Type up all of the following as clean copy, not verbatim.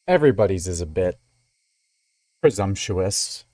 Everybody's is a bit presumptuous.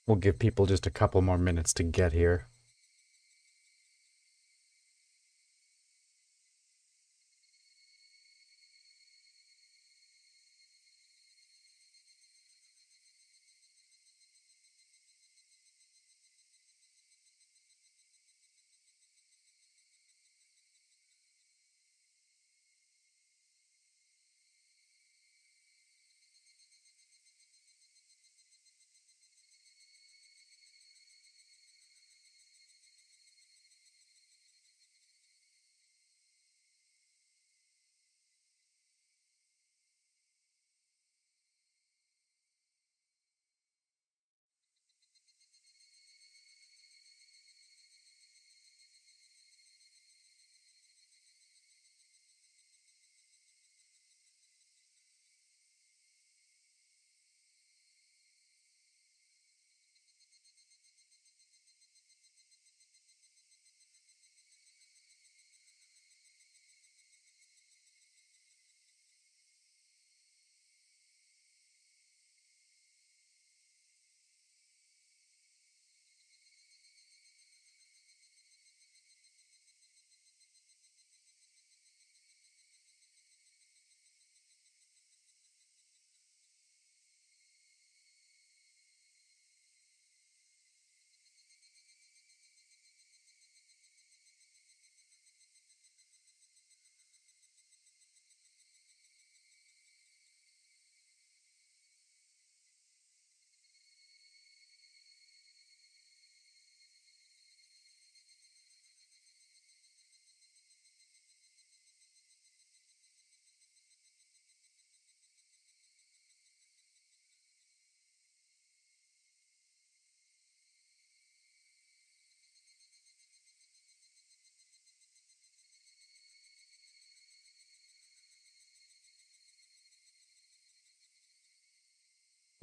We'll give people just a couple more minutes to get here.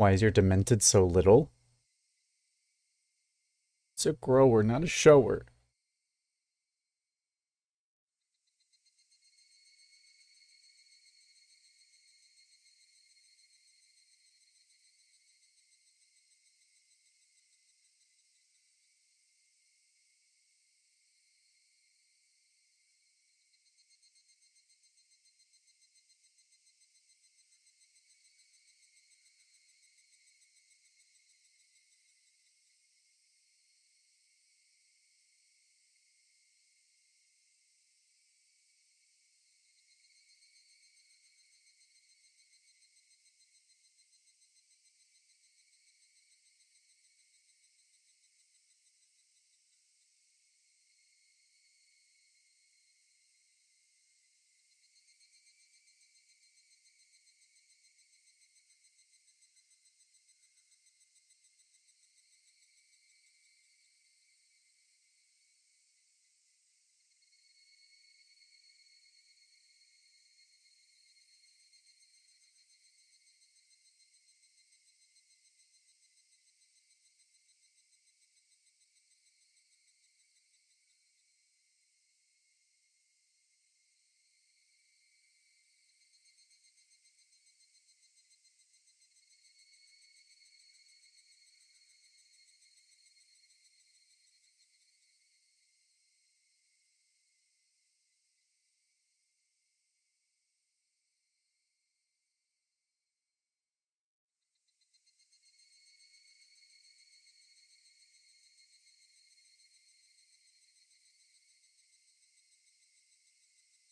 Why is your demented so little? It's a grower, not a shower.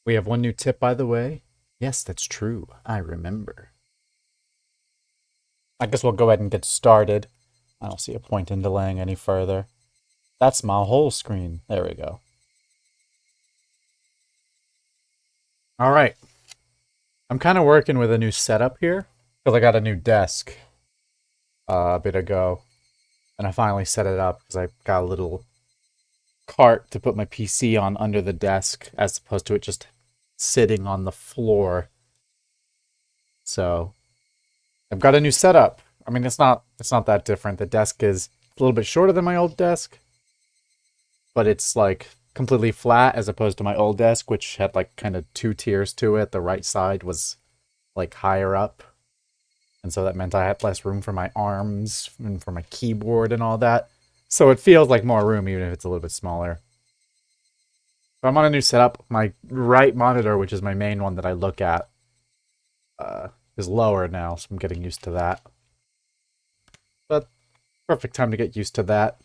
We have one new tip, by the way. Yes, that's true. I remember. I guess we'll go ahead and get started. I don't see a point in delaying any further. That's my whole screen. There we go. All right. I'm kind of working with a new setup here because I got a new desk a bit ago. And I finally set it up because I got a little cart to put my PC on under the desk as opposed to it just sitting on the floor. So I've got a new setup. I mean, it's not that different. The desk is a little bit shorter than my old desk, but it's like completely flat as opposed to my old desk, which had like kind of two tiers to it. The right side was like higher up, and so that meant I had less room for my arms and for my keyboard and all that. So it feels like more room even if it's a little bit smaller. But I'm on a new setup. My right monitor, which is my main one that I look at, is lower now, so I'm getting used to that. But perfect time to get used to that.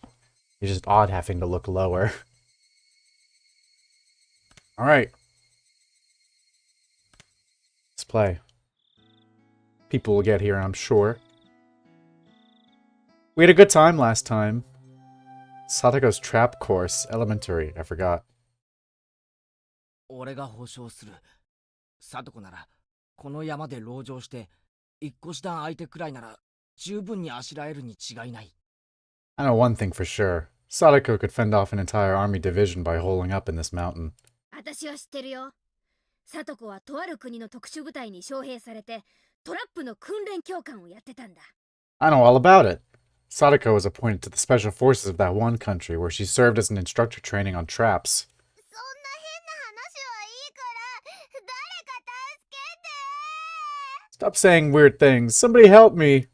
It's just odd having to look lower. Alright. Let's play. People will get here, I'm sure. We had a good time last time. Sadako's trap course, elementary, I forgot. 俺が保証する。貞子ならこの山で籠城して一個師団相手くらいなら十分にあしらえるに違いない。I know one thing for sure. Sadako could fend off an entire army division by holing up in this mountain. 私は知ってるよ。貞子はとある国の特殊部隊に招聘されてトラップの訓練教官をやってたんだ。I know all about it. Sadako was appointed to the special forces of that one country where she served as an instructor training on traps. そんな変な話はいいから誰か助けて。 Stop saying weird things. Somebody help me.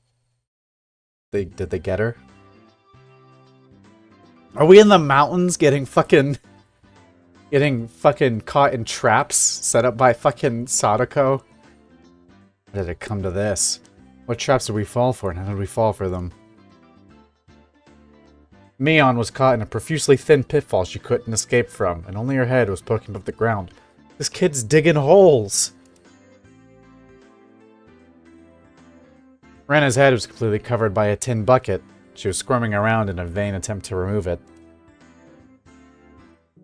Did they get her? Are we in the mountains getting fucking caught in traps set up by fucking Sadako? How did it come to this? What traps did we fall for and how did we fall for them? Mion was caught in a profusely thin pitfall she couldn't escape from, and only her head was poking above the ground. This kid's digging holes! Rena's head was completely covered by a tin bucket. She was squirming around in a vain attempt to remove it.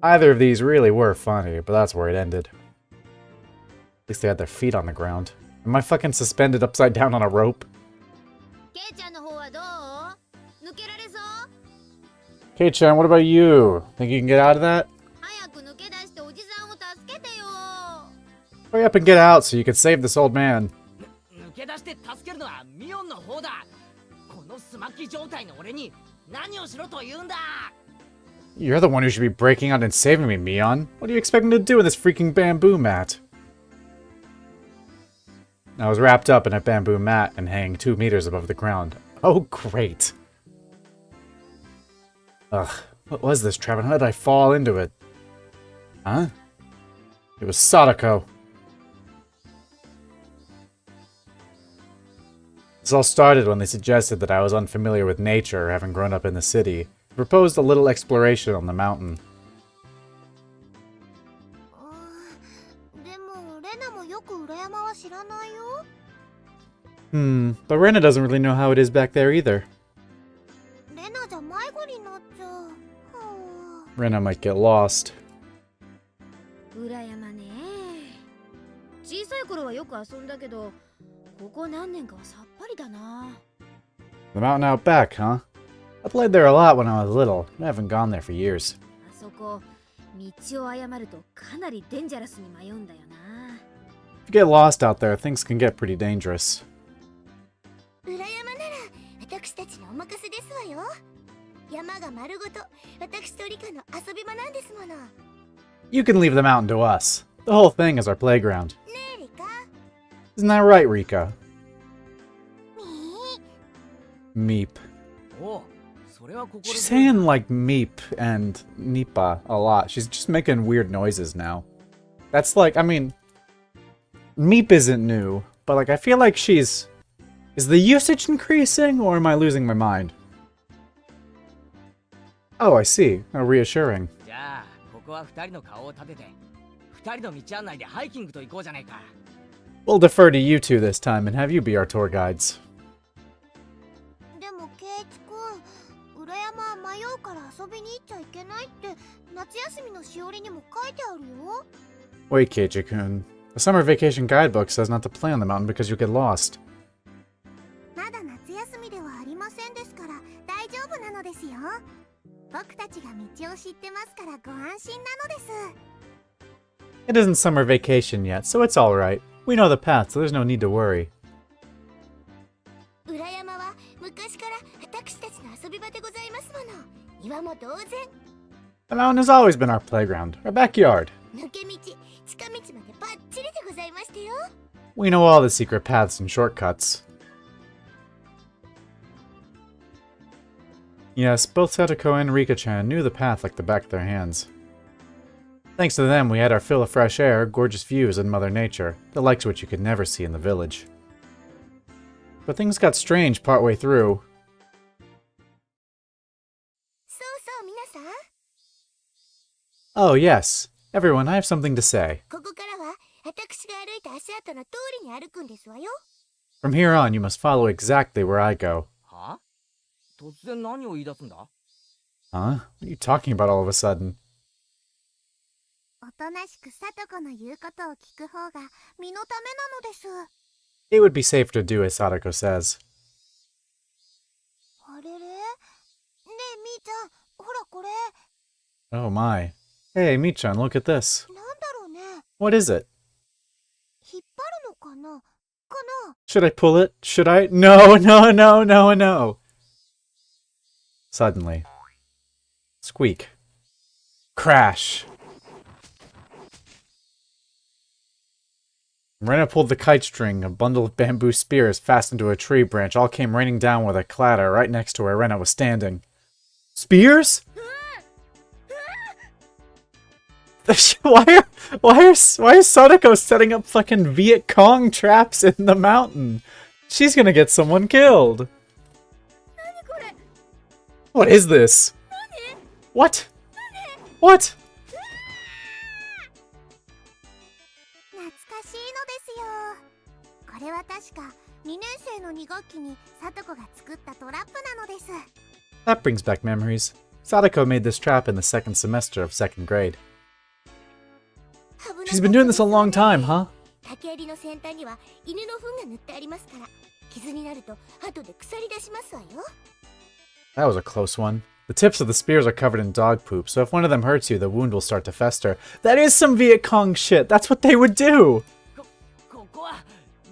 Either of these really were funny, but that's where it ended. At least they had their feet on the ground. Am I fucking suspended upside down on a rope? ケイちゃんの方はどう？抜けられそう？ Kei-chan, what about you? Think you can get out of that? 早く抜け出しておじさんを助けてよ。 Hurry up and get out so you can save this old man. 抜け出して助けるのはミオンの方だ。竜巻状態の俺に何をしろと言うんだ。 You're the one who should be breaking out and saving me, Mion. What are you expecting to do with this freaking bamboo mat? I was wrapped up in a bamboo mat and hanging 2 meters above the ground. Oh, great. Ugh, what was this trap and how did I fall into it? Huh? It was Sadako. This all started when they suggested that I was unfamiliar with nature, having grown up in the city. They proposed a little exploration on the mountain. でもレナもよく裏山は知らないよ。 But Rena doesn't really know how it is back there either. レナじゃ迷子になっちゃう。Rena might get lost. 裏山ね。小さい頃はよく遊んだけど、ここ何年かはさっぱりだな。 The mountain out back, huh? I played there a lot when I was little. I haven't gone there for years. あそこ、道を誤るとかなりデンジャラスに迷うんだよな。 If you get lost out there, things can get pretty dangerous. 裏山なら私たちのお任せですわよ。山が丸ごと私とリカの遊び場なんですもの。 You can leave the mountain to us. The whole thing is our playground. ねえリカ。 Isn't that right, Rika? み Meep. おう、それは心 She's 強いな。 saying like meep and nipa a lot. She's just making weird noises now. That's like, I mean, meep isn't new, but like I feel like she's... Is the usage increasing or am I losing my mind? Oh, I see. Oh, reassuring. じゃあここは二人の顔を立てて二人の道案内でハイキングと行こうじゃないか。 We'll defer to you two this time and have you be our tour guides. でもケイチ君、裏山は迷うから遊びに行っちゃいけないって夏休みのしおりにも書いてあるよ。 Wait, Keiji-kun. The summer vacation guidebook says not to play on the mountain because you get lost. まだ夏休みではありませんですから大丈夫なのですよ。僕たちが道を知ってますからご安心なのです。 It isn't summer vacation yet, so it's alright. We know the path, so there's no need to worry. 裏山は昔から私たちの遊び場でございますもの。岩も同然。 The mountain has always been our playground, our backyard. 抜け道、近道までバッチリでございましたよ。 We know all the secret paths and shortcuts. Yes, both Satoko and Rika-chan knew the path like the back of their hands. Thanks to them, we had our fill of fresh air, gorgeous views, and Mother Nature, the likes of which you could never see in the village. But things got strange partway through. そうそう皆さん、 Oh yes, everyone, I have something to say. ここからは私が歩いた足跡の通りに歩くんですわよ。 From here on, you must follow exactly where I go. は？突然何を言い出すんだ？ Huh? What are you talking about all of a sudden? おとなしくさとこの言うことを聞く方が身のためなのです。 It would be safer to do as Sadako says. あれれ？ねえみーちゃん、ほらこれ。 Oh my. Hey, Michan, look at this. なんだろうね。 What is it? 引っ張るのかな？かな？ Should I pull it? Should I? No, no, no, no, no. Suddenly. Squeak. Crash. Rena pulled the kite string. A bundle of bamboo spears fastened to a tree branch all came raining down with a clatter right next to where Rena was standing. Spears? Why is Sadako setting up fucking Viet Cong traps in the mountain? She's gonna get someone killed. What is this? What? What? 懐かしいのですよ。これは確か2年生の2学期にさとこが作ったトラップなのです。 That brings back memories. Sadako made this trap in the second semester of second grade. She's been doing this a long time, huh? 竹槍の先端には犬の糞が塗ってありますから、傷になると後で腐り出しますわよ。 That was a close one. The tips of the spears are covered in dog poop, so if one of them hurts you, the wound will start to fester. That is some Viet Cong shit! That's what they would do! ここは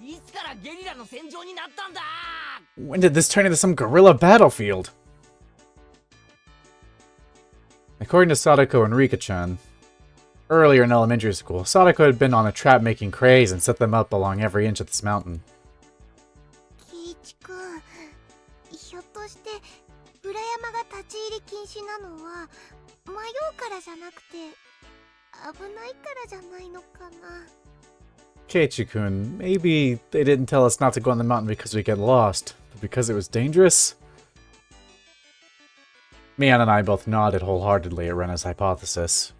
いつからゲリラの戦場になったんだ？ When did this turn into some guerrilla battlefield? According to Sadako and Rika-chan, earlier in elementary school, Sadako had been on a trap-making craze and set them up along every inch of this mountain. 圭一君、ひょっとして裏山が立ち入り禁止なのは迷うからじゃなくて危ないからじゃないのかな。Keiichi-kun, maybe they didn't tell us not to go on the mountain because we get lost, but because it was dangerous? Mian and I both nodded wholeheartedly at Rena's hypothesis.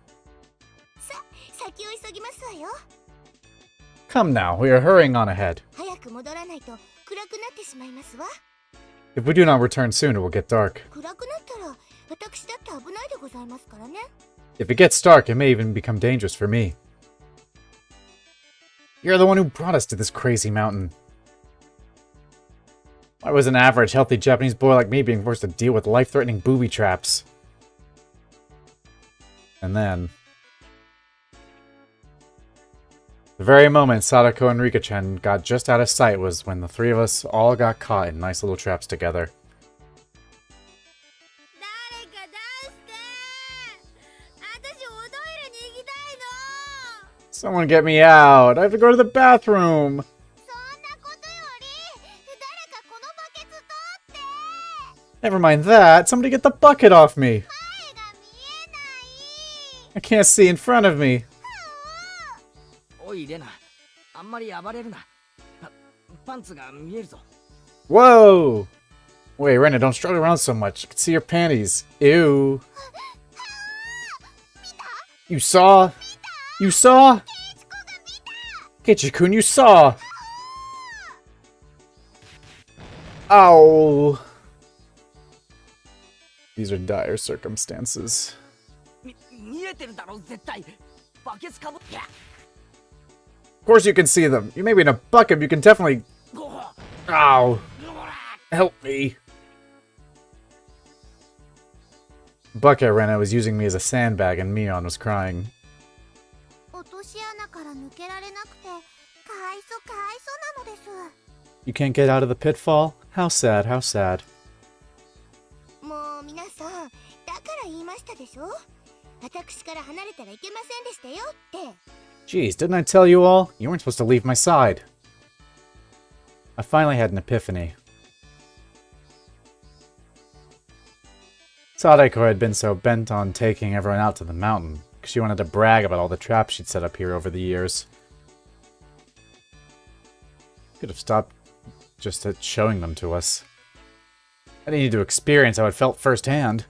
先を急ぎますわよ。 Come now, we are hurrying on ahead. 早く戻らないと暗くなってしまいますわ。 If we do not return soon, it will get dark. 暗くなったら私だって危ないでございますからね。 If it gets dark, it may even become dangerous for me. You're the one who brought us to this crazy mountain. Why was an average, healthy Japanese boy like me being forced to deal with life-threatening booby traps? And then... the very moment Sadako and Rika-chan got just out of sight was when the three of us all got caught in nice little traps together. Someone get me out! I have to go to the bathroom! Never mind that, somebody get the bucket off me! I can't see in front of me. おいレナ、あんまり暴れるな。パンツが見えるぞ。 Whoa! Wait, Rena, don't struggle around so much. I can see your panties. Ew. You saw? You saw? Keiichi-kun, you saw! Ow! These are dire circumstances. 見えてるだろ絶対。バケツかぶって。 Of course you can see them. You may be in a bucket, but you can definitely... Ow! Help me. Bucket Rena was using me as a sandbag and Mion was crying. 落とし穴から抜けられなくてかわいそうなのです。 You can't get out of the pitfall? How sad, how sad. もう皆さん、だから言いましたでしょ。私から離れたらいけませんでしたよって。 Jeez, didn't I tell you all? You weren't supposed to leave my side. I finally had an epiphany. Sadako had been so bent on taking everyone out to the mountain, because she wanted to brag about all the traps she'd set up here over the years. Could have stopped just at showing them to us. I needed to experience how it felt firsthand.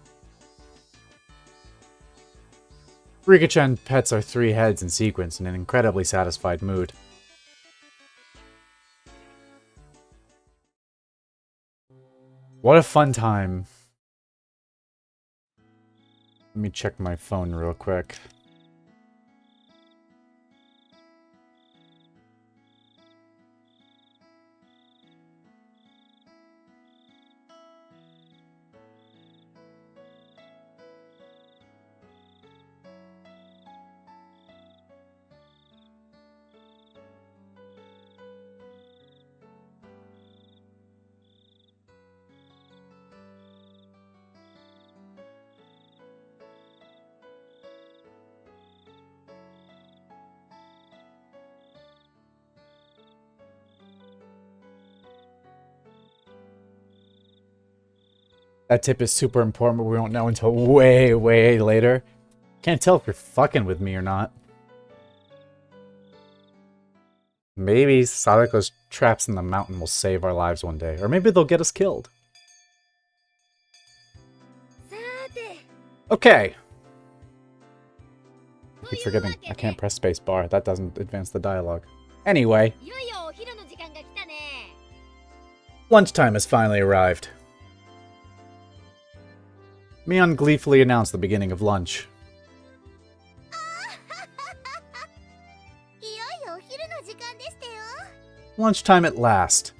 Rika-chan pets our three heads in sequence in an incredibly satisfied mood. What a fun time. Let me check my phone real quick. That tip is super important, but we won't know until way, way later. Can't tell if you're fucking with me or not. Maybe Sadako's traps in the mountain will save our lives one day. Or maybe they'll get us killed. Okay. I keep forgetting I can't press space bar. That doesn't advance the dialogue. Anyway. Lunchtime has finally arrived. Mion gleefully announced the beginning of lunch. Lunchtime at last.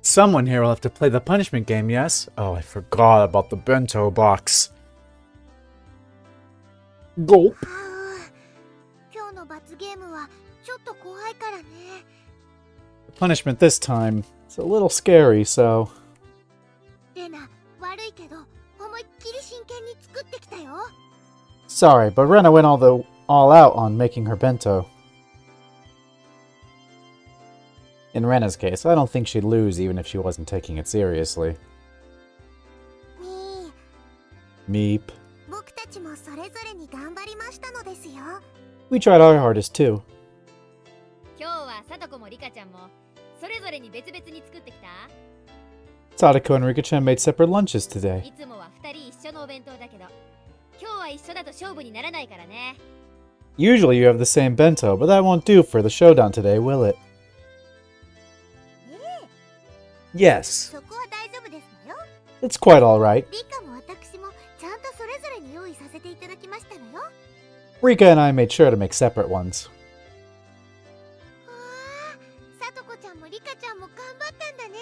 Someone here will have to play the punishment game, yes? Oh, I forgot about the bento box. punishment this time. It's a little scary, so... レナ、悪いけど思いっきり真剣に作ってきたよ。 Sorry, but Rena went all out on making her bento. In Rena's case, I don't think she'd lose even if she wasn't taking it seriously. みー、 Meep. 僕たちもそれぞれに頑張りましたのですよ。 We tried our hardest too. 今日はさとこもリカちゃんもそれぞれに別々に作ってきた。 Sadako and Rika-chan made separate lunches today. いつもは2人一緒のお弁当だけど、今日は一緒だと勝負にならないからね。 Usually you have the same bento, but that won't do for the showdown today, will it? Yes, そこは大丈夫ですのよ。 it's quite alright. リカも私もちゃんとそれぞれに用意させていただきましたのよ。 Rika and I made sure to make separate ones. わあ、さとこちゃんもリカちゃんも頑張ったんだね。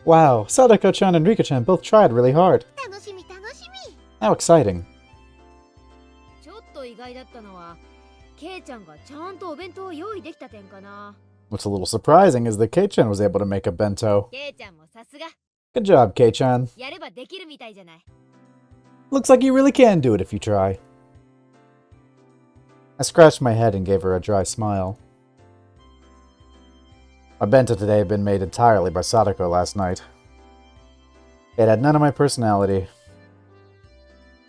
Wow, Sadako-chan and Rika-chan both tried really hard. 楽しみ楽しみ。 How exciting. ちょっと意外だったのは、ケイちゃんがちゃんとお弁当を用意できた点かな。 What's a little surprising is that Kei-chan was able to make a bento. ケイちゃんもさすが、 Good job, Kei-chan. やればできるみたいじゃない。 Looks like you really can do it if you try. I scratched my head and gave her a dry smile. My bento today had been made entirely by Sadako last night. It had none of my personality,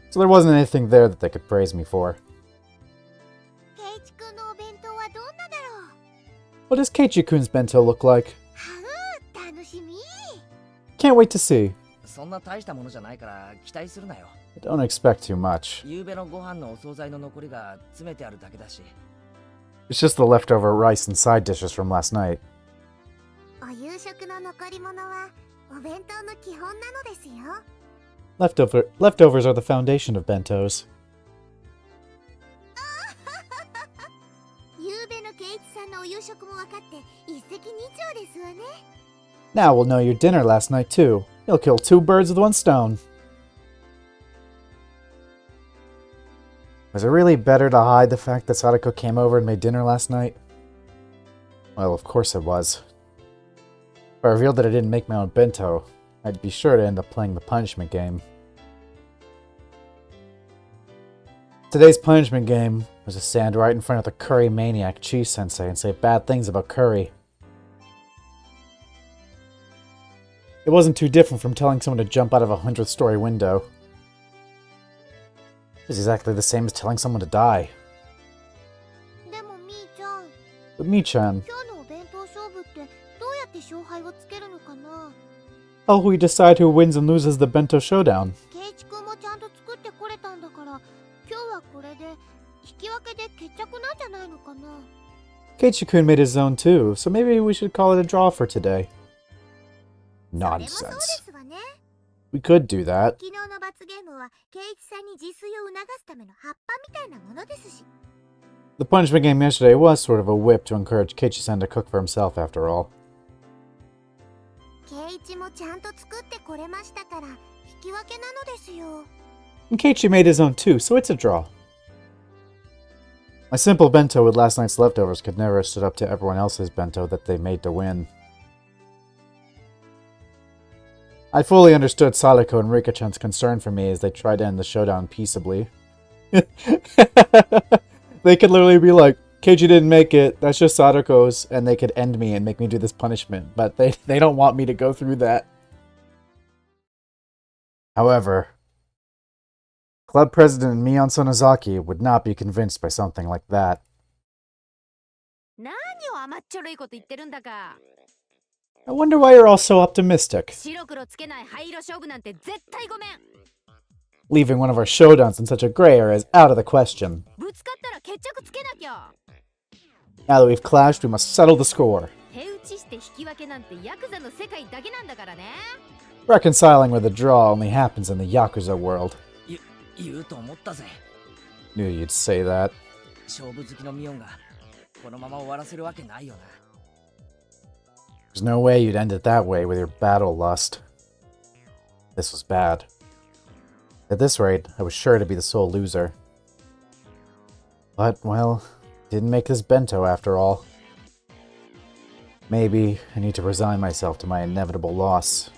so there wasn't anything there that they could praise me for. ケイチくんのお弁当はどんなだろう。 What does Keiichi-kun's bento look like? はう、楽しみ。 Can't wait to see. そんな大したものじゃないから期待するなよ。 Don't expect too much. 夕べのご飯のお惣菜の残りが詰めてあるだけだし。 It's just the leftover rice and side dishes from last night. お夕食の残り物はお弁当の基本なのですよ。 Leftovers are the foundation of bentos. 夕べのケイチさんのお夕食も分かって一石二鳥ですわね。 Now we'll know your dinner last night too. You'll kill two birds with one stone. Was it really better to hide the fact that Sadako came over and made dinner last night? Well, of course it was. If I revealed that I didn't make my own bento, I'd be sure to end up playing the punishment game. Today's punishment game was to stand right in front of the curry maniac Chi-sensei and say bad things about curry. It wasn't too different from telling someone to jump out of a 100-story window. It was exactly the same as telling someone to die. でもみーちゃん、 But Mi-chan, 今日のお弁当勝負ってどうやって勝敗をつけるのかな。 how will we decide who wins and loses the bento showdown? ケイチくんもちゃんと作ってこれたんだから、今日はこれで引き分けで決着なんじゃないのかな。 Keiichi-kun made his own too, so maybe we should call it a draw for today. それもそうで Nonsense. すわね。 We could do that. 昨日の罰ゲームはケイチさんに自炊を促すための葉っぱみたいなものですし。 The punishment game yesterday was sort of a whip to encourage Keiichi-san to cook for himself after all. ケイチもちゃんと作ってこれましたから引き分けなのですよ。 And Keiichi made his own too, so it's a draw. My simple bento with last night's leftovers could never have stood up to everyone else's bento that they made to win. I fully understood Sadako and Rika-chan's concern for me as they tried to end the showdown peaceably. They could literally be like, Keiji didn't make it, that's just Sadako's, and they could end me and make me do this punishment, but they don't want me to go through that. However, Club President Mion Sonozaki would not be convinced by something like that. 何を甘っちょろいこと言ってるんだか。 I wonder why you're all so optimistic, 白黒つけない灰色勝負なんて絶対ごめん。 leaving one of our showdowns in such a gray area is out of the question. ぶつかったら決着つけなきゃ。 Now that we've clashed, we must settle the score. 手打ちして引き分けなんてヤクザの世界だけなんだからね。 Reconciling with a draw only happens in the Yakuza world. 言うと思ったぜ。 Knew you'd say that. 勝負好きのミオンがこのまま終わらせるわけないよな。 There's no way you'd end it that way with your battle lust. This was bad. At this rate, I was sure to be the sole loser. But, well, didn't make this bento after all. Maybe I need to resign myself to my inevitable loss.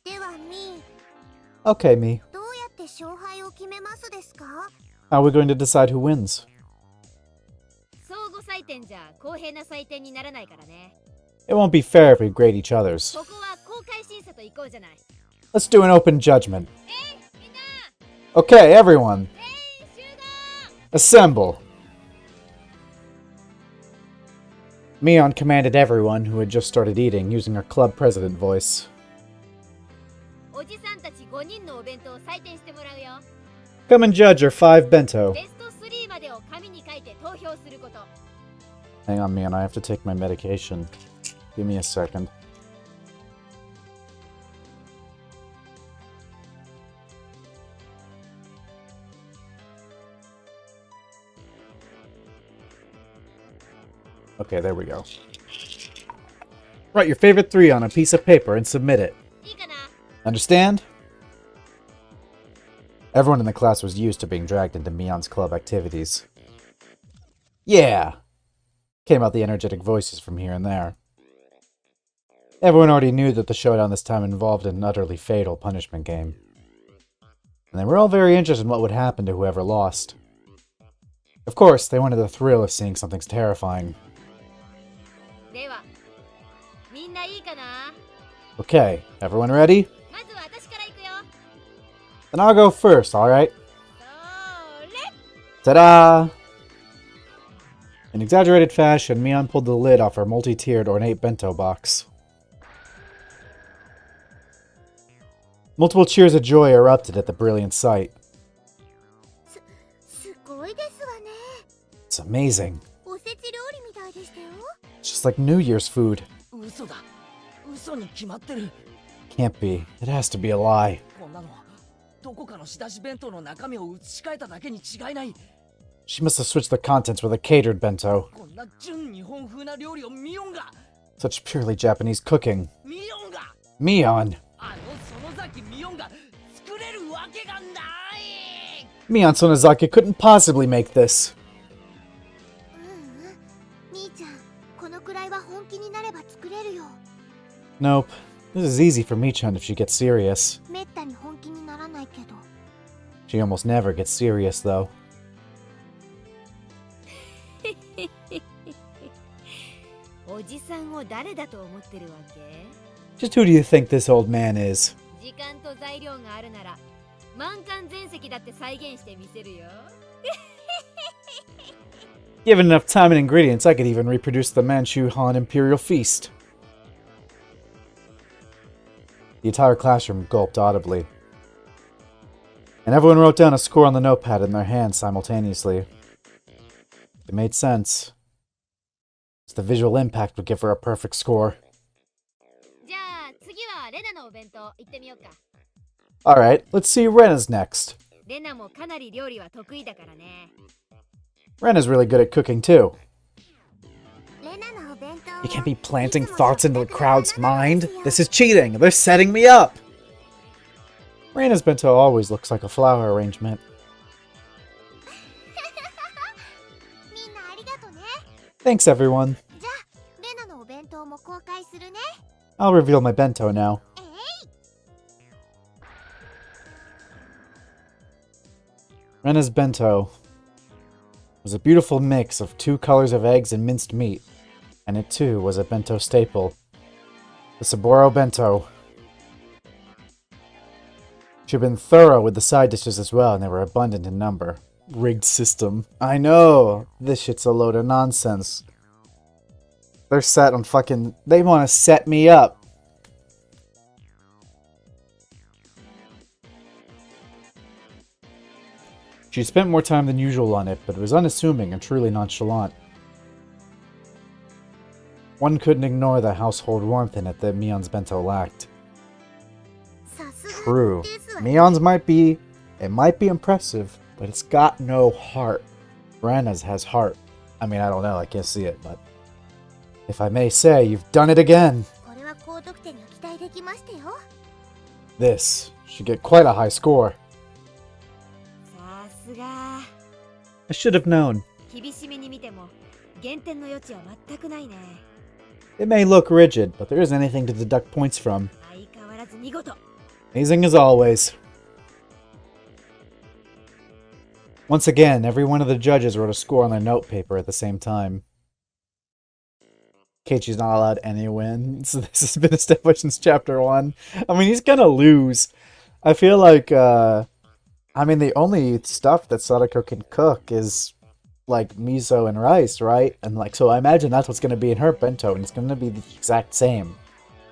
ではみ Okay, me. どうやって勝敗を決めますですか？ How are we going to decide who wins? 相互採点じゃ公平な採点にならないからね。 It won't be fair if we grade each other's. ここは公開審査と行こうじゃない。 Let's do an open judgment. みんな Okay, everyone, 集合 assemble. Mion commanded everyone who had just started eating using her club president voice. おじさんたち5人のお弁当を採点してもらうよ。 Come and judge your 5 bento. ベスト3までを紙に書いて投票すること。 Hang on, Mion, I have to take my medication. Give me a second. Okay, there we go. Write your favorite 3 on a piece of paper and submit it. いいかな Understand? Everyone in the class was used to being dragged into Mion's club activities. Yeah! Came out the energetic voices from here and there. Everyone already knew that the showdown this time involved an utterly fatal punishment game. And they were all very interested in what would happen to whoever lost. Of course, they wanted the thrill of seeing something terrifying. では、みんないいかな Okay, everyone ready? まずは私から行くよ。 Then I'll go first, alright? それ Ta-da! In exaggerated fashion, Mion pulled the lid off her multi-tiered ornate bento box. Multiple cheers of joy erupted at the brilliant sight. すごいですわね。 It's amazing. おせち料理みたいでしたよ。 It's just like New Year's food. 嘘だ。嘘に決まってる。 Can't be. It has to be a lie. こんなのどこかの仕出し弁当の中身を移し替えただけに違いない。 She must have switched the contents with a catered bento. こんな純日本風な料理をミオンが Such purely Japanese cooking. ミオンが Mion! あの園崎ミオンが作れるわけがない。 Mion Sonozaki couldn't possibly make this. みーちゃん、このくらいは本気になれば作れるよ。 Nope. This is easy for Michan if she gets serious. めったに本気にならないけど。 She almost never gets serious, though. おじさんを誰だと思ってるわけ Just who do you think this old man is? 時間と材料があるなら満館全席だって再現してみせるよ。 Given enough time and ingredients, I could even reproduce the Manchu Han Imperial Feast. The entire classroom gulped audibly. And everyone wrote down a score on the notepad in their hands simultaneously. It made sense. As the visual impact would give her a perfect score. じゃあ次はレナのお弁当行ってみようか。 Alright, let's see Rena's next. レナもかなり料理は得意だからね。 Rena's really good at cooking too. レナのお弁当は You can't be planting thoughts into the crowd's mind. This is cheating. They're setting me up. Rena's bento always looks like a flower arrangement. みんなありがとね。 Thanks, everyone. じゃあ、レナのお弁当も公開するね。 I'll reveal my bento now. えい Rena's bento was a beautiful mix of 2 colors of eggs and minced meat, and it too was a bento staple. The Saburo bento. She had been thorough with the side dishes as well, and they were abundant in number. Rigged system. I know! This shit's a load of nonsense. They're set on fucking... They want to set me up. She spent more time than usual on it, but it was unassuming and truly nonchalant. One couldn't ignore the household warmth in it that Mion's bento lacked. さすが True. ですわ。 Mion's might be impressive, but it's got no heart. Rena's has heart. I mean, I don't know, I can't see it, but... If I may say, you've done it again! これは高得点が期待できましたよ。 This should get quite a high score. さすが。 I should have known. 厳しめに見ても減点の余地は全くないね。It may look rigid, but there isn't anything to deduct points from. 相変わらず見事。 Amazing as always. Once again, every one of the judges wrote a score on their note paper at the same time. Keiichi's not allowed any wins. This has been established since chapter 1. I mean, he's gonna lose. I feel like, I mean, the only stuff that Sadako can cook is, like, miso and rice, right? And, like, so I imagine that's what's gonna be in her bento, and it's gonna be the exact same.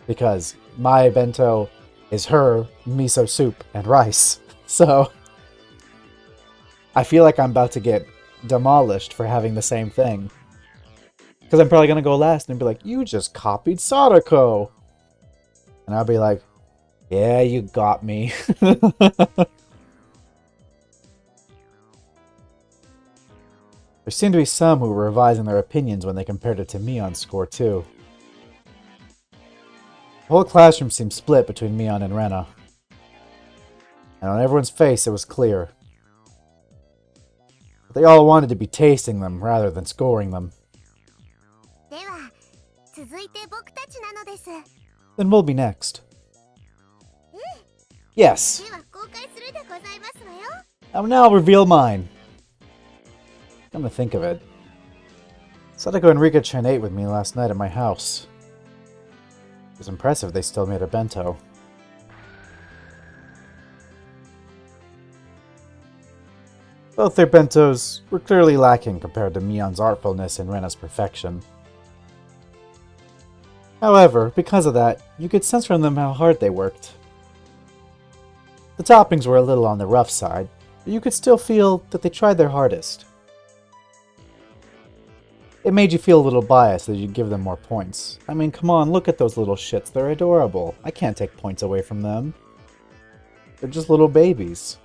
Because my bento is her miso soup and rice. So, I feel like I'm about to get demolished for having the same thing. Because I'm probably going to go last and be like, you just copied Sadako! And I'll be like, yeah, you got me. There seem to be some who were revising their opinions when they compared it to Mion's score too. The whole classroom seemed split between Mion and Rena. And on everyone's face it was clear. But they all wanted to be tasting them rather than scoring them. では続いて僕たちなのです。 Then we'll be next. Yes. では公開するでございますわよ。 Now I'll reveal mine. Come to think of it. Sadako and Rika-chan ate with me last night at my house. It was impressive they still made a bento. Both their bentos were clearly lacking compared to Mion's artfulness and Rena's perfection. However, because of that, you could sense from them how hard they worked. The toppings were a little on the rough side, but you could still feel that they tried their hardest. It made you feel a little biased that you'd give them more points. I mean, come on, look at those little shits, they're adorable. I can't take points away from them. They're just little babies.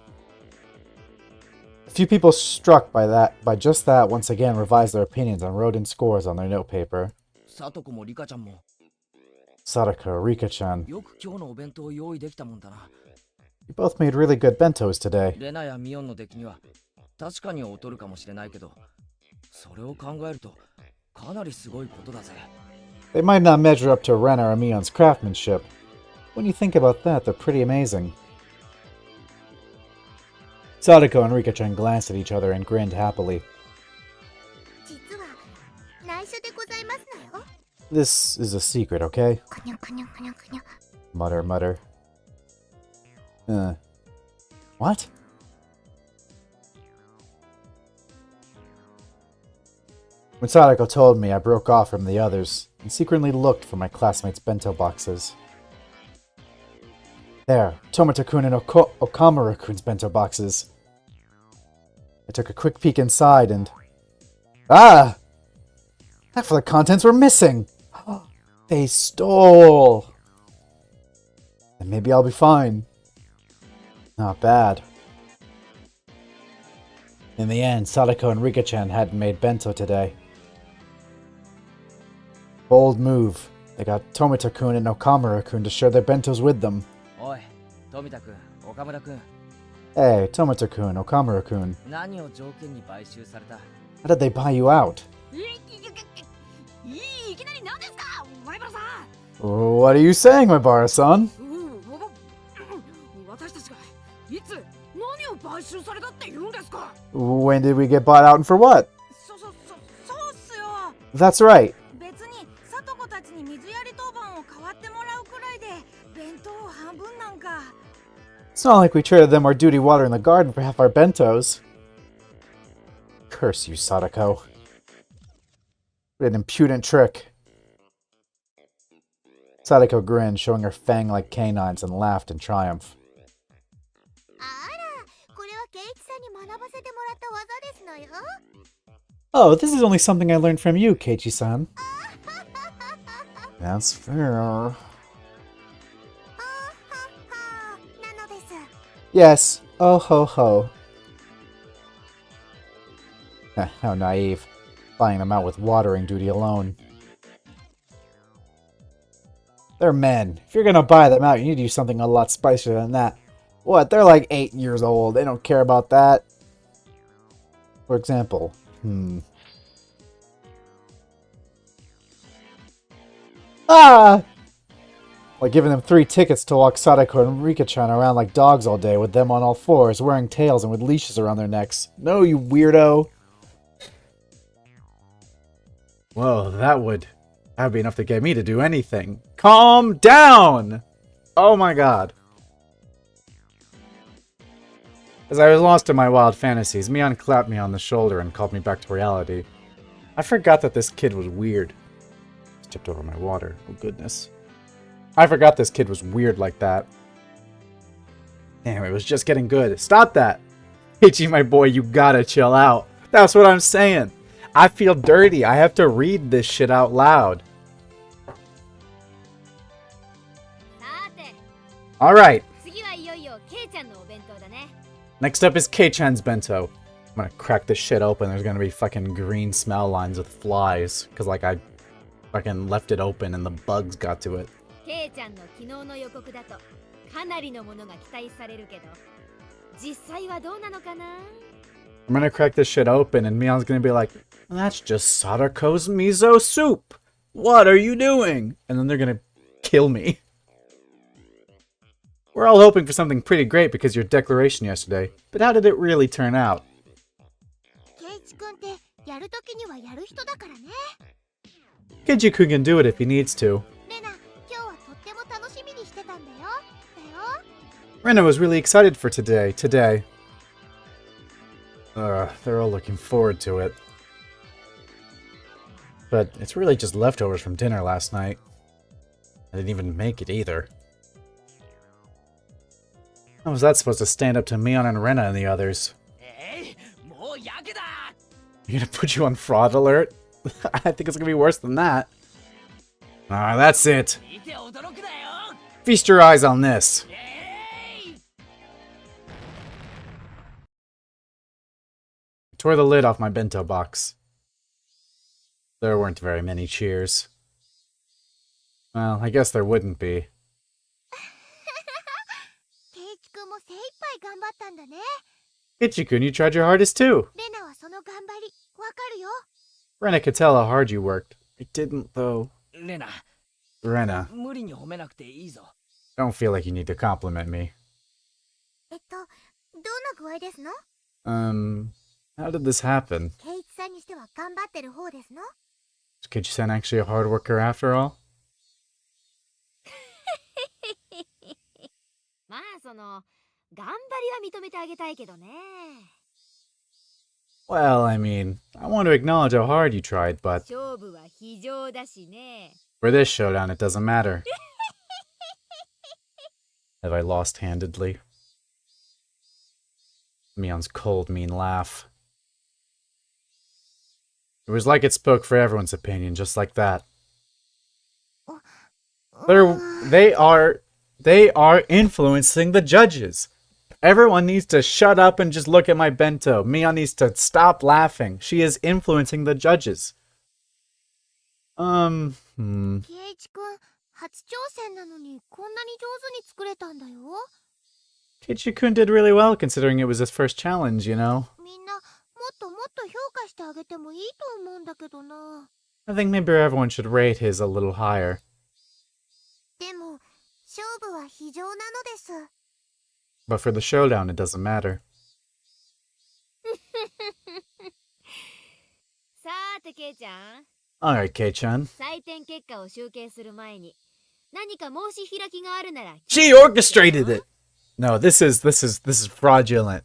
A few people struck by just that once again revised their opinions and wrote in scores on their note paper. さとこもリカちゃんも Sadako, Rika-chan, よく今日のお弁当を用意できたもんだな。 you both made really good bentos today. レナやミオンの出来には確かに劣るかもしれないけど、それを考えるとかなりすごいことだぜ。 They might not measure up to Rena or Mion's craftsmanship. When you think about that, they're pretty amazing. Sadako and Rika-chan glanced at each other and grinned happily. 実は内緒でございますのよ。 This is a secret, okay? くにょくにょくにょくにょ。 Mutter, mutter. What? When Sadako told me, I broke off from the others and secretly looked for my classmates' bento boxes. There, Tomita-kun and Okamura-kun's bento boxes. I took a quick peek inside and... Ah! Half of the contents were missing! They stole! Then maybe I'll be fine. Not bad. In the end, Sadako and Rika-chan hadn't made bento today. Bold move. They got Tomita-kun and Okamura-kun to share their bentos with them. おい、富田くん、岡村くん、 Hey, Tomita-kun, Okamura-kun. 何を条件に買収された？ How did they buy you out? いきなり何ですか、前原さん。 What are you saying, Maibara-san? 私たちがいつ何を買収されたって言うんですか。 When did we get bought out and for what? そうっすよ。 That's right. 別にさとこたちに水やり当番を代わってもらうくらいで弁当を半分なんか。 It's not like we traded them our duty water in the garden for half our bentos. Curse you, Sadako. What an impudent trick. Sadako grinned, showing her fang-like canines, and laughed in triumph. あら、これはケイイチさんに学ばせてもらった技ですのよ。 Oh, this is only something I learned from you, Keiichi-san. That's fair. なのです。 Yes. Oh ho ho. How naive. Buying them out with watering duty alone. They're men. If you're gonna buy them out, you need to do something a lot spicier than that. What? They're like 8 years old. They don't care about that. For example, Ah! Like giving them 3 tickets to walk Sadako and Rika-chan around like dogs all day with them on all fours, wearing tails and with leashes around their necks. No, you weirdo! Whoa, that would be enough to get me to do anything. Calm down! Oh my god. As I was lost in my wild fantasies, Mion clapped me on the shoulder and called me back to reality. I forgot that this kid was weird. Tipped over my water. Oh goodness. I forgot this kid was weird like that. Damn, it was just getting good. Stop that! Ichi, my boy, you gotta chill out. That's what I'm saying. I feel dirty. I have to read this shit out loud. さて Alright, 次はいよいよケイちゃんのお弁当だね。 next up is Kei-chan's bento. I'm gonna crack this shit open. There's gonna be fucking green smell lines with flies. Cause like I fucking left it open and the bugs got to it. ケイちゃんの昨日の予告だとかなりのものが期待されるけど、実際はどうなのかな。 I'm gonna crack this shit open and Mion's gonna be like, that's just Sadako's miso soup. What are you doing? And then they're gonna kill me. We're all hoping for something pretty great because of your declaration yesterday, but how did it really turn out? ケイチ君ってやるときにはやる人だからね。 Keiji-kun can do it if he needs to. レナ、今日はとっても楽しみにしてたんだよ。だよ。 Rena was really excited for today. They're all looking forward to it. But it's really just leftovers from dinner last night. I didn't even make it either. How was that supposed to stand up to Mion and Rena and the others? もうやけだ。 You're gonna put you on fraud alert? I think it's gonna be worse than that. Ah, that's it. 見て驚くなよ。 Feast your eyes on this. I tore the lid off my bento box. There weren't very many cheers. Well, I guess there wouldn't be. ケイチ君も精一杯頑張ったんだね。 Ichi-kun, you tried your hardest too. レナはその頑張りわかるよ。 Rena could tell how hard you worked. I didn't, though. レナ、 Rena, 無理に褒めなくていいぞ。 don't feel like you need to compliment me. どんな具合ですの？ How did this happen? ケイチさんにしては頑張ってる方ですの？ Is Keiichi-san actually a hard worker after all? まあその頑張りは認めてあげたいけどね。 Well, I mean, I want to acknowledge how hard you tried, but 勝負は非常だしね。 for this showdown, it doesn't matter. Have I lost handedly? Mion's cold, mean laugh. It was like it spoke for everyone's opinion, just like that. They are influencing the judges. Everyone needs to shut up and just look at my bento. Mion needs to stop laughing. She is influencing the judges. ケイチ君、初挑戦なのにこんなに上手に作れたんだよ。 Keiichi-kun did really well considering it was his first challenge, you know? みんなもっともっと評価してあげてもいいと思うんだけどな。 I think maybe everyone should rate his a little higher. でも、勝負は非常なのです。 But for the showdown, it doesn't matter. さーてケイちゃん、 Alright, Kei-chan. 採点結果を集計する前に何か申し開きがあるなら。 She orchestrated it! No, this is fraudulent.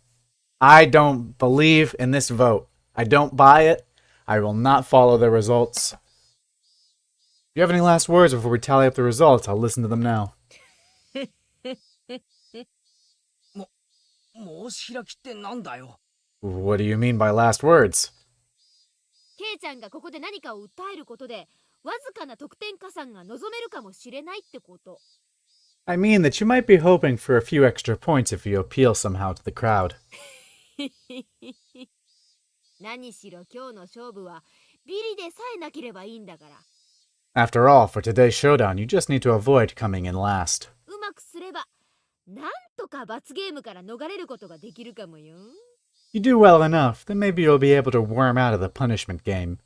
I don't believe in this vote. I don't buy it. I will not follow the results. If you have any last words before we tally up the results, I'll listen to them now. 申し開きってなんだよ。 What do you mean by last words? ケイちゃんがここで何かを訴えることでわずかな得点加算が望めるかもしれないってこと。 I mean that you might be hoping for a few extra points if you appeal somehow to the crowd. 何しろ今日の勝負はビリでさえなければいいんだから。 After all, for today's showdown, you just need to avoid coming in last. うまくすればなんとか罰ゲームから逃れることができるかもよ。 You do well enough, then maybe you'll be able to worm out of the punishment game.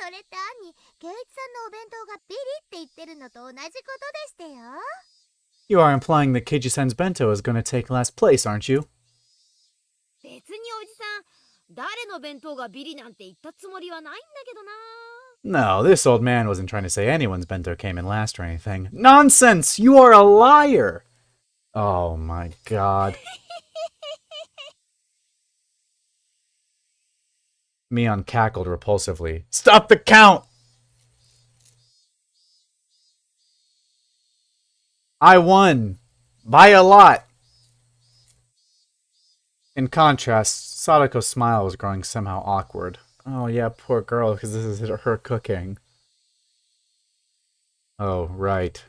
それって兄、圭一さんのお弁当がビリって言ってるのと同じことでしたよ。You are implying that Keiji-san's bento is going to take last place, aren't you? 別におじさん、誰の弁当がビリなんて言ったつもりはないんだけどな。No, this old man wasn't trying to say anyone's bento came in last or anything. Nonsense! You are a liar! Oh my god. Mion cackled repulsively. Stop the count! I won! By a lot! In contrast, Sadako's smile was growing somehow awkward. Oh yeah, poor girl, because this is her cooking. Oh, right.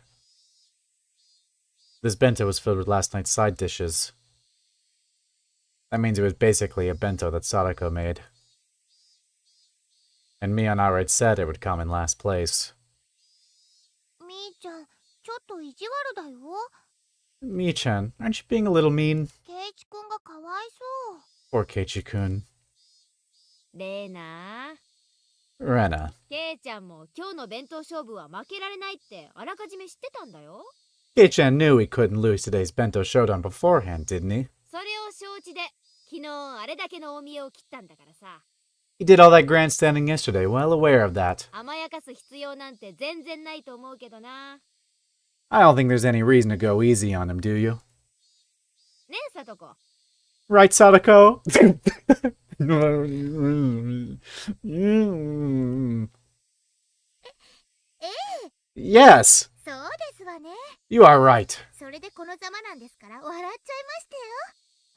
This bento was filled with last night's side dishes. That means it was basically a bento that Sadako made. And Mion outright said it would come in last place. みーちゃん、ちょっと意地悪だよ。Mii-chan, aren't you being a little mean? 圭一くんがかわいそう。Poor Keiichi-kun. レーナー、 Rena. ケイちゃんも今日の弁当勝負は負けられないってあらかじめ知ってたんだよ。Kei-chan knew he couldn't lose today's bento showdown beforehand, didn't he? それを承知で、昨日あれだけの大見栄を切ったんだからさ。He did all that grandstanding yesterday, well aware of that. 甘やかす必要なんて全然ないと思うけどな。 I don't think there's any reason to go easy on him, do you? ねえ、さとこ。Right, Sadako? Yes, そうですわね。 you are right. それでこのざまなんですから笑っちゃいましたよ。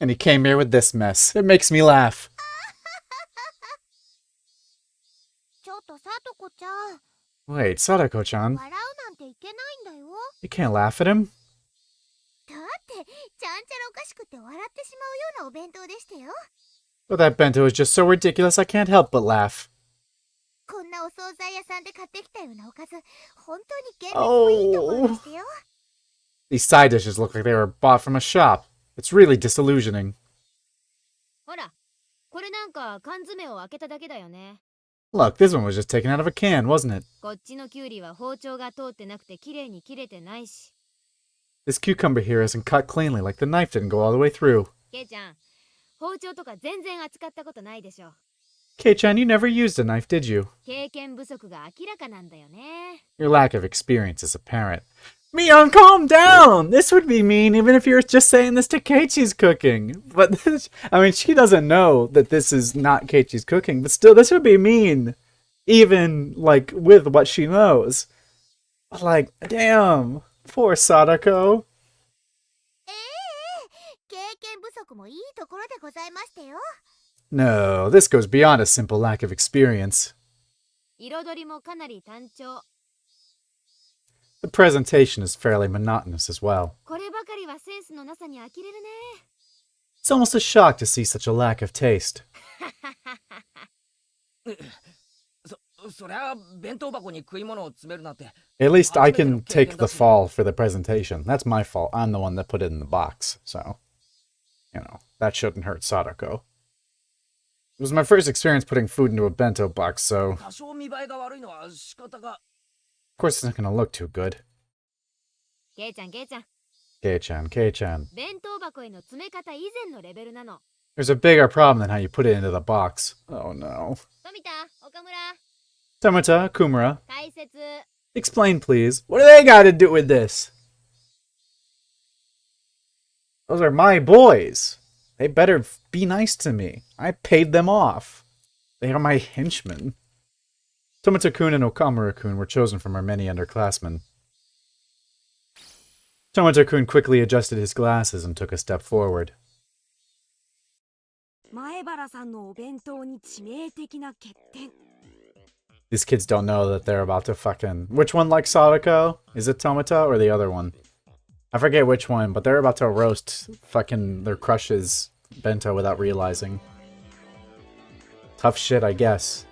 And he came here with this mess. It makes me laugh. ちょっとさとこちゃん、 Wait, Sadako-chan, 笑うなんていけないんだよ。 you can't laugh at him? だってちゃんちゃらおかしくて笑ってしまうようなお弁当でしたよ。 But that bento is just so ridiculous I can't help but laugh. こんなお惣菜屋さんで買ってきたようなおかず、本当に現実もいいところでしたよ。 These side dishes look like they were bought from a shop. It's really disillusioning. ほら、これなんか缶詰を開けただけだよね。 Look, this one was just taken out of a can, wasn't it? こっちのキュウリは包丁が通ってなくて綺麗に切れてないし。 This cucumber here isn't cut cleanly, like the knife didn't go all the way through. ケイちゃん、包丁とか全然扱ったことないでしょ。 Kei-chan, you never used a knife, did you? 経験不足が明らかなんだよね。 Your lack of experience is apparent. Mion, calm down! This would be mean even if you were just saying this to Keiichi's cooking. But, I mean, she doesn't know that this is not Keiichi's cooking, but still, this would be mean. Even, like, with what she knows. But, like, damn. Poor Sadako. 経験不足もいいところでございましたよ。 No, this goes beyond a simple lack of experience. 彩りもかなり単調。 The presentation is fairly monotonous as well. こればかりはセンスのなさに呆れるね。 It's almost a shock to see such a lack of taste. そりゃ弁当箱に食い物を詰めるなんて。 At least I can take the fall for the presentation. That's my fault. I'm the one that put it in the box. So, you know, that shouldn't hurt Sadako. It was my first experience putting food into a bento box, so 多少見栄えが悪いのは仕方が。 of course it's not gonna look too good. ケイちゃん、ケイちゃん。 Kei-chan, Kei-chan. 弁当箱への詰め方以前のレベルなの。 There's a bigger problem than how you put it into the box. Oh no. 富田、岡村、 Tamata, Kumura, 大切。 explain please. What do they gotta do with this? Those are my boys. They better be nice to me. I paid them off. They are my henchmen. Tomata-kun and Okamura-kun were chosen from our many underclassmen. Tomata-kun quickly adjusted his glasses and took a step forward. 前原さんのお弁当に致命的な欠点。 These kids don't know that they're about to fucking... Which one likes Sadako? Is it Tomata or the other one? I forget which one, but they're about to roast fucking their crush's bento without realizing. Tough shit, I guess.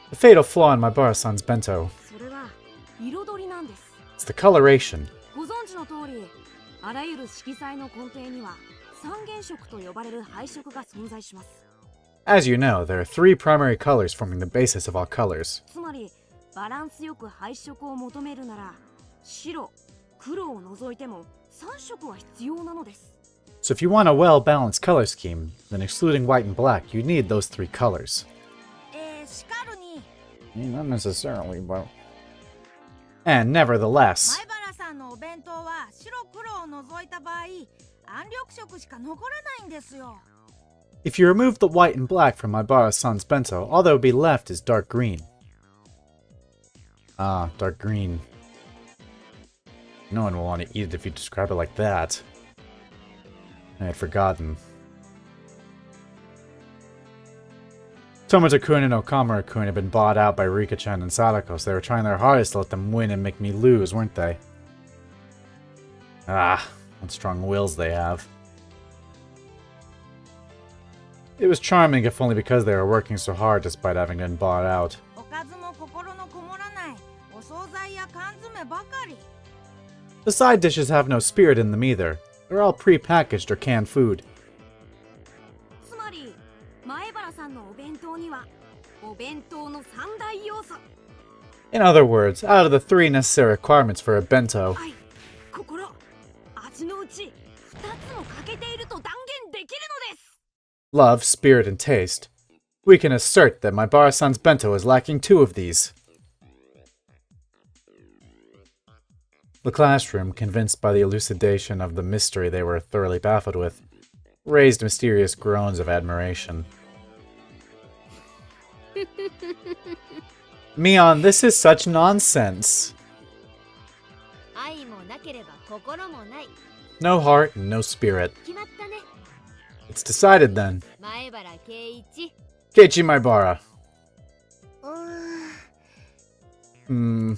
The fatal flaw in my Bara-san's bento. それは彩りなんです。 It's the coloration. ご存知の通り、あらゆる色彩の根底には三原色と呼ばれる配色が存在します。As you know, there are 3 primary colors forming the basis of all colors. つまりバランスよく配色を求めるなら白、黒を除いても3色は必要なのです。 So if you want a well-balanced color scheme, then excluding white and black, you need those 3 colors. しかるに Not necessarily, but... And nevertheless, 前原さんのお弁当は白黒を除いた場合、暗緑色しか残らないんですよ。 if you remove the white and black from Maibara-san's bento, all that would be left is dark green. Ah, dark green. No one will want to eat it if you describe it like that. I had forgotten. Tomoto-kun and Okamura-kun had been bought out by Rika-chan and Sadako, so they were trying their hardest to let them win and make me lose, weren't they? Ah, what strong wills they have. It was charming, if only because they were working so hard despite having been bought out. おかずも心のこもらないお惣菜や缶詰ばかり。 The side dishes have no spirit in them either. They're all pre-packaged or canned food. つまり前原さんのお弁当にはお弁当の3大要素 In other words, out of the 3 necessary requirements for a bento, 愛、心、味のうち2つも欠けていると断言できるのです。 love, spirit, and taste, we can assert that Maibara-san's bento is lacking 2 of these. The classroom, convinced by the elucidation of the mystery they were thoroughly baffled with, raised mysterious groans of admiration. Mion, this is such nonsense. 愛もなければ心もない。 No heart and no spirit. 決まったね。 It's decided then. 前原圭一。 Keiichi Maibara. うーん Hmm.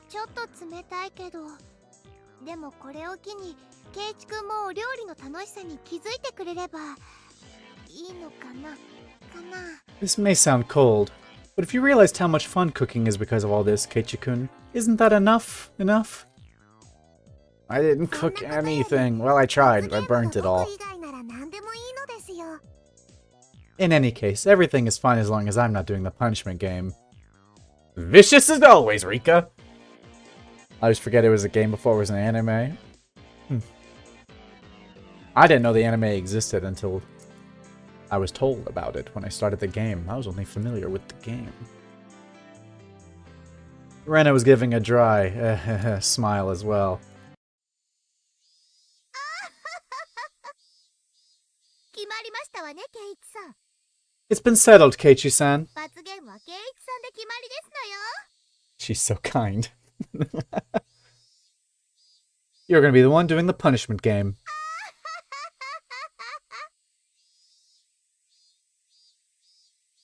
ちょっと冷たいけど、でもこれを機にケイチくんもお料理の楽しさに気づいてくれればいいのかな。 This may sound cold, but if you realized how much fun cooking is because of all this, Keiichi-kun, isn't that enough? Enough? I didn't cook anything. Well, I tried. I burnt it all. 以外なら何でもいいのですよ。 In any case, everything is fine as long as I'm not doing the punishment game. Vicious as always, Rika! I always forget it was a game before it was an anime. I didn't know the anime existed until I was told about it when I started the game. I was only familiar with the game. Rena was giving a dry smile as well. 決まりましたわね、ケイチさん。 It's been settled, Keiichi-san. 罰ゲームはケイチさんで決まりですのよ。 She's so kind. You're gonna be the one doing the punishment game.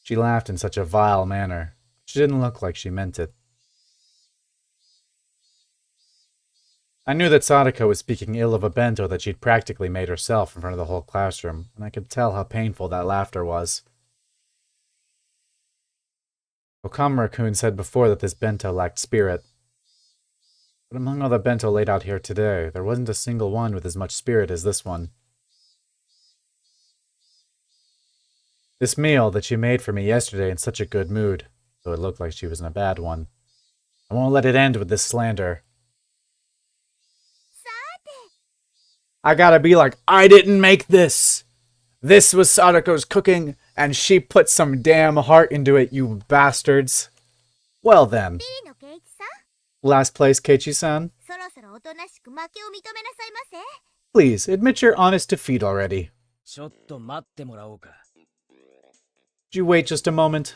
She laughed in such a vile manner. She didn't look like she meant it. I knew that Sadako was speaking ill of a bento that she'd practically made herself in front of the whole classroom, and I could tell how painful that laughter was. Okamura-kun said before that this bento lacked spirit. But among all the bento laid out here today, there wasn't a single one with as much spirit as this one. This meal that she made for me yesterday in such a good mood, though it looked like she was in a bad one. I won't let it end with this slander. I gotta be like, I didn't make this! This was Sadako's cooking, and she put some damn heart into it, you bastards. Well then. ビリのケイチさん、 Last place, Keiichi-san. そろそろおとなしく負けを認めなさいませ。 Please, admit your honest defeat already. ちょっと待ってもらおうか。 Could you wait just a moment?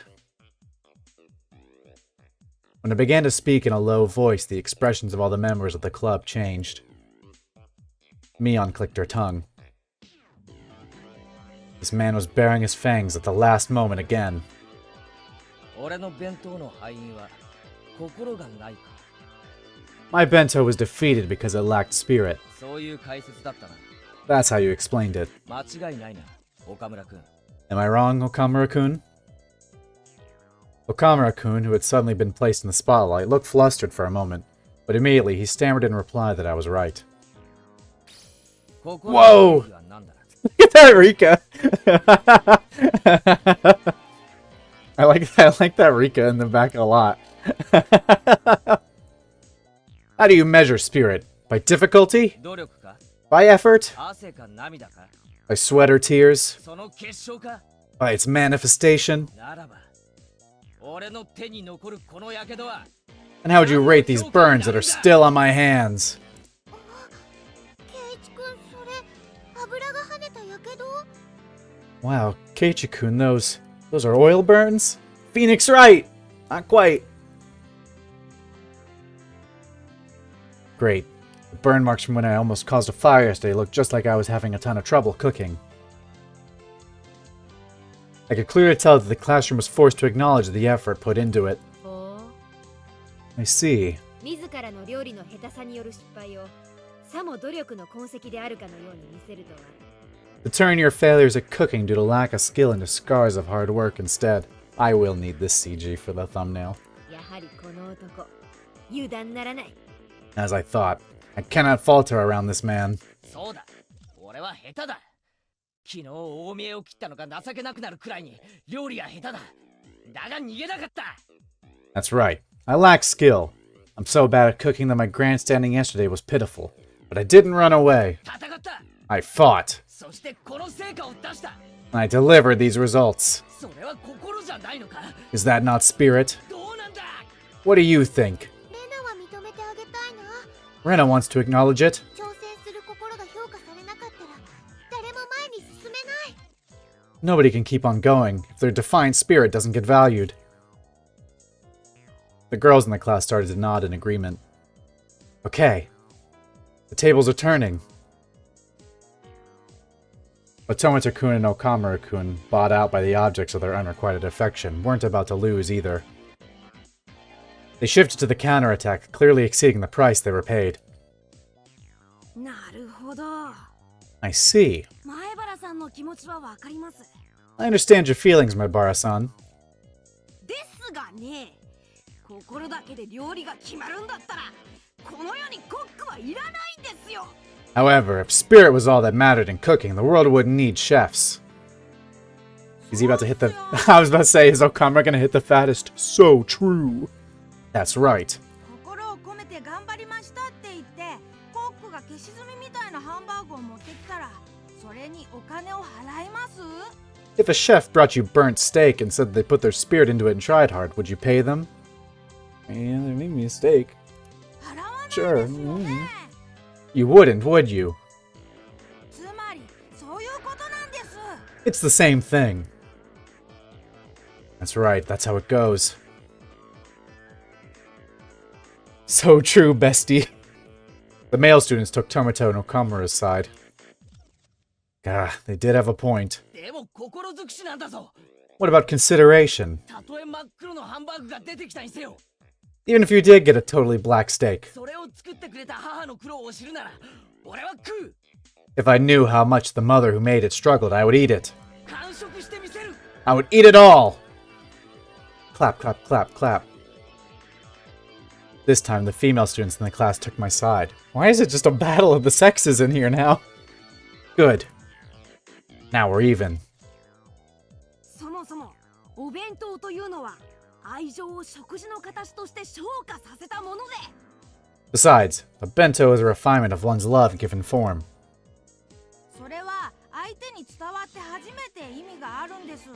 When I began to speak in a low voice, the expressions of all the members of the club changed. Mion clicked her tongue. This man was baring his fangs at the last moment again. 俺の弁当の敗因は心がないか。 My bento was defeated because it lacked spirit. そういう解説だったな。 That's how you explained it. 間違いないな、岡村君。 Am I wrong, Okamura-kun? Okamura-kun, who had suddenly been placed in the spotlight, looked flustered for a moment, but immediately he stammered in reply that I was right. Whoa! Look at that Rika. I like that Rika in the back a lot. How do you measure spirit? By difficulty? 努力か By effort? 汗か涙か By sweat or tears? その結晶か By its manifestation? ならば俺の手に残るこの火傷は And how would you rate these burns that are still on my hands? ケイチ君それ油が跳ねたやけど Wow, Keiichi-kun, those are oil burns? Phoenix right! Not quite. Great. The burn marks from when I almost caused a fire yesterday look just like I was having a ton of trouble cooking. I could clearly tell that the classroom was forced to acknowledge the effort put into it. ほう I see. 自らの料理の下手さによる失敗をさも努力の痕跡であるかのように見せるとは To turn your failures at cooking due to lack of skill into scars of hard work instead. I will need this CG for the thumbnail. やはりこの男油断ならない As I thought, I cannot falter around this man. そうだ俺は下手だ昨日大見えを切ったのが情けなくなるくらいに料理が下手だだが逃げなかった That's right. I lack skill. I'm so bad at cooking that my grandstanding yesterday was pitiful. But I didn't run away. 戦った I fought. そしてこの成果を出した And I delivered these results. それは心じゃないのか Is that not spirit? どうなんだ What do you think? レナは認めてあげたいな Rena wants to acknowledge it. 挑戦する心が評価されなかったら誰も前に進めない Nobody can keep on going if their defiant spirit doesn't get valued. The girls in the class started to nod in agreement. Okay. The tables are turning. But Tomita-kun and Okamura-kun, bought out by the objects of their unrequited affection, weren't about to lose either. They shifted to the counterattack, clearly exceeding the price they were paid. なるほど。 I see. 前原さんの気持ちはわかります。 I understand your feelings, my Bara-san. ですがね、心だけで料理が決まるんだったら、この世にコックはいらないんですよ。 However, if spirit was all that mattered in cooking, the world wouldn't need chefs. Is he about to hit the... I was about to say, is Okamura gonna hit the fattest? So true. That's right. 心を込めて頑張りましたって言ってコックが消し炭みたいなハンバーグを持ってきたらそれにお金を払います If a chef brought you burnt steak and said they put their spirit into it and tried hard, would you pay them? Yeah, they made me a steak. 払わないです Sure. よね You wouldn't, would you? つまりそういうことなんです It's the same thing. That's right, that's how it goes. So true, bestie. The male students took Tomito and Okamura's side. Gah, they did have a point. でも心尽くしなんだぞ What about consideration? たとえ真っ黒のハンバーグが出てきたにせよ Even if you did get a totally black steak. それを作ってくれた母の苦労を知るなら俺は食う If I knew how much the mother who made it struggled, I would eat it. 完食してみせる I would eat it all! Clap, clap, clap, clap. This time, the female students in the class took my side. Why is it just a battle of the sexes in here now? Good. Now we're even. そもそもお弁当というのは愛情を食事の形として昇華させたもので Besides, a bento is a refinement of one's love given form. それは相手に伝わって初めて意味があるんです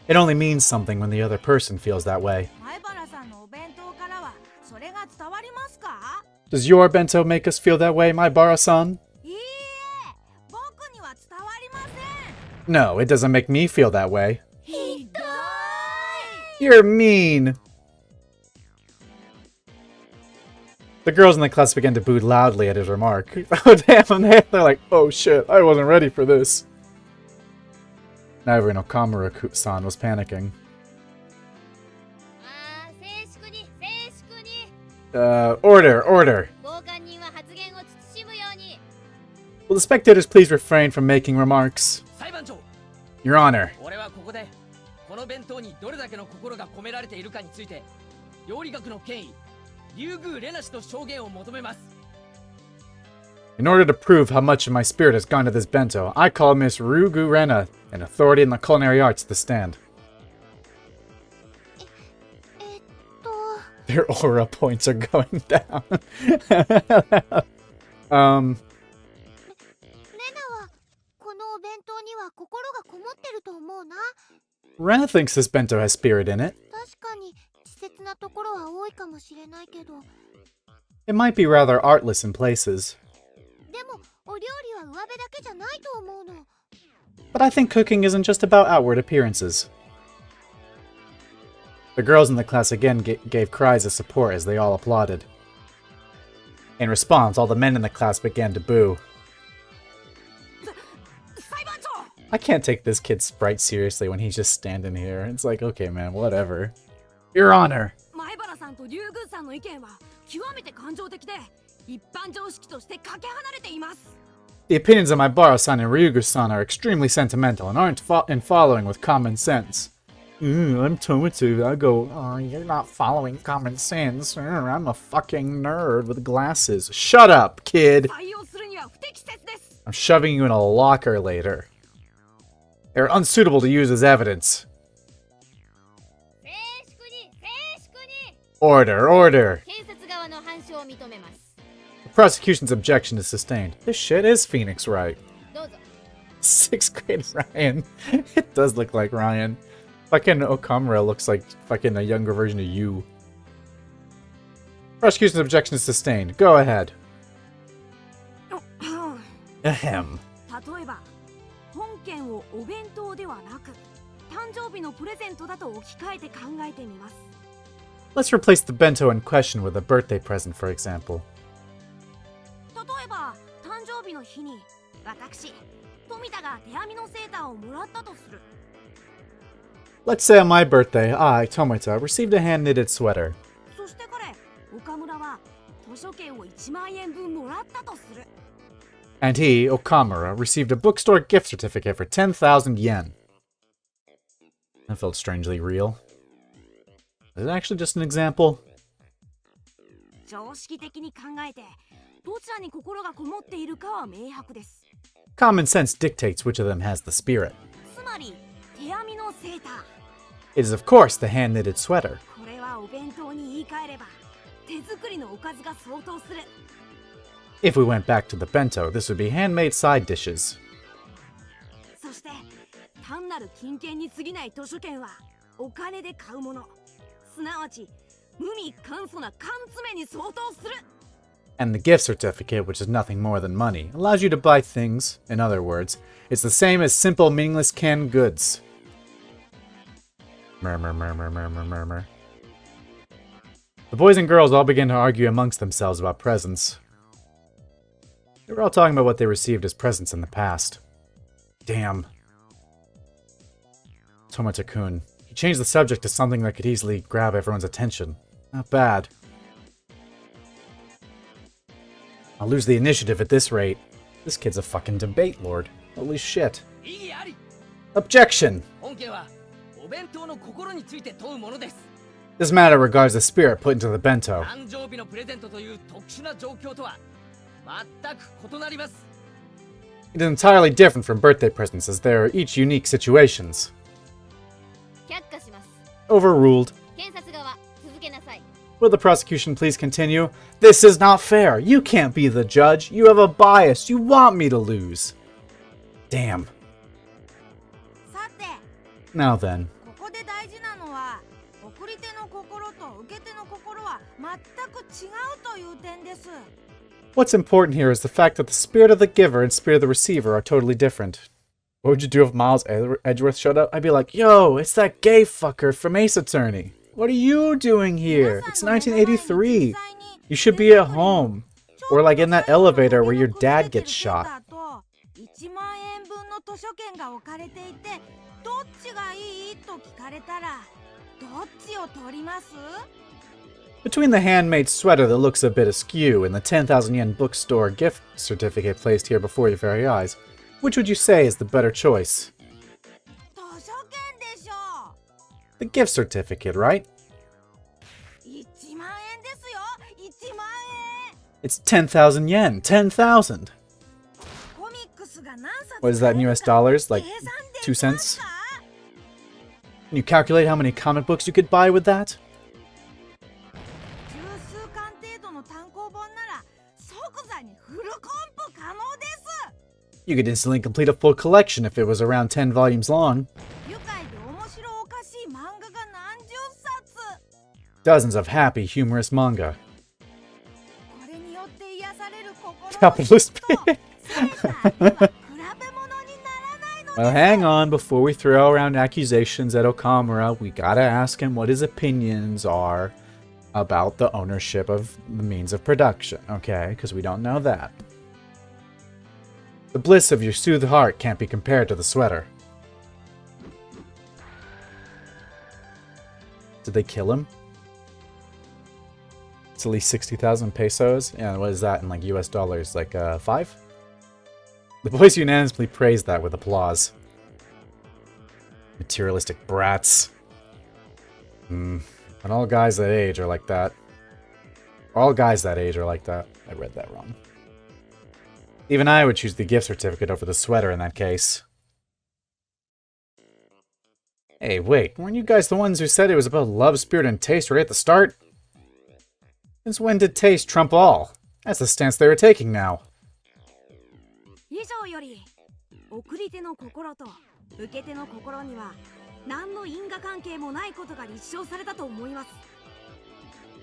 It only means something when the other person feels that way. 前原さんのお弁当からはそれが伝わりますか Does your bento make us feel that way, my Bara-san? いいえ僕には伝わりません No, it doesn't make me feel that way. ひどい You're mean! The girls in the class began to boo loudly at his remark. Oh damn, they're like, oh shit, I wasn't ready for this. Now even Okamura-san was panicking. あー静粛に静粛に Order, order! 交換人は発言を慎むように Will the spectators please refrain from making remarks? 裁判長 Your Honor, 俺はここでこの弁当にどれだけの心が込められているかについて料理学の権威竜宮レナ氏の証言を求めます In order to prove how much of my spirit has gone to this bento, I call Miss Rugurena, an authority in the culinary arts, to the stand. えっと Their aura points are going down. レナはこのお弁当には心がこもってると思うな。 Rena thinks this bento has spirit in it. 確かに稚拙なところは多いかもしれないけど、 It might be rather artless in places. でもお料理は上辺だけじゃないと思うの。 But I think cooking isn't just about outward appearances. The girls in the class again gave cries of support as they all applauded. In response, all the men in the class began to boo. 裁判長 I can't take this kid's sprite seriously when he's just standing here. It's like, okay, man, whatever. Your Honor. 前原さんと竜宮さんの意見は極めて感情的で一般常識としてかけ離れています。 The opinions of my Baro-san and Ryugu-san are extremely sentimental and aren't in following with common sense. I'm Tomatsu. I go, oh, you're not following common sense. I'm a fucking nerd with glasses. Shut up, kid. 採用するには不適切です。 I'm shoving you in a locker later. They're unsuitable to use as evidence. 静粛に静粛に Order, order. 検察側の反証を認めます。 The prosecution's objection is sustained. This shit is Phoenix Wright. どうぞ。 6th grade Ryan. It does look like Ryan. Fucking Okamura looks like fucking a younger version of you. Prosecution's objection is sustained. Go ahead. Ahem. 例えば本件をお弁当ではなく誕生日のプレゼントだと置き換えて考えてみます。 Let's replace the bento in question with a birthday present, for example. 例えば誕生日の日に私富田が手編みのセーターをもらったとする。 Let's say on my birthday, I, Tomita, received a hand-knitted sweater. そして彼岡村は図書券を1万円分もらったとする。 And he, Okamura, received a bookstore gift certificate for 10,000 yen. That felt strangely real. Is it actually just an example? 常識的に考えてどちらに心がこもっているかは明白です。 Common sense dictates which of them has the spirit. つまり手編みのセーター。 It is, of course, the hand-knitted sweater. これはお弁当に言い換えれば手作りのおかずが相当する。 If we went back to the bento, this would be handmade side dishes. そして単なる金券に過ぎない図書券はお金で買うもの、すなわち無味簡素な缶詰に相当する。 And the gift certificate, which is nothing more than money, allows you to buy things. In other words, it's the same as simple, meaningless canned goods. Murmur, murmur, murmur, murmur. The boys and girls all began to argue amongst themselves about presents. They were all talking about what they received as presents in the past. Damn. Tomata-kun. He changed the subject to something that could easily grab everyone's attention. Not bad. I'll lose the initiative at this rate. This kid's a fucking debate lord. Holy shit. 異議あり。 Objection! 本件はお弁当の心について問うものです。 This matter regards the spirit put into the bento. 誕生日のプレゼントという特殊な状況とは全く異なります。 It is entirely different from birthday presents as they are each unique situations. 却下します。 Overruled. 検察側、続けなさい。 Will the prosecution please continue? This is not fair. You can't be the judge. You have a bias. You want me to lose. Damn. さて Now then. ここで大事なのは送り手の心と受け手の心は全く違うという点です。 What's important here is the fact that the spirit of the giver and spirit of the receiver are totally different. What would you do if Miles Edgeworth showed up? I'd be like, yo, it's that gay fucker from Ace Attorney. What are you doing here? It's 1983. You should be at home. Or like in that elevator where your dad gets shot. 1万円分の図書券が置かれていてどっちがいいと聞かれたらどっちを取ります？ Between the handmade sweater that looks a bit askew and the 10,000 yen bookstore gift certificate placed here before your very eyes, which would you say is the better choice? 図書券でしょ。 The gift certificate, right? 1万円ですよ。1万円。It's 10,000 yen. 10,000. コミックスが何冊 What is that in US dollars? Like 2 cents? Can you calculate how many comic books you could buy with that? 十数巻程度の単行本なら即座にフルコンプ可能です。 You could instantly complete a full collection if it was around 10 volumes long. 愉快で面白おかしい漫画が何十冊。 Dozens of happy, humorous manga. これによって癒される心の Capitalist とセーターには比べ物にならないの Well, です。 hang on. Before we throw around accusations at Okamura, we gotta ask him what his opinions are about the ownership of the means of production, okay? Because we don't know that. The bliss of your soothed heart can't be compared to the sweater. Did they kill him? It's at least 60,000 pesos. Yeah, what is that in like US dollars? Like 5? The boys unanimously praised that with applause. Materialistic brats. And all guys that age are like that. All guys that age are like that. I read that wrong. Even I would choose the gift certificate over the sweater in that case. Hey, wait, weren't you guys the ones who said it was about love, spirit, and taste right at the start? Since when did taste trump all? That's the stance they were taking now. 以上より送り手の心と受け手の心には何の因果関係もないことが立証されたと思います。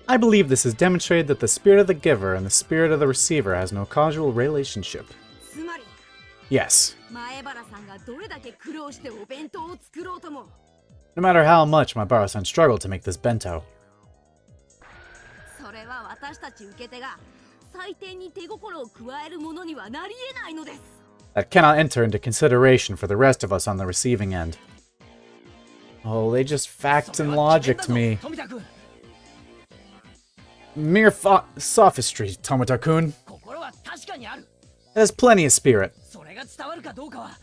I believe this has demonstrated that the spirit of the giver and the spirit of the receiver has no causal relationship. つまり Yes. 前原さんがどれだけ苦労してお弁当を作ろうとも No matter how much my Baro-san struggled to make this bento, それは私たち受け手が最低に手心を加えるものにはなり得ないのです。 that cannot enter into consideration for the rest of us on the receiving end. Oh, they just fact and logic to me. 富田君 Mere sophistry, Tomita-kun. 心は確かにある。 It has plenty of spirit. それが伝わるかどうかは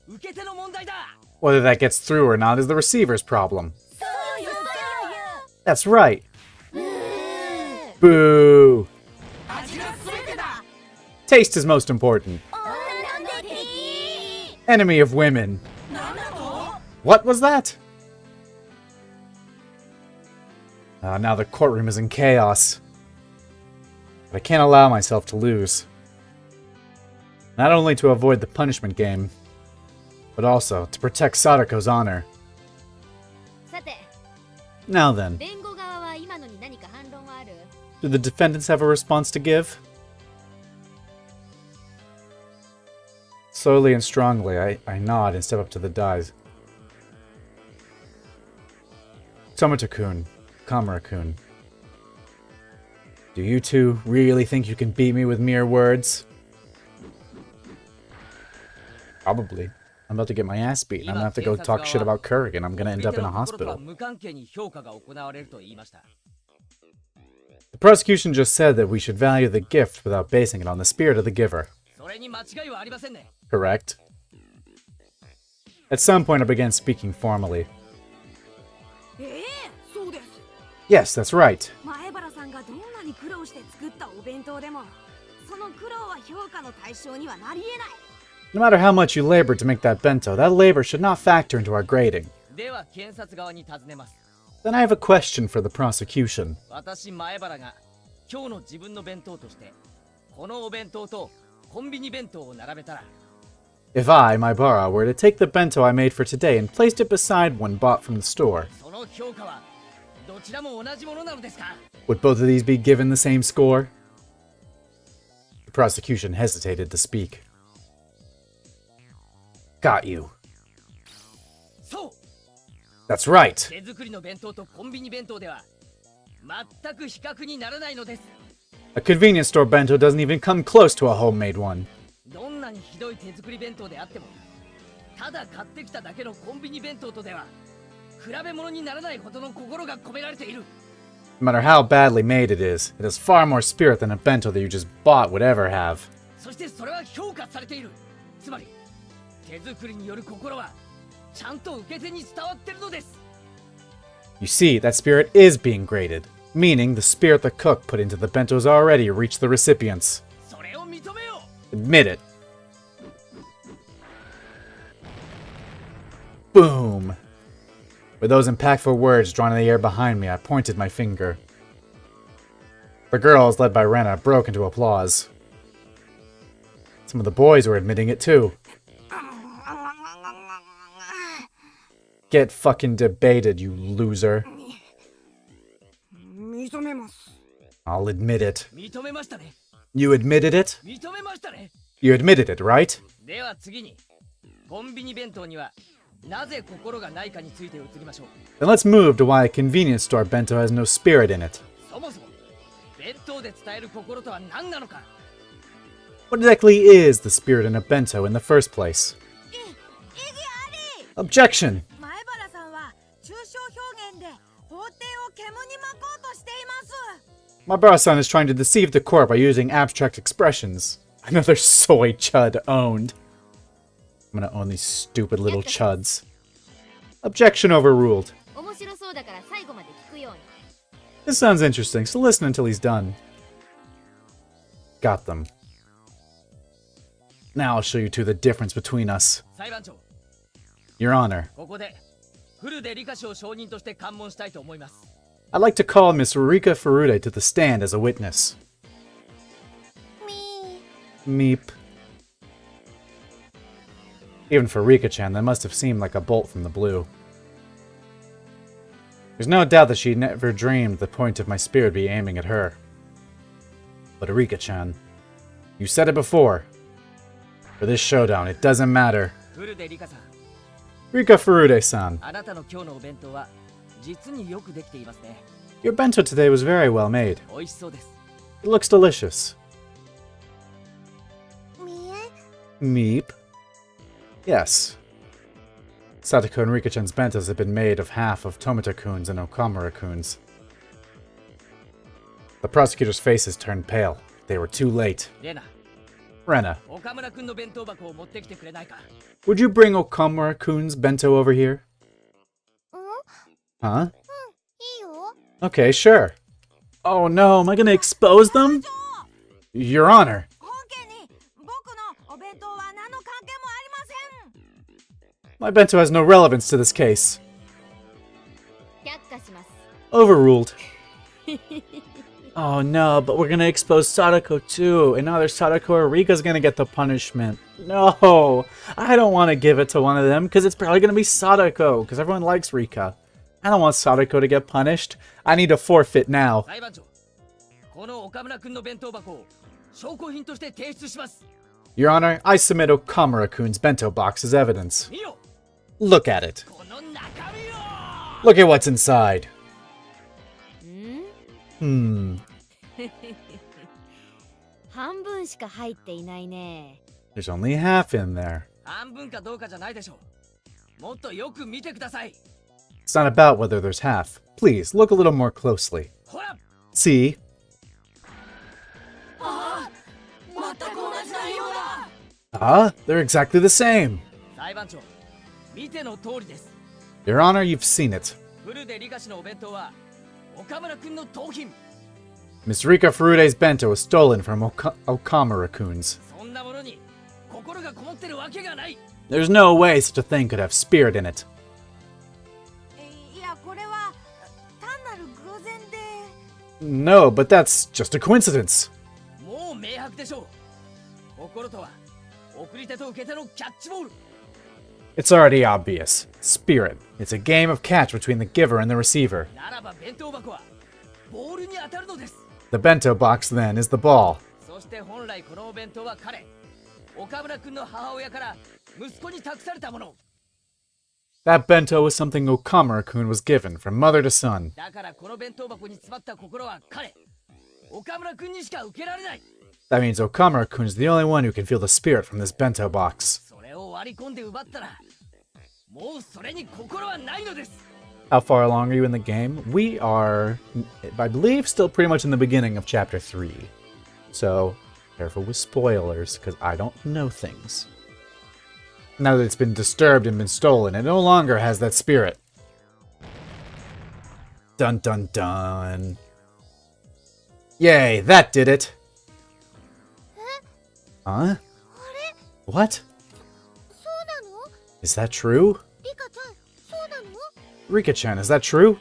受け手の問題だ。 Whether that gets through or not is the receiver's problem. そうよそうよ。 That's right. Boo. 味が全てだ。 Taste is most important. なんだ敵。 Enemy of women. なんだと？ What was that? Now the courtroom is in chaos. But I can't allow myself to lose. Not only to avoid the punishment game, but also to protect Sadako's honor. さて、 Now then, 弁護側は今のに何か反論はある？ do the defendants have a response to give? Slowly and strongly, I nod and step up to the dais. Tomita-kun, Kamura-kun. Do you two really think you can beat me with mere words? Probably. I'm about to get my ass beat, and I'm gonna have to go talk shit about Kurgan. I'm gonna end up in a hospital. 無関係に評価が行われると言いました。 The prosecution just said that we should value the gift without basing it on the spirit of the giver. それに間違いはありませんね。 Correct? At some point, I began speaking formally. そうです。 Yes, that's right. 前原さんがどんなに苦労して作ったお弁当でもその苦労は評価の対象にはなり得ない。 No matter how much you labored to make that bento, that labor should not factor into our grading. では検察側に尋ねます。 Then I have a question for the prosecution. 私前原が今日の自分の弁当としてこのお弁当とコンビニ弁当を並べたら If I, Maibara, were to take the bento I made for today and placed it beside one bought from the store, その評価はどちらも同じものなのですか？ would both of these be given the same score? The prosecution hesitated to speak. Got you. そう That's right. 手作りの弁当とコンビニ弁当では全く比較にならないのです。 A convenience store bento doesn't even come close to a homemade one. どんなにひどい手作り弁当であってもただ買ってきただけのコンビニ弁当とでは比べ物にならないほどの心が込められている。 No matter how badly made it is has far more spirit than a bento that you just bought would ever have. そしてそれは評価されている。つまり手作りによる心はちゃんと受け手に伝わってるのです。 You see, that spirit is being graded. Meaning the spirit the cook put into the bento has already reached the recipients. それを認めよ Admit it. Boom. With those impactful words drawn in the air behind me, I pointed my finger. The girls, led by Rena, broke into applause. Some of the boys were admitting it too. Get fucking debated, you loser. 認めます。 I'll admit it. う認めましたね You admitted it? 認めましたね You admitted it, right? では次にコンビニ弁当にはなぜ心がないかについて移りましょう Then let's move to why a convenience store bento has no spirit in it. そもそも弁当で伝える心とは何なのか What exactly is the spirit in a bento in the first place? 意義あり Objection! 前原さんは抽象表現で法廷を煙に巻こうとしています My bro-san is trying to deceive the court by using abstract expressions. Another soy chud owned. I'm gonna own these stupid little chuds. Objection overruled. 面白そうだから最後まで聞くように。 This sounds interesting, so listen until he's done. Got them. Now I'll show you two the difference between us. 裁判長 Your Honor, ここでフルで理科賞証人として喚問したいと思います I'd like to call Miss Rika Furude to the stand as a witness. み Meep. Even for Rika-chan, that must have seemed like a bolt from the blue. There's no doubt that she never dreamed the point of my spirit be aiming at her. But Rika-chan, you said it before. For this showdown, it doesn't matter. フルで理科さん Rika Furude-san, あなたの今日のお弁当は実によくできていますね your bento today was very well made. 美味しそうです It looks delicious. みえ Meep. Yes. Satoko and Rika-chan's bentos have been made of half of Tomita-kun's and Okamura-kun's. The prosecutor's faces turned pale. They were too late. レナ Rena, 岡村君の弁当箱を持ってきてくれないか would you bring Okamura-kun's bento over here? うん Huh? いいよ Okay, sure. Oh no, am I gonna expose them? Your Honor. 本件に僕のお弁当は何の関係もありません My bento has no relevance to this case. 却下します。 Overruled. Oh no, but we're gonna expose Sadako too, and either Sadako or Rika's gonna get the punishment. No, I don't want to give it to one of them, because it's probably gonna be Sadako, because everyone likes Rika. I don't want Sadako to get punished. I need to forfeit now. 裁判長この岡村君の弁当箱を証拠品として提出します Your Honor, I submit Okamura-kun's bento box as evidence. 見ろ Look at it. この中身を Look at what's inside. ん Hmm. 半分しか入っていないね。 There's only half in there. 半分かどうかじゃないでしょうもっとよく見てください It's not about whether there's half. Please, look a little more closely. ほら See? 全く同じ内容だ Ah, they're exactly the same. 裁判長見ての通りです Your Honor, you've seen it. フルで理科氏のお弁当は岡村君の盗品 Miss Rika Furude's bento was stolen from Okamura-kun's. そんなものに心がこもってるわけがない There's no way such a thing could have spirit in it. いやこれは単なる偶然で No, but that's just a coincidence. もう明白でしょう心とは送り手と受け手のキャッチボール It's already obvious. Spirit. It's a game of catch between the giver and the receiver. ならば弁当箱はボールに当たるのです The bento box, then, is the ball. そして本来このお弁当は彼岡村君の母親から息子に託されたもの That bento was something Okamura-kun was given from mother to son. だからこの弁当箱に詰まった心は彼岡村君にしか受けられない That means Okamura-kun is the only one who can feel the spirit from this bento box. それを割り込んで奪ったらもうそれに心はないのです How far along are you in the game? We are, I believe, still pretty much in the beginning of Chapter 3. So, careful with spoilers, because I don't know things. Now that it's been disturbed and been stolen, it no longer has that spirit. Dun dun dun. Yay, that did it! Huh? あれ What? そうなの Is that true? リカちゃんそうなの Rika-chan, is that true?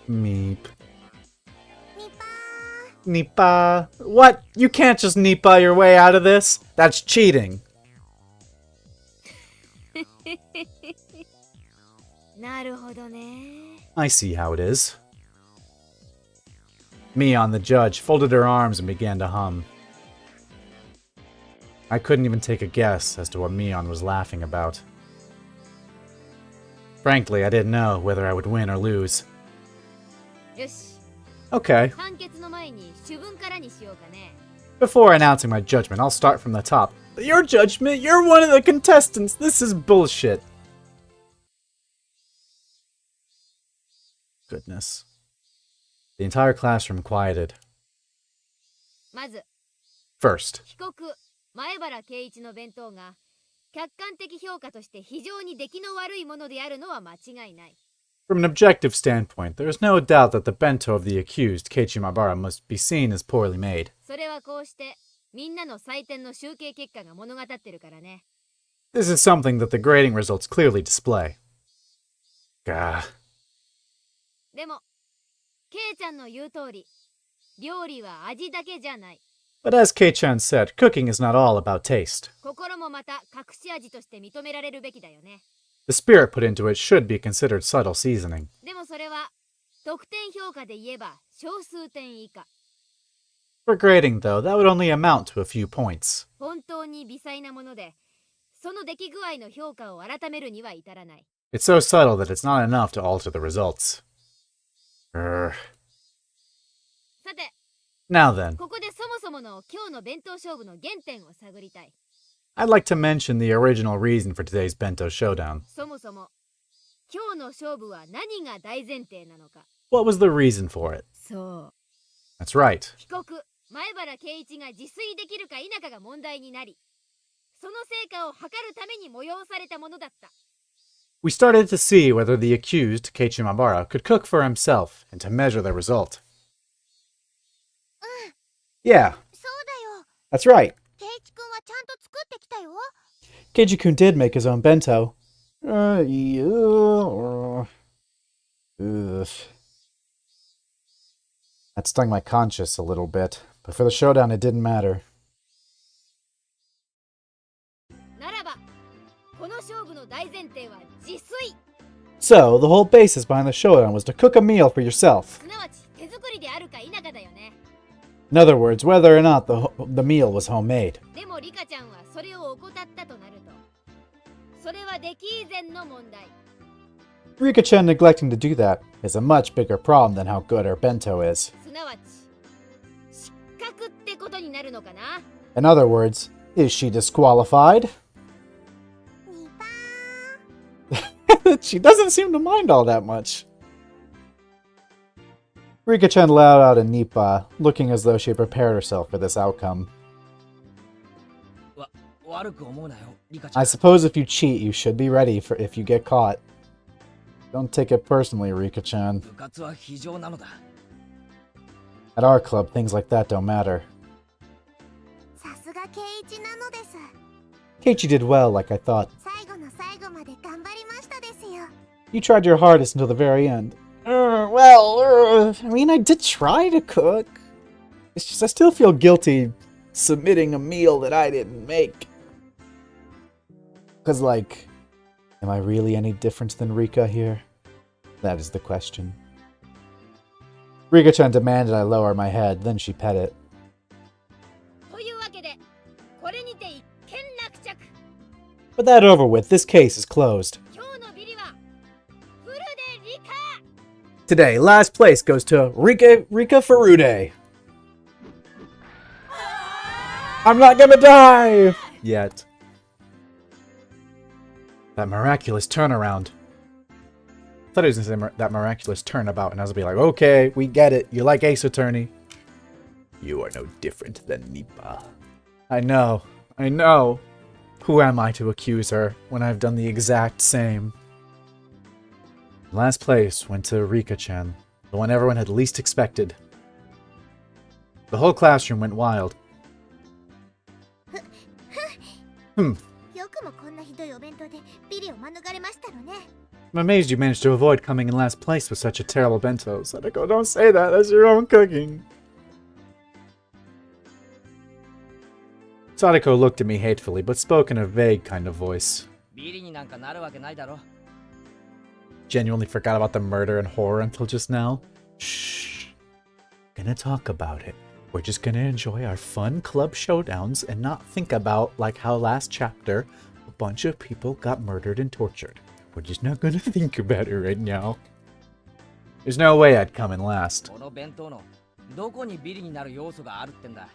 み Meep. みぱ Nipa. What? You can't just Nipa your way out of this? That's cheating. なるほどね。 I see how it is. Mion, the judge, folded her arms and began to hum. I couldn't even take a guess as to what Mion was laughing about. Frankly, I didn't know whether I would win or lose. よし、 Okay, 判決の前に主文からにしようかね。 before announcing my judgment, I'll start from the top. Your judgment? You're one of the contestants! This is bullshit. Goodness. The entire classroom quieted. まず、 First, 被告前原圭一の弁当が客観的評価として非常に出来の悪いものであるのは間違いない。 from an objective standpoint, there is no doubt that the bento of the accused, Keiichi Maibara, must be seen as poorly made. それはこうしてみんなの採点の集計結果が物語ってるからね。 This is something that the grading results clearly display. Gah. でも、ケイちゃんの言う通り、料理は味だけじゃない。 But as Kei-chan said, cooking is not all about taste. 心もまた隠し味として認められるべきだよね。 The spirit put into it should be considered subtle seasoning. でもそれは得点評価で言えば小数点以下。 For grading, though, that would only amount to a few points. 本当に微細なもので、その出来具合の評価を改めるには至らない。 It's so subtle that it's not enough to alter the results. さて、 Now then, ここでそもそもの今日の弁当勝負の原点を探りたい。 I'd like to mention the original reason for today's bento showdown. そもそも、今日の勝負は何が大前提なのか。 What was the reason for it? そう。 That's right. 被告、前原圭一が自炊できるか否かが問題になり、その成果を測るために催されたものだった。 We started to see whether the accused, Keiichi Maibara, could cook for himself and to measure the result. Yeah, そうだよ that's right. ケイチくんはちゃんと作ってきたよ Keiji-kun did make his own bento. That stung my conscience a little bit, but for the showdown it didn't matter. ならば、この勝負の大前提は自炊。 So, the whole basis behind the showdown was to cook a meal for yourself. すなわち手作りであるか否かだよね。 In other words, whether or not the meal was homemade. でもリカちゃんはそれを怠ったとなると、それは出来以前の問題。 Rika-chan neglecting to do that is a much bigger problem than how good her bento is. すなわち、失格ってことになるのかな。 In other words, is she disqualified? ニパ She doesn't seem to mind all that much. Rika-chan let out a nipa, looking as though she had prepared herself for this outcome. 悪く思うなよ、リカちゃ I ん。 suppose if you cheat, you should be ready for if you get caught. Don't take it personally, Rika-chan. 部活は非常なのだ。 At our club, things like that don't matter. さすがケイチなのです Keiichi did well, like I thought. 最後の最後まで頑張りましたですよ You tried your hardest until the very end. I mean, I did try to cook. It's just I still feel guilty submitting a meal that I didn't make. Because, like, am I really any different than Rika here? That is the question. Rika-chan demanded I lower my head, then she pet it. というわけで、これにて一件落着。 But that over with, this case is closed. 今日のビリはフルでリカ。 Today, last place goes to Rika Furude. I'm not gonna die! Yet. That miraculous turnaround. I thought it was gonna say that miraculous turnabout, and I was gonna be like, okay, we get it. You like Ace Attorney. You are no different than Nipa. I know. Who am I to accuse her when I've done the exact same? Last place went to Rika-chan. The one everyone had least expected. The whole classroom went wild. よくもこんなひどいお弁当でビリを免れましたのね。 I'm amazed you managed to avoid coming in last place with such a terrible bento. Sadako, don't say that. That's your own cooking. Sadako looked at me hatefully, but spoke in a vague kind of voice. ビリになんかなるわけないだろ。 Genuinely forgot about the murder and horror until just now. Shh. Gonna talk about it. We're just gonna enjoy our fun club showdowns and not think about like how last chapter a bunch of people got murdered and tortured. We're just not gonna think about it right now. There's no way I'd come in last. この弁当のどこにビリになる要素があるってんだ。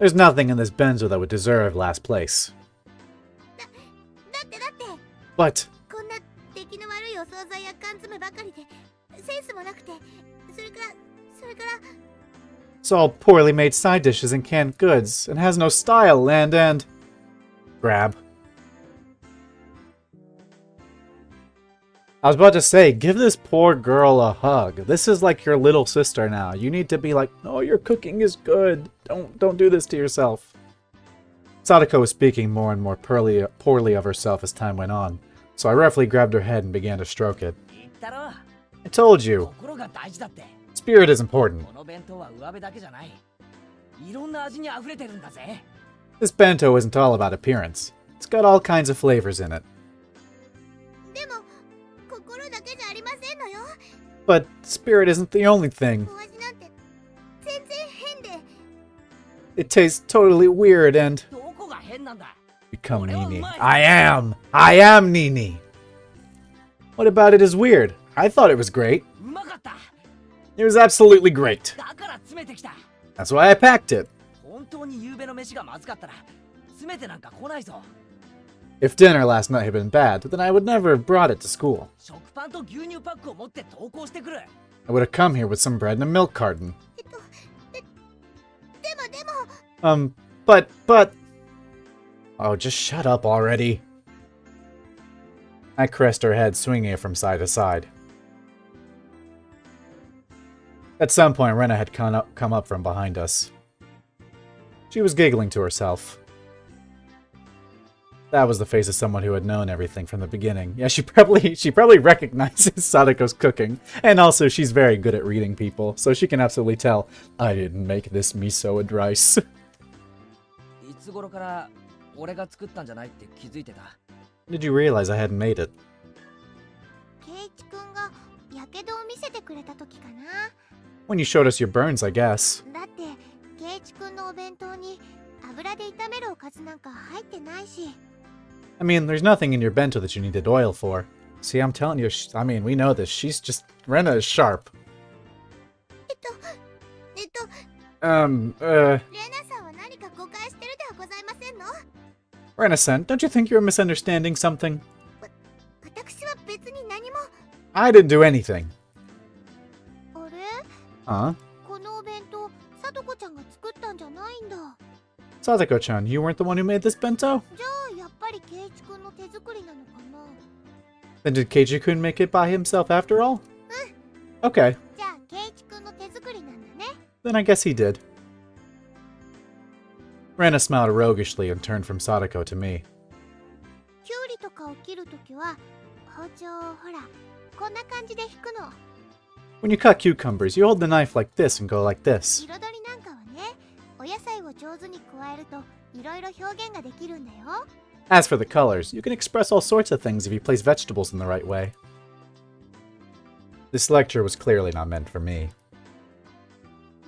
There's nothing in this benzo that would deserve last place. だって But こんな出来の悪いお惣菜や缶詰ばかりでセンスもなくて、それから it's all poorly made side dishes and canned goods, and has no style, and... Grab. I was about to say, give this poor girl a hug. This is like your little sister now. You need to be like, oh, your cooking is good. Don't do this to yourself. Sadako was speaking more and more poorly of herself as time went on, so I roughly grabbed her head and began to stroke it. 言ったろ。 I told you, 心が大事だって。 spirit is important. この弁当は上辺だけじゃない。いろんな味に溢れてるんだぜ。 This bento isn't all about appearance. It's got all kinds of flavors in it. でも心だけじゃありませんのよ。 But spirit isn't the only thing. お味なんて全然変で。 It tastes totally weird and... どこが変なんだ。 Become Nini. I am Nini! What about it is weird? I thought it was great. うまかった。 It was absolutely great. だから詰めてきた。 That's why I packed it. 本当に夕べの飯がまずかったら詰めてなんか来ないぞ。 If dinner last night had been bad, then I would never have brought it to school. 食パンと牛乳パックを持って登校してくる。 I would have come here with some bread and a milk carton. でも But... Oh, just shut up already. I caressed her head, swinging it from side to side. At some point, Rena had come up from behind us. She was giggling to herself. That was the face of someone who had known everything from the beginning. Yeah, she probably recognizes Sadako's cooking. And also, she's very good at reading people, so she can absolutely tell, I didn't make this miso and rice. いつ頃から俺が作ったんじゃないって気づいてた。 Did you realize I hadn't made it? ケイチくんがやけどを見せてくれた時かな。 When you showed us your burns, I guess. だってケイチくんのお弁当に油で炒めるおかずなんか入ってないし。 I mean, there's nothing in your bento that you needed oil for. See, I'm telling you, I mean, we know this. Rena is sharp. レナさんは何か誤解してるではございませんの？ Rena-san, don't you think you're misunderstanding something? 私は別に何も。 I didn't do anything. あれ？ Huh? このお弁当、さとこちゃんが作ったんじゃないんだ。 Sadako-chan, you weren't the one who made this bento? じゃあやっぱりケイチくんの手作りなのかな。 Then did Keiji-kun make it by himself after all? Okay, じゃあケイチくんの手作りなんだね。 then I guess he did. Rena smiled roguishly and turned from Sadako to me. キュウリとかを切るときは包丁をほらこんな感じで引くの。 When you cut cucumbers, you hold the knife like this and go like this. 彩りなんかはね、お野菜を上手に加えるといろいろ表現ができるんだよ。 As for the colors, you can express all sorts of things if you place vegetables in the right way. This lecture was clearly not meant for me.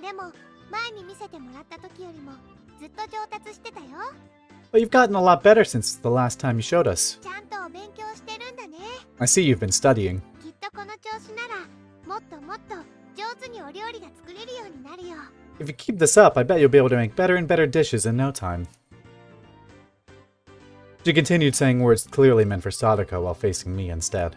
でも前に見せてもらった時よりもずっと上達してたよ。 But you've gotten a lot better since the last time you showed us. ちゃんとお勉強してるんだね。 I see you've been studying. きっとこの調子ならもっともっと上手にお料理が作れるようになるよ。 If you keep this up, I bet you'll be able to make better and better dishes in no time. She continued saying words clearly meant for Sadako while facing me instead.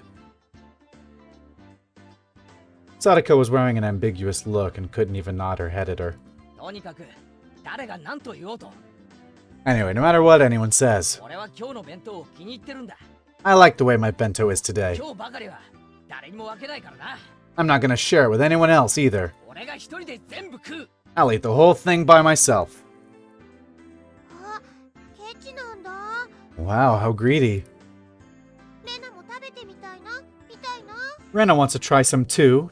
Sadako was wearing an ambiguous look and couldn't even nod her head at her. とにかく誰が何と言おうと、 Anyway, no matter what anyone says, 俺は今日の弁当を気に入ってるんだ。 I like the way my bento is today. 今日ばかりは誰にも分けないからな。I'm not gonna share it with anyone else either. 俺が一人で全部食う。 I'll eat the whole thing by myself. あ、ケチなんだ。 Wow, how greedy. レナも食べてみたいな。みたいな。 Rena wants to try some too.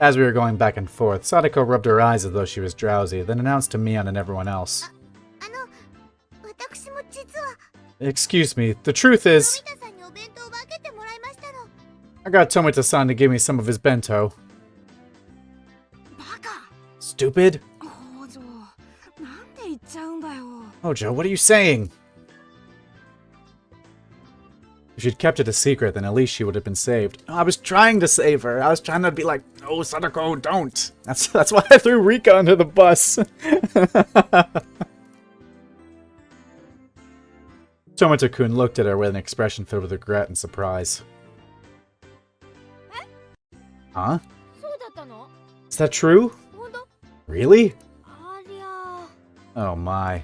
As we were going back and forth, Sadako rubbed her eyes as though she was drowsy, then announced to Mion and everyone else. 私も実は Excuse me, the truth is, 富田さんにお弁当を分けてもらいましたの。 I got Tomita-san to give me some of his bento. バカ Stupid? 北条なんで言っちゃうんだよ。 Ojo, what are you saying? If she'd kept it a secret, then at least she would have been saved. I was trying to save her. I was trying to be like, no, Sadako, don't. That's why I threw Rika under the bus. Tomita-kun looked at her with an expression filled with regret and surprise. Huh? そうだったの？ Is that true? ほんと？ Really? ありゃー。 Oh my.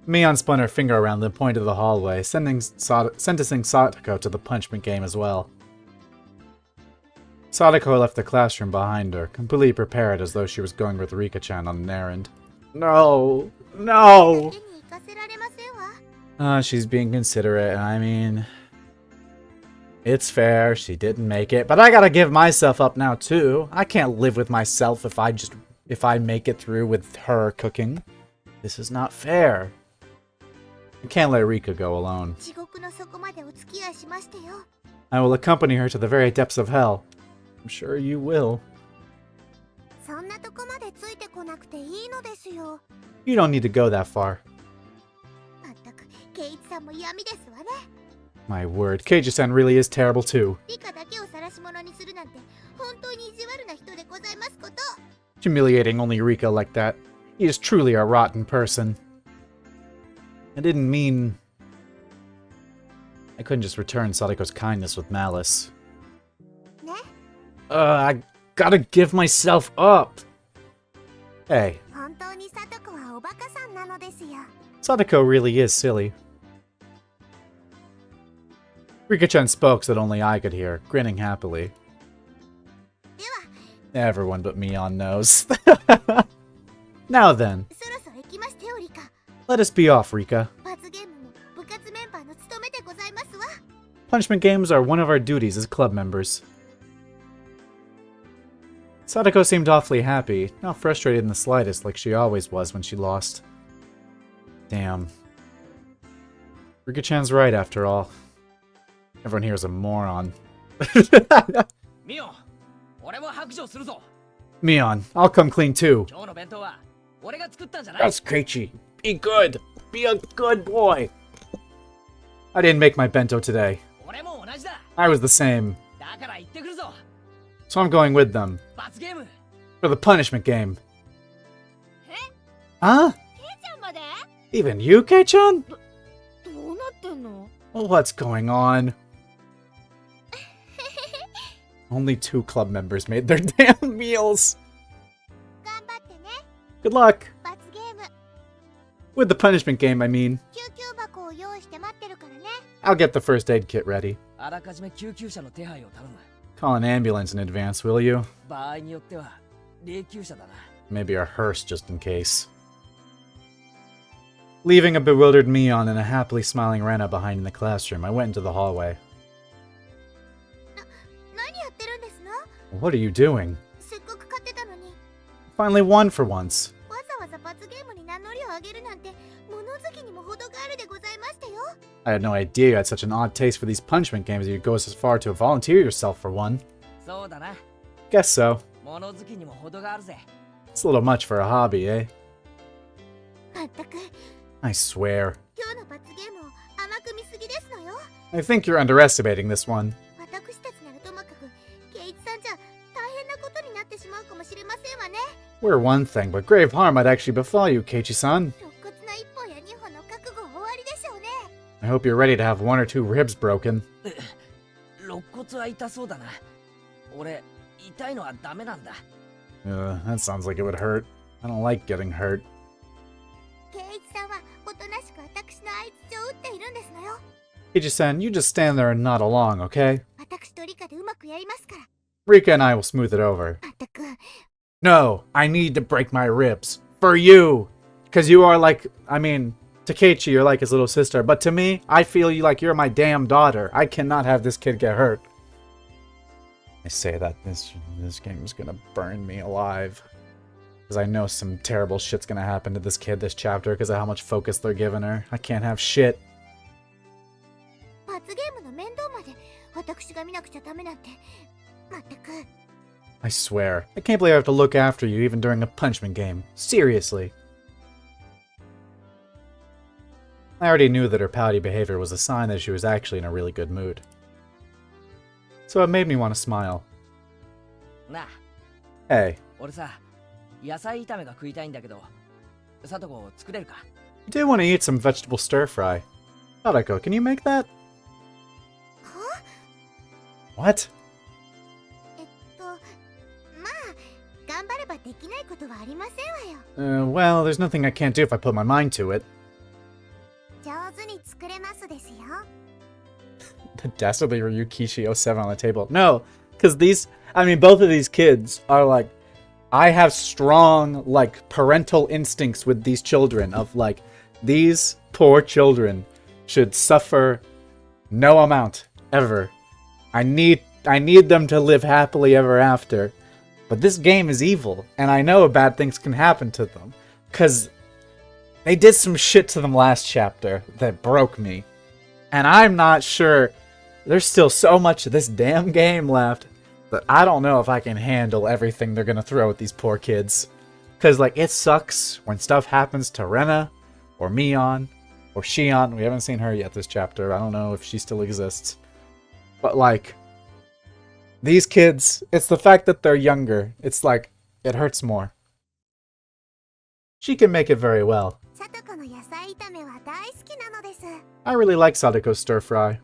Mion spun her finger around the point of the hallway, sentencing Sadako to the punishment game as well. Sadako left the classroom behind her, completely prepared as though she was going with Rika-chan on an errand. No! No! 手に行かせられませんわ。 She's being considerate, I mean... It's fair, she didn't make it, but I gotta give myself up now too. I can't live with myself if I make it through with her cooking. This is not fair. I can't let Rika go alone. 地獄の底までお付き合いしましてよ。 I will accompany her to the very depths of hell. I'm sure you will. そんなとこまでついてこなくていいのですよ。 You don't need to go that far. まったく、ケイイチさんも嫌味ですわね。 My word, Keiji-san really is terrible too. リカだけを晒し者にするなんて本当に意地悪な人でございますこと。 Humiliating only Rika like that. He is truly a rotten person. I didn't mean... I couldn't just return Sadako's kindness with malice. ね、 I gotta give myself up. Hey, 本当にサトコはおバカさんなのですよ。 Sadako really is silly. Rika-chan spoke so that only I could hear, grinning happily. では、 Everyone but Mion knows. Now then, そろそろ行きましてよ、リカ。 let us be off, Rika. 罰ゲームも部活メンバーの務めでございますわ。 Punishment games are one of our duties as club members. Sadako seemed awfully happy, not frustrated in the slightest like she always was when she lost. Damn. Rika-chan's right after all. Everyone here is a moron. ミオン、俺も白状するぞ。 Mion, I'll come clean too. 今日の弁当は俺が作ったんじゃない。 That's Keiichi. Be good. Be a good boy. I didn't make my bento today. 俺も同じだ。 I was the same. だから行ってくるぞ。 So I'm going with them. 罰ゲーム。 For the punishment game. え？ Huh? ケイちゃんまで？ Even you, Kei-chan? どうなってんの？ What's going on? Only 2 club members made their damn meals. 頑張ってね。 Good luck. 罰ゲーム、 With the punishment game, I mean. 救急箱を用意して待ってるからね。 I'll get the first aid kit ready. あらかじめ救急車の手配を頼む。 Call an ambulance in advance, will you? 場合によっては霊柩車だな。 Maybe a hearse just in case. Leaving a bewildered Mion and a happily smiling Rena behind in the classroom, I went into the hallway. 何やってるんですの？ What are you doing? せっかく買ってたのに。 Finally won for once. わざわざ罰ゲームに名乗りを上げるなんて物好きにも程があるでございましたよ。 I had no idea you had such an odd taste for these punishment games that you'd go as far to volunteer yourself for one. そうだな。 Guess so. 物好きにも程があるぜ。 It's a little much for a hobby, eh? まったく、 I swear. 今日の罰ゲームを甘く見すぎですのよ。 I think you're underestimating this one. 私たちならともかく、ケイイチさんじゃ大変なことになってしまうかもしれませんわね。 We're one thing, but grave harm might actually befall you, Keiichi-san. 肋骨の1本や2本の覚悟は終わりでしょうね。 I hope you're ready to have 1 or 2 ribs broken. 肋骨は痛そうだな。俺、痛いのはダメなんだ。 That sounds like it would hurt. I don't like getting hurt. ケイイチさんはおとなしく私の相槌を打っているんですのよ。Keiichi-san, you just stand there and nod along, okay? 私とリカでうまくやりますから。 Rika and I will smooth it over. まったく。 No, I need to break my ribs. For you! Because you are like, I mean, to Keiichi, you're like his little sister. But to me, I feel you like you're my damn daughter. I cannot have this kid get hurt. I say that this game is gonna burn me alive. Because I know some terrible shit's gonna happen to this kid this chapter because of how much focus they're giving her. I can't have shit. 罰ゲームの面倒まで私が見なくちゃダメなんて。まったく。 I swear. I can't believe I have to look after you even during a punishment game. Seriously. I already knew that her pouty behavior was a sign that she was actually in a really good mood. So it made me want to smile. なあ、 Hey, 俺さ、野菜炒めが食いたいんだけど、さとこ作れるか？ I do want to eat some vegetable stir fry. Sadako, can you make that? は？ What? まあ、頑張ればできないことはありませんわよ。 Well, there's nothing I can't do if I put my mind to it. 上手に作れますですよ。 The dastardly Ryukishi 07 on the table. No, because both of these kids are like, I have strong, like, parental instincts with these children of, like, these poor children should suffer no amount, ever. I need them to live happily ever after. But this game is evil, and I know bad things can happen to them. Because they did some shit to them last chapter that broke me. And I'm not sure. There's still so much of this damn game left that I don't know if I can handle everything they're gonna throw at these poor kids. Because, like, it sucks when stuff happens to Rena, or Mion, or Shion. We haven't seen her yet this chapter. I don't know if she still exists. But, like, these kids, it's the fact that they're younger. It's like, it hurts more. She can make it very well. さとこの野菜炒めは大好きなのです。 I really like Sadako's stir fry.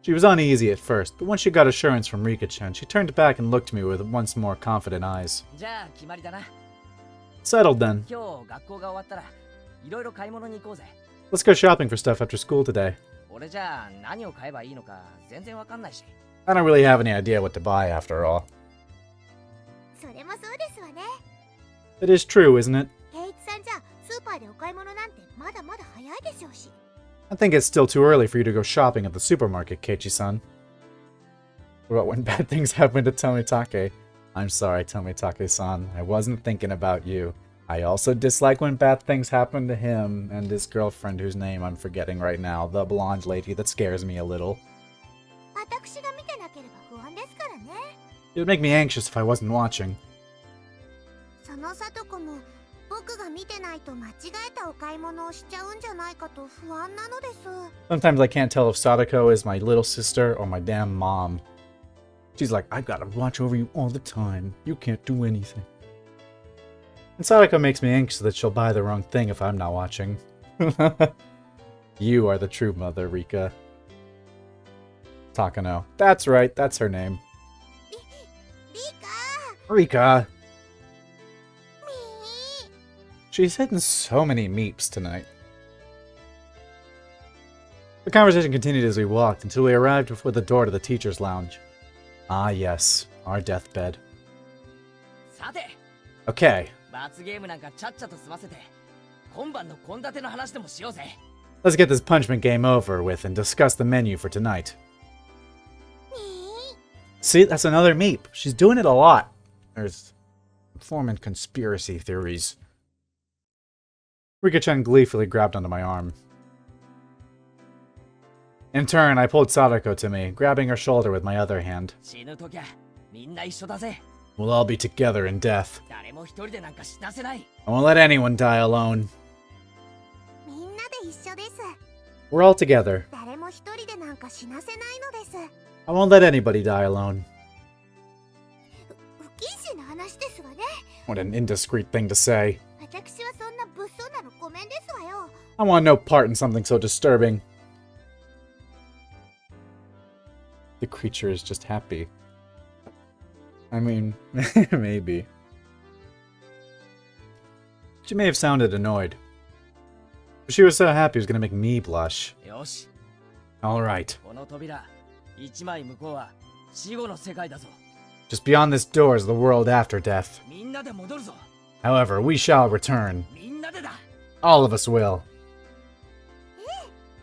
She was uneasy at first, but once she got assurance from Rika-chan, she turned back and looked at me with once more confident eyes. じゃあ決まりだな。 Settled then. 今日学校が終わったらいろいろ買い物に行こうぜ。 Let's go shopping for stuff after school today. 俺じゃあ何を買えばいいのか全然わかんないし。 I don't really have any idea what to buy after all. それもそうですわね。 It is true, isn't it? ケイチさんじゃスーパーでお買い物なんてまだまだ早いでしょうし。 I think it's still too early for you to go shopping at the supermarket, Keiichi-san. What about when bad things happen to Tomitake? I'm sorry, Tomitake-san. I wasn't thinking about you. I also dislike when bad things happen to him and his girlfriend whose name I'm forgetting right now. The blonde lady that scares me a little. 私が見てなければ不安ですからね。 It would make me anxious if I wasn't watching. そのさとこも僕が見てないと間違えたお買い物をしちゃうんじゃないかと不安なのです。 Sometimes I can't tell if Sadako is my little sister or my damn mom. She's like, I've got to watch over you all the time. You can't do anything. And Sadako makes me anxious that she'll buy the wrong thing if I'm not watching. You are the true mother, Rika. Takano. That's right, that's her name. リカ Rika! みー She's hitting so many meeps tonight. The conversation continued as we walked until we arrived before the door to the teacher's lounge. Ah yes, our deathbed. さて、 Okay, 罰ゲームなんかちゃっちゃと済ませて、今晩の献立の話でもしようぜ。 let's get this punishment game over with and discuss the menu for tonight. みー See, that's another meep. She's doing it a lot. There's forming conspiracy theories. Rika-chan gleefully grabbed onto my arm. In turn, I pulled Sadako to me, grabbing her shoulder with my other hand. 死ぬときゃみんな一緒だぜ。 We'll all be together in death. 誰も一人でなんか死なせない。 I won't let anyone die alone. みんなで一緒です。 We're all together. 誰も一人でなんか死なせないのです。 I won't let anybody die alone. 不謹慎な話ですわね。 What an indiscreet thing to say. 私はそんな物騒なのごめんですわよ。 I want no part in something so disturbing. The creature is just happy. I mean, maybe. She may have sounded annoyed. She was so happy it was gonna make me blush. よし、 Alright. この扉、一枚向こうは死後の世界だぞ。 Just beyond this door is the world after death. みんなで戻るぞ。 However, we shall return. みんなでだ。 All of us will.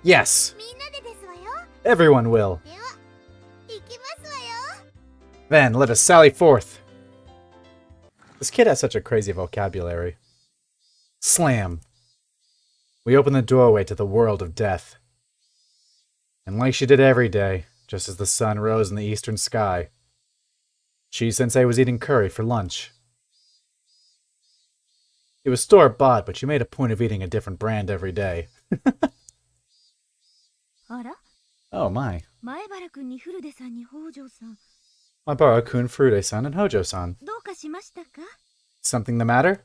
Yes, みんなでですわよ。 everyone will. では行きますわよ。 Then let us sally forth. This kid has such a crazy vocabulary. Slam. We open the doorway to the world of death. And like she did every day, just as the sun rose in the eastern sky, Chi-sensei was eating curry for lunch. It was store-bought, but she made a point of eating a different brand every day. あら Oh my. 前原くんに古出さんに北条さん I borrowed Kun Furude-san and Hojo-san. どうかしましたか Something the matter?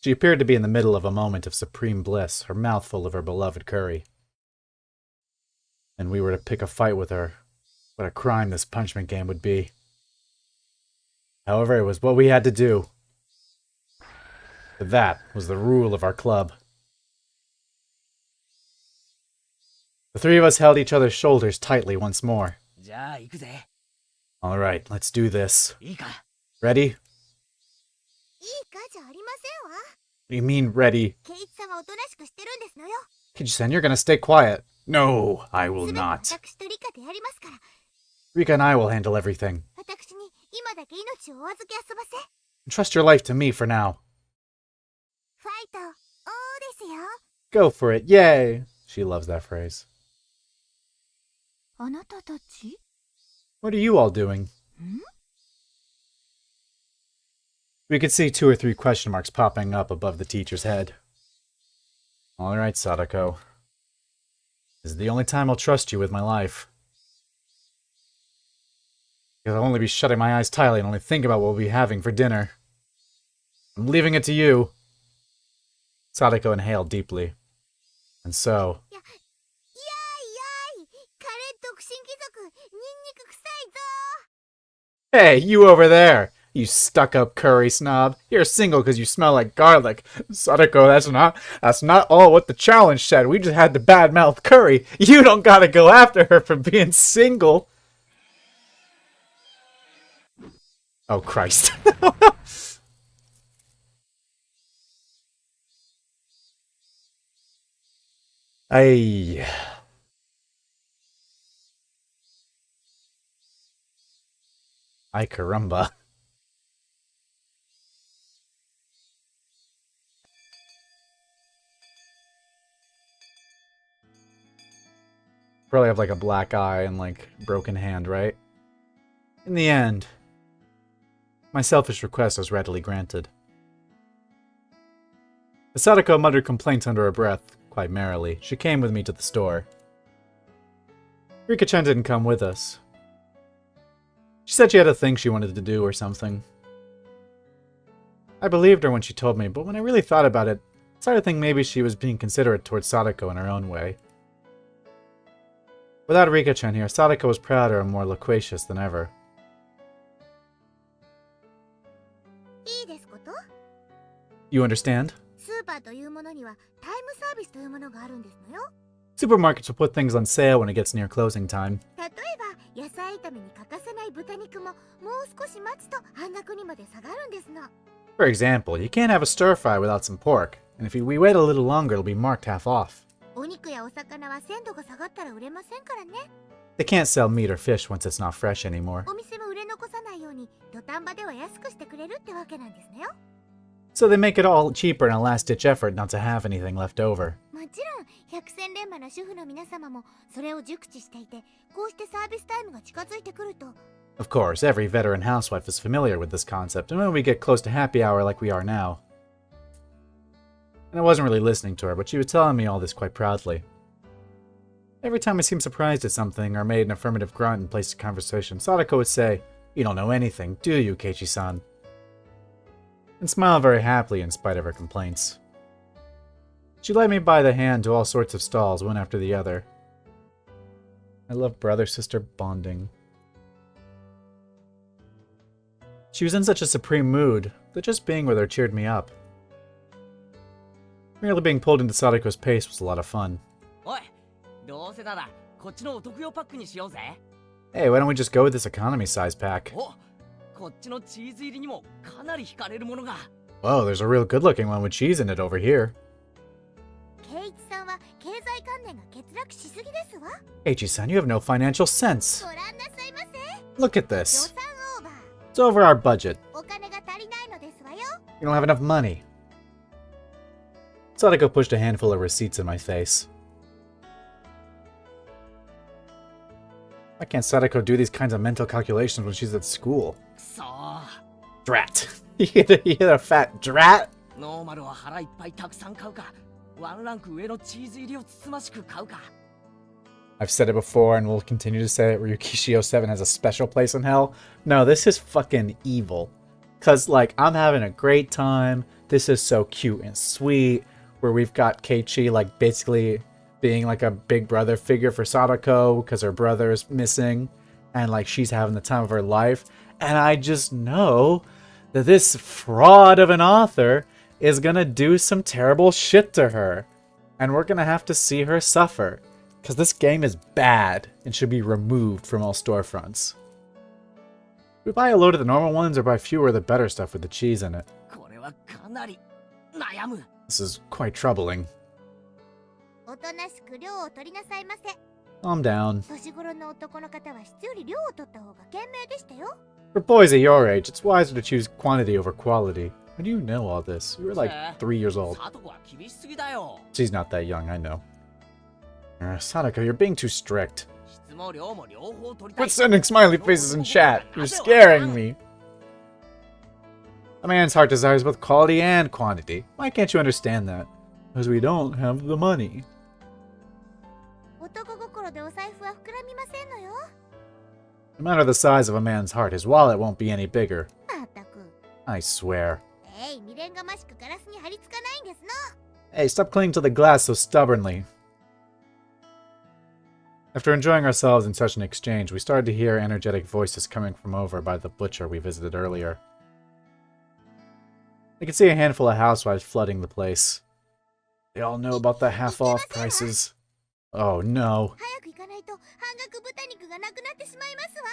She appeared to be in the middle of a moment of supreme bliss, her mouth full of her beloved curry. And we were to pick a fight with her. What a crime this punishment game would be. However, it was what we had to do. That was the rule of our club. The three of us held each other's shoulders tightly once more. じゃあ行くぜ。 Alright, let's do this. いいか。 Ready? いいかじゃありませんわ。 What do you mean, ready? ケイチさんはおとなしくしてるんですのよ。 Kiji-san, you're gonna stay quiet. No, I will すべて not. 私とリカでやりますから。 Rika and I will handle everything. 私に今だけ命をお預け遊ばせ。 Trust your life to me for now. ファイト、おーですよ。 Go for it, yay! She loves that phrase. あなたたち What are you all doing? We could see 2 or 3 question marks popping up above the teacher's head. Alright, Sadako. This is the only time I'll trust you with my life. Because I'll only be shutting my eyes tightly and only think about what we'll be having for dinner. I'm leaving it to you. Sadako inhaled deeply. And so... やーいカレー独身貴族、ニンニク臭いぞ。 Hey, you over there! You stuck-up curry snob. You're single because you smell like garlic. Sadako, that's not all what the challenge said. We just had to badmouth curry. You don't gotta go after her for being single. Oh, Christ. Ay. Ay, caramba. Probably have like a black eye and like broken hand, right? In the end, my selfish request was readily granted. As Sadako muttered complaints under her breath, quite merrily, she came with me to the store. Rika-chan didn't come with us. She said she had a thing she wanted to do or something. I believed her when she told me, but when I really thought about it, I started to think maybe she was being considerate towards Sadako in her own way. Without Rika-chan here, Sadako was prouder and more loquacious than ever. いいですこと？ You understand? スーパーというものにはタイムサービスというものがあるんですのよ。 Supermarkets will put things on sale when it gets near closing time. 例えば野菜炒めに欠かせない豚肉ももう少し待つと半額にまで下がるんですの。 For example, you can't have a stir fry without some pork, and if we wait a little longer, it'll be marked half off. お肉やお魚は鮮度が下がったら売れませんからね。 They can't sell meat or fish once it's not fresh anymore. お店も売れ残さないように土壇場では安くしてくれるってわけなんですねよ。 So they make it all cheaper in a last-ditch effort not to have anything left over. もちろん百戦錬磨の主婦の皆様もそれを熟知していて、こうしてサービスタイムが近づいてくると、 Of course, every veteran housewife is familiar with this concept, and when we get close to happy hour like we are now. And I wasn't really listening to her, but she was telling me all this quite proudly. Every time I seemed surprised at something or made an affirmative grunt and placed a conversation, Sadako would say, "You don't know anything, do you, Keiichi-san?" And smile very happily in spite of her complaints. She led me by the hand to all sorts of stalls, one after the other. I love brother-sister bonding. She was in such a supreme mood that just being with her cheered me up. Merely being pulled into Sadako's pace was a lot of fun. おい、どうせならこっちのお得用パックにしようぜ。 Hey, why don't we just go with this economy size pack? お、こっちのチーズ入りにもかなり惹かれるものが。 Whoa, there's a real good looking one with cheese in it over here. ケイイチさんは経済観念が欠落しすぎですわ。 Eiichi-san, you have no financial sense. ご覧なさいませ。 Look at 予 this. 算オーバー。 It's over our budget. お金が足りないのですわよ。 You don't have enough money. Sadako pushed a handful of receipts in my face. Why can't Sadako do these kinds of mental calculations when she's at school? くそー。 Drat. You hit a fat drat? ノーマルは腹いっぱいたくさん買うか、ワンランク上のチーズ入りをつつましく買うか。 I've said it before and will continue to say it. Ryukishio 7 has a special place in hell. No, this is fucking evil. Cause like, I'm having a great time. This is so cute and sweet. Where we've got Keiichi like basically being like a big brother figure for Sadako because her brother is missing. And like, she's having the time of her life. And I just know that this fraud of an author is gonna do some terrible shit to her. And we're gonna have to see her suffer. Because this game is bad and should be removed from all storefronts. Do we buy a load of the normal ones or buy fewer of the better stuff with the cheese in it? これはかなり悩む。 This is quite troubling. おとなしく量を取りなさいませ。 Calm down. 年頃の男の方は質より量を取った方が賢明でしたよ。 For boys of your age, it's wiser to choose quantity over quality. How do you know all this? You were like 3 years old. サトコは厳しすぎだよ。 She's not that young, I know. Sadako, you're being too strict. 質も量も両方取りたい。 Quit sending smiley faces in chat. You're scaring me. A man's heart desires both quality and quantity. Why can't you understand that? Because we don't have the money. 男心でお財布は膨らみませんのよ。 No matter the size of a man's heart, his wallet won't be any bigger. まったく。 I swear. 未練がましくガラスに貼り付かないんですの。 Hey, stop clinging to the glass so stubbornly. After enjoying ourselves in such an exchange, we started to hear energetic voices coming from over by the butcher we visited earlier. I could see a handful of housewives flooding the place. They all know about the half-off prices. Oh no. 早く行かないと半額豚肉がなくなってしまいますわ。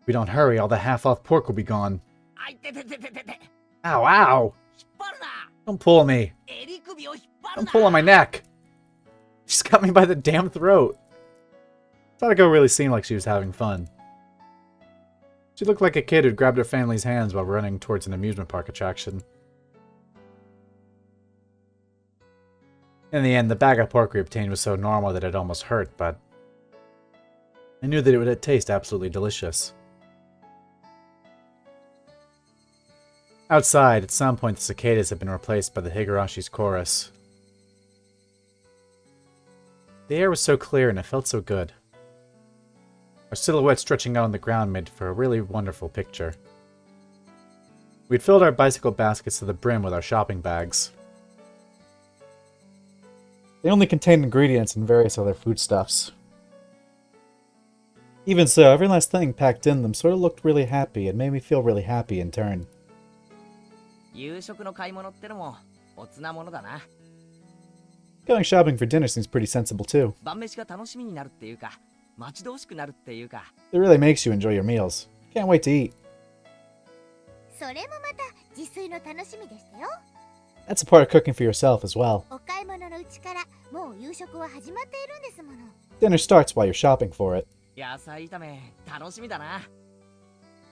If we don't hurry, all the half-off pork will be gone. あいてててててて。 Ow, ow! 引っ張るな。 Don't pull me. 襟首を引っ張る Don't な。 pull on my neck. She's got me by the damn throat. Sadako really seemed like she was having fun. She looked like a kid who'd grabbed her family's hands while running towards an amusement park attraction. In the end, the bag of pork we obtained was so normal that it almost hurt, but I knew that it would taste absolutely delicious. Outside, at some point the cicadas had been replaced by the Higurashi's chorus. The air was so clear and it felt so good. Our silhouette stretching out on the ground made for a really wonderful picture. We'd filled our bicycle baskets to the brim with our shopping bags. They only contained ingredients and various other foodstuffs. Even so, every last thing packed in them sort of looked really happy and made me feel really happy in turn. 夕食の買い物ってのもおつなものだな。 Going shopping for dinner seems pretty sensible too. 晩飯が楽しみになるっていうか、待ち遠しくなるっていうか。 It really makes you enjoy your meals. Can't wait to eat. それもまた自炊の楽しみでしたよ。 That's a part of cooking for yourself as well. お買い物のうちからもう夕食は始まっているんですもの。 Dinner starts while you're shopping for it. 野菜炒め楽しみだな。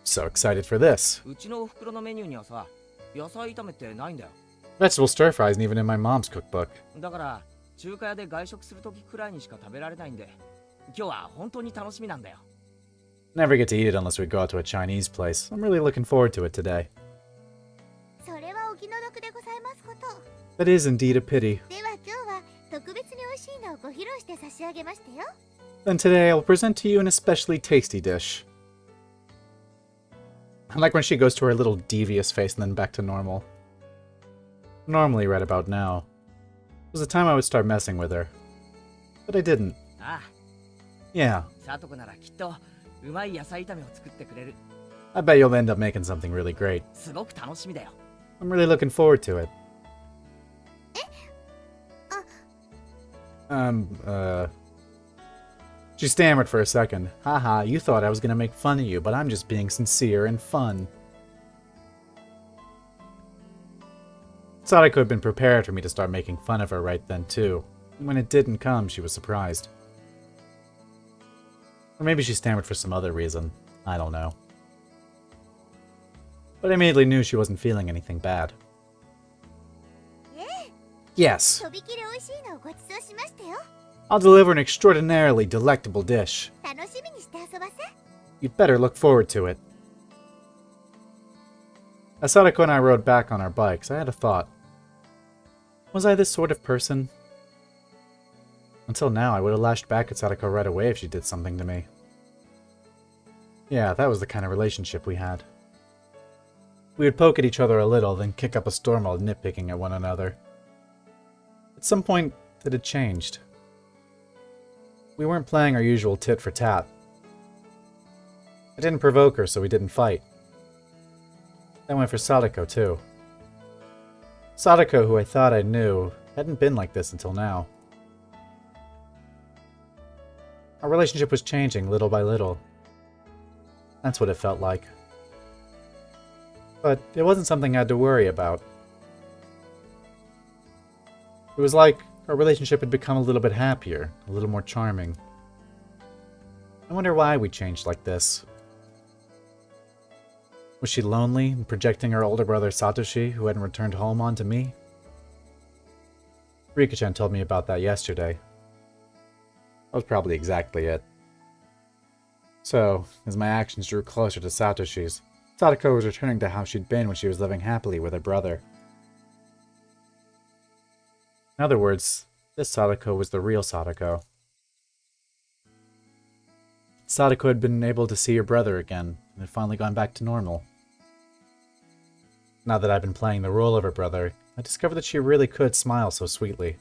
So excited for this. うちのお袋のメニューにはさ、野菜炒めってないんだよ。 Vegetable stir fry isn't even in my mom's cookbook. だから中華屋で外食するときくらいにしか食べられないんで、今日は本当に楽しみなんだよ。 Never get to eat it unless we go out to a Chinese place. I'm really looking forward to it today. それはお気の毒でございますこと。 That is indeed a pity. では今日は特別に美味しいのをご披露して差し上げましたよ。 Then today I'll present to you an especially tasty dish. I like when she goes to her little devious face and then back to normal. Normally right about now. It was the time I would start messing with her. But I didn't. ああ、 Yeah, さとこならきっとうまい野菜炒めを作ってくれる。 I bet you'll end up making something really great. すごく楽しみだよ。 I'm really looking forward to it. She stammered for a second. Haha, you thought I was gonna make fun of you, but I'm just being sincere and fun. Sadako had been prepared for me to start making fun of her right then, too. And when it didn't come, she was surprised. Or maybe she stammered for some other reason. I don't know. But I immediately knew she wasn't feeling anything bad. Yes, とびきり美味しいのをごちそうしましたよ。 I'll deliver an extraordinarily delectable dish. 楽しみにして遊ばせ。 You'd better look forward to it. As Sadako and I rode back on our bikes, I had a thought. Was I this sort of person? Until now, I would have lashed back at Sadako right away if she did something to me. Yeah, that was the kind of relationship we had. We would poke at each other a little, then kick up a storm while nitpicking at one another. At some point, it had changed. We weren't playing our usual tit for tat. I didn't provoke her, so we didn't fight. That went for Sadako, too. Sadako, who I thought I knew, hadn't been like this until now. Our relationship was changing little by little. That's what it felt like. But it wasn't something I had to worry about. It was like our relationship had become a little bit happier, a little more charming. I wonder why we changed like this. Was she lonely and projecting her older brother Satoshi, who hadn't returned home, onto me? Rika-chan told me about that yesterday. That was probably exactly it. So, as my actions drew closer to Satoshi's, Sadako was returning to how she'd been when she was living happily with her brother. In other words, this Sadako was the real Sadako. Sadako had been able to see her brother again, and had finally gone back to normal. Now that I'd been playing the role of her brother, I discovered that she really could smile so sweetly.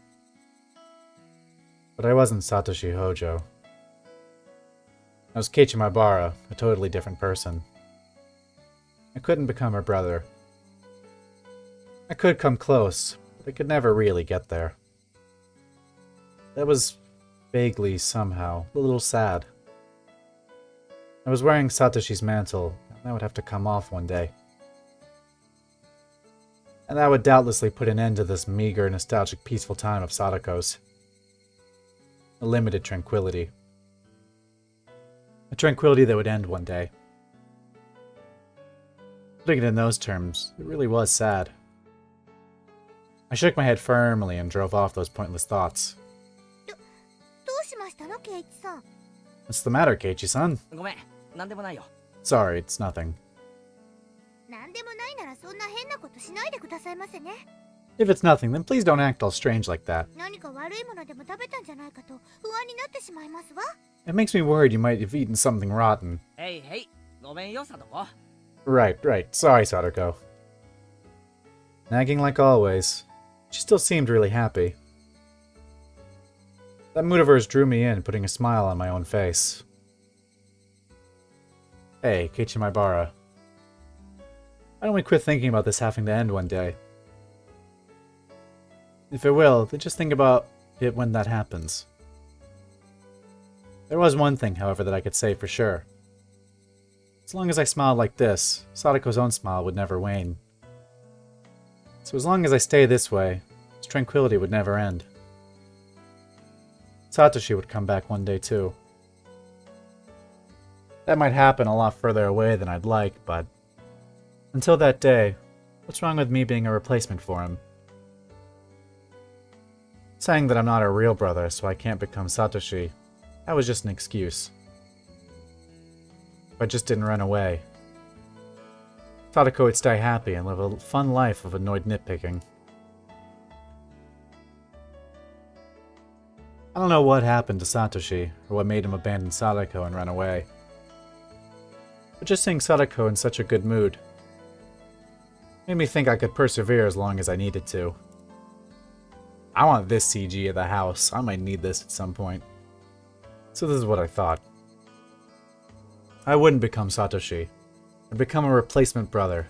But I wasn't Satoshi Hojo. I was Keiichi Maibara, a totally different person. I couldn't become her brother. I could come close, but I could never really get there. That was vaguely, somehow, a little sad. I was wearing Satoshi's mantle, and that would have to come off one day. And that would doubtlessly put an end to this meager, nostalgic, peaceful time of Sadako's. A limited tranquility. A tranquility that would end one day. Putting it in those terms, it really was sad. I shook my head firmly and drove off those pointless thoughts. どうしましたの、ケイチさん。 What's the matter, Keiichi-san? ごめん、なんでもないよ。 Sorry, it's nothing. なんでもないならそんな変なことしないでくださいませね。 If it's nothing, then please don't act all strange like that. 何か悪いものでも食べたんじゃないかと不安になってしまいますわ。 It makes me worried you might have eaten something rotten. へいへい、ごめんよ、さとこ。 Right. Sorry, Sadako. Nagging like always. She still seemed really happy. That mood of hers drew me in, putting a smile on my own face. Hey, Keiichi Maibara. Why don't we quit thinking about this having to end one day? If it will, then just think about it when that happens. There was one thing, however, that I could say for sure. As long as I smiled like this, Sadako's own smile would never wane. So as long as I stay this way, his tranquility would never end. Satoshi would come back one day too. That might happen a lot further away than I'd like, but until that day, what's wrong with me being a replacement for him? Saying that I'm not a real brother so I can't become Satoshi, that was just an excuse. If I just didn't run away, Sadako would stay happy and live a fun life of annoyed nitpicking. I don't know what happened to Satoshi, or what made him abandon Sadako and run away. But just seeing Sadako in such a good mood made me think I could persevere as long as I needed to. I want this CG of the house. I might need this at some point. So this is what I thought. I wouldn't become Satoshi. I'd become a replacement brother.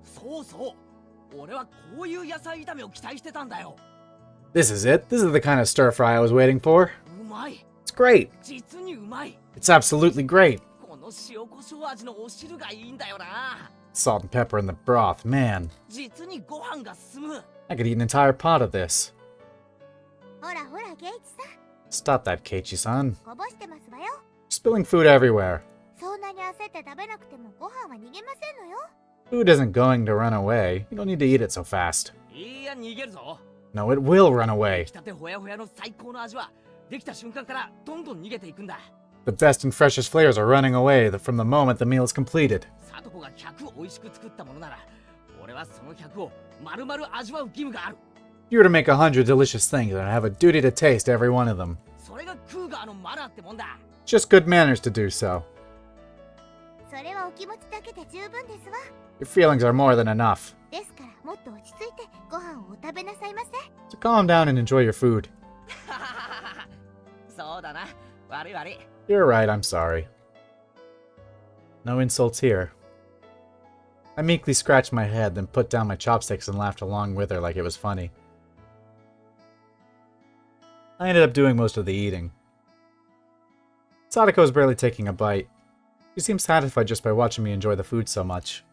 そうそう。俺はこういう野菜炒めを期待してたんだよ。 This is it. This is the kind of stir fry I was waiting for. うまい。 It's great. 実にうまい。 It's absolutely great. この塩コショウ味のお汁がいいんだよな。 Salt and pepper in the broth, man. 実にご飯が進む。 I could eat an entire pot of this. ほらほらケイチさん Stop that, Keiichi-san. こぼしてますわよ。 Spilling food everywhere. そんなに焦って食べなくてもご飯は逃げませんのよ。 Food isn't going to run away. You don't need to eat it so fast. いや逃げるぞ。 No, it will run away. 出来たてほやほやの最高の味はできた瞬間からどんどん逃げていくんだ。 The best and freshest flavors are running away from the moment the meal is completed. サトコが100美味しく作ったものなら、俺はその100を丸々味わう義務がある。 If you were to make 100 delicious things, then I have a duty to taste every one of them. それがクーガーのマナーってもんだ。 Just good manners to do so. それはお気持ちだけで十分ですわ。 Your feelings are more than enough. ですからもっと落ち着いてご飯をお食べなさいませ。 So calm down and enjoy your food. そうだな。悪い悪い。 You're right, I'm sorry. No insults here. I meekly scratched my head, then put down my chopsticks and laughed along with her like it was funny. I ended up doing most of the eating. Sadako was barely taking a bite. She seemed satisfied just by watching me enjoy the food so much.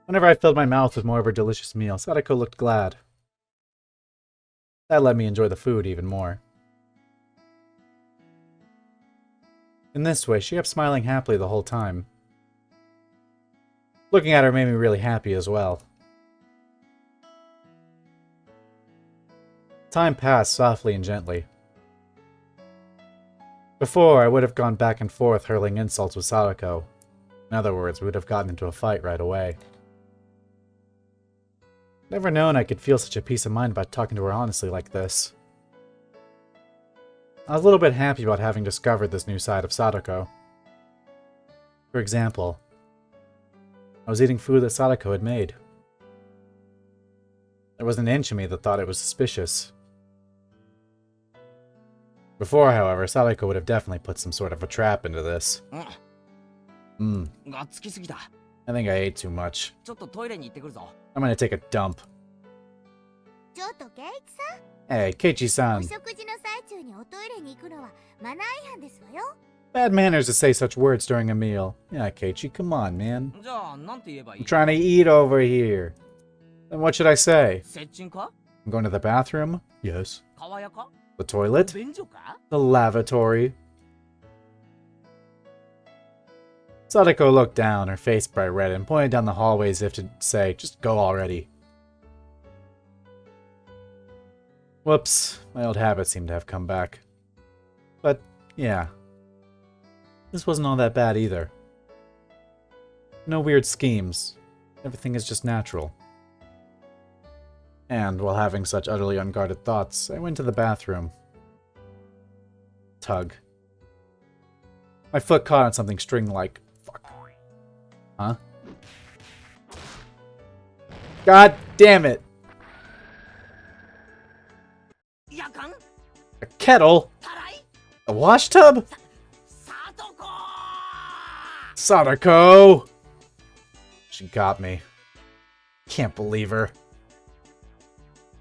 Whenever I filled my mouth with more of her delicious meal, Sadako looked glad. That let me enjoy the food even more. In this way, she kept smiling happily the whole time. Looking at her made me really happy as well. Time passed softly and gently. Before, I would have gone back and forth hurling insults with Sadako. In other words, we would have gotten into a fight right away. Never known I could feel such a peace of mind about talking to her honestly like this. I was a little bit happy about having discovered this new side of Sadako. For example, I was eating food that Sadako had made. There was an inch of me that thought it was suspicious. Before, however, Sadako would have definitely put some sort of a trap into this. がっつきすぎた。 I think I ate too much. ちょっとトイレに行ってくるぞ。 I'm gonna take a dump. ちょっとケイチさん Hey, お Keiichi-san. 食事の最中におトイレに行くのはマナー違反ですわよ。 Bad manners to say such words during a meal. Yeah, Keiichi, come on, man. じゃあ、なんて言えばい I'm い？ trying to eat over here. Then what should I say? 接近か？ I'm going to the bathroom? Yes. 川屋か？ The toilet? 便所か？ The lavatory? Sadako looked down, her face bright red, and pointed down the hallway as if to say, just go already. Whoops, my old habits seem to have come back. But, yeah. This wasn't all that bad either. No weird schemes. Everything is just natural. And, while having such utterly unguarded thoughts, I went to the bathroom. Tug. My foot caught on something string-like. Fuck. Huh? God damn it! やかん？ A kettle? たらい？ A wash tub? さとこ！ Sadako! She got me. Can't believe her.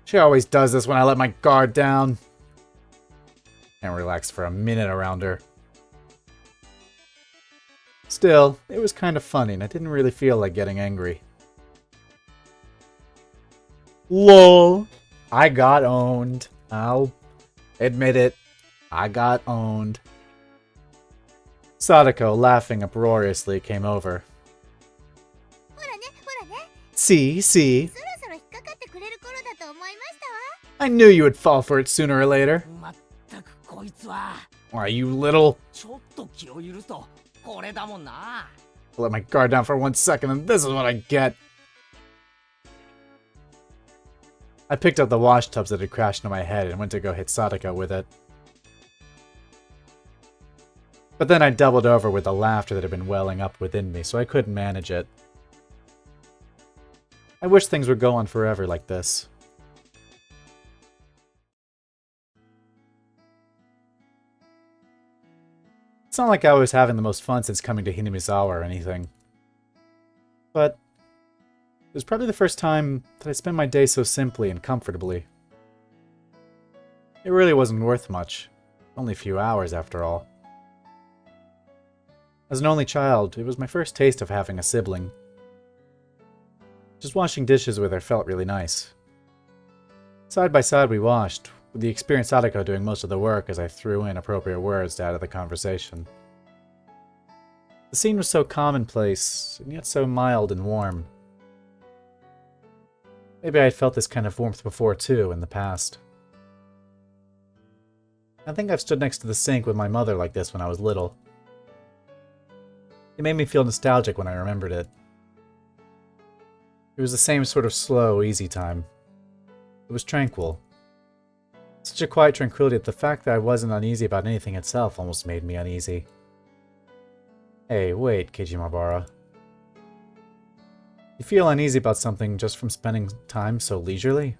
She always does this when I let my guard down. Can't relax for a minute around her. Still, it was kind of funny and I didn't really feel like getting angry. LOL. I got owned. I'll admit it. I got owned. Sadako, laughing uproariously, came over. ほらねほらね See. そろそろ引っかかってくれる頃だと思いましたわ。 I knew you would fall for it sooner or later. まったくこいつは Why, you little... ちょっと気を許すとこれだもんな。 I let my guard down for 1 second and this is what I get. I picked up the wash tubs that had crashed into my head and went to go hit Sadako with it. But then I doubled over with the laughter that had been welling up within me, so I couldn't manage it. I wish things would go on forever like this. It's not like I was having the most fun since coming to Hinamizawa or anything. But It was probably the first time that I spent my day so simply and comfortably. It really wasn't worth much. Only a few hours, after all. As an only child, it was my first taste of having a sibling. Just washing dishes with her felt really nice. Side by side we washed, with the experienced Sadako doing most of the work as I threw in appropriate words to add to the conversation. The scene was so commonplace, and yet so mild and warm. Maybe I had felt this kind of warmth before too, in the past. I think I've stood next to the sink with my mother like this when I was little. It made me feel nostalgic when I remembered it. It was the same sort of slow, easy time. It was tranquil. Such a quiet tranquility that the fact that I wasn't uneasy about anything itself almost made me uneasy. Hey, wait, Keijimabara. You feel uneasy about something just from spending time so leisurely?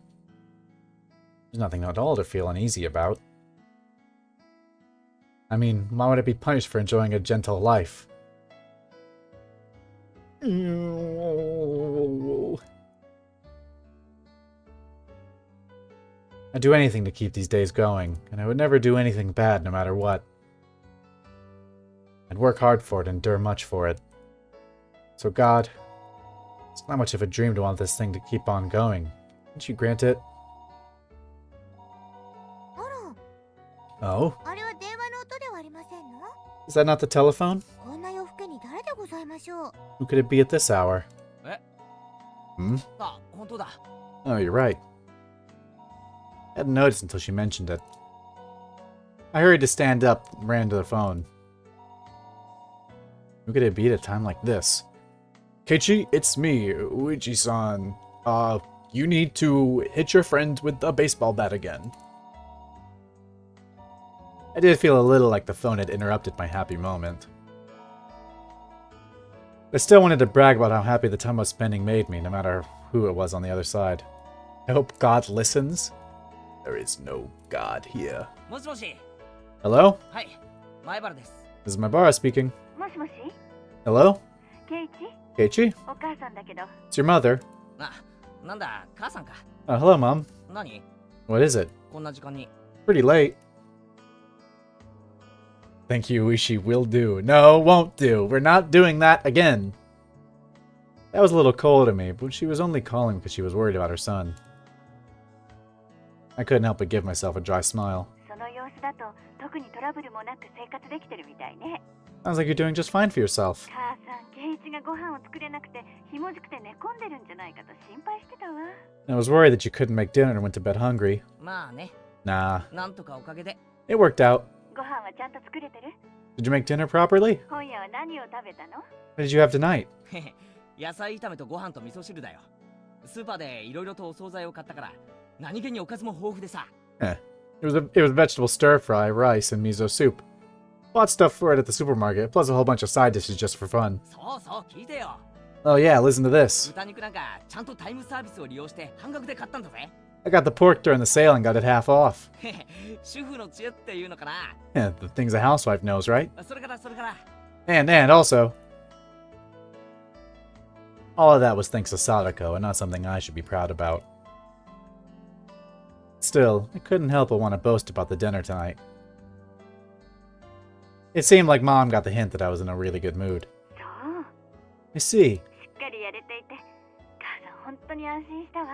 There's nothing at all to feel uneasy about. I mean, why would I be punished for enjoying a gentle life? I'd do anything to keep these days going, and I would never do anything bad no matter what. I'd work hard for it and endure much for it. So God, it's not much of a dream to want this thing to keep on going. Wouldn't you grant it? あら、 Oh? あれは電話の音ではありませんの？ Is that not the telephone? こんな夜更けに誰でございましょう？ Who could it be at this hour? え Hmm? あ、本当だ。 Oh, you're right. I hadn't noticed until she mentioned it. I hurried to stand up and ran to the phone. Who could it be at a time like this? Keiichi, it's me, Uichi-san. You need to hit your friend with a baseball bat again. I did feel a little like the phone had interrupted my happy moment. I still wanted to brag about how happy the time I was spending made me, no matter who it was on the other side. I hope God listens. There is no God here. もしもし。 Hello? はい、前原です。 This is Maibara speaking. もしもし Hello? ケイチ Keiichi? お母さんだけど It's your mother. あ、なんだ、母さんか。 Hello, Mom. 何 What is it? こんな時間に。 Pretty late. Thank you, Uishi. Will do. No, won't do. We're not doing that again. That was a little cold of me, but she was only calling because she was worried about her son. I couldn't help but give myself a dry smile. その様子だと特にトラブルもなく生活できてるみたいね Sounds like you're doing just fine for yourself. 母さんケイチがご飯を作れなくてひもじくて寝込んでるんじゃないかと心配してたわ I was worried that you couldn't make dinner and went to bed hungry. まあね、 Nah, なんとかおかげで。 it worked out. ご飯はちゃんと作れてる Did you make dinner properly? 今夜は何を食べたの What did you have tonight? へへ、野菜炒めとご飯と味噌汁だよ。スーパーでいろいろとお惣菜を買ったから、何気におかずも豊富でさ。 It was vegetable stir fry, rice, and miso soup. Bought stuff for it at the supermarket, plus a whole bunch of side dishes just for fun. そうそう、聞いてよ。 Oh yeah, listen to this. 豚肉なんかちゃんとタイムサービスを利用して半額で買ったんだぜ。 I got the pork during the sale and got it half off. へへ、主婦の知恵っていうのかな。 Yeah, the things a housewife knows, right? それからそれから。 And also, all of that was thanks to Sadako and not something I should be proud about. Still, I couldn't help but want to boast about the dinner tonight. It seemed like Mom got the hint that I was in a really good mood. そう I see. しっかりやれていて母さん本当に安心したわ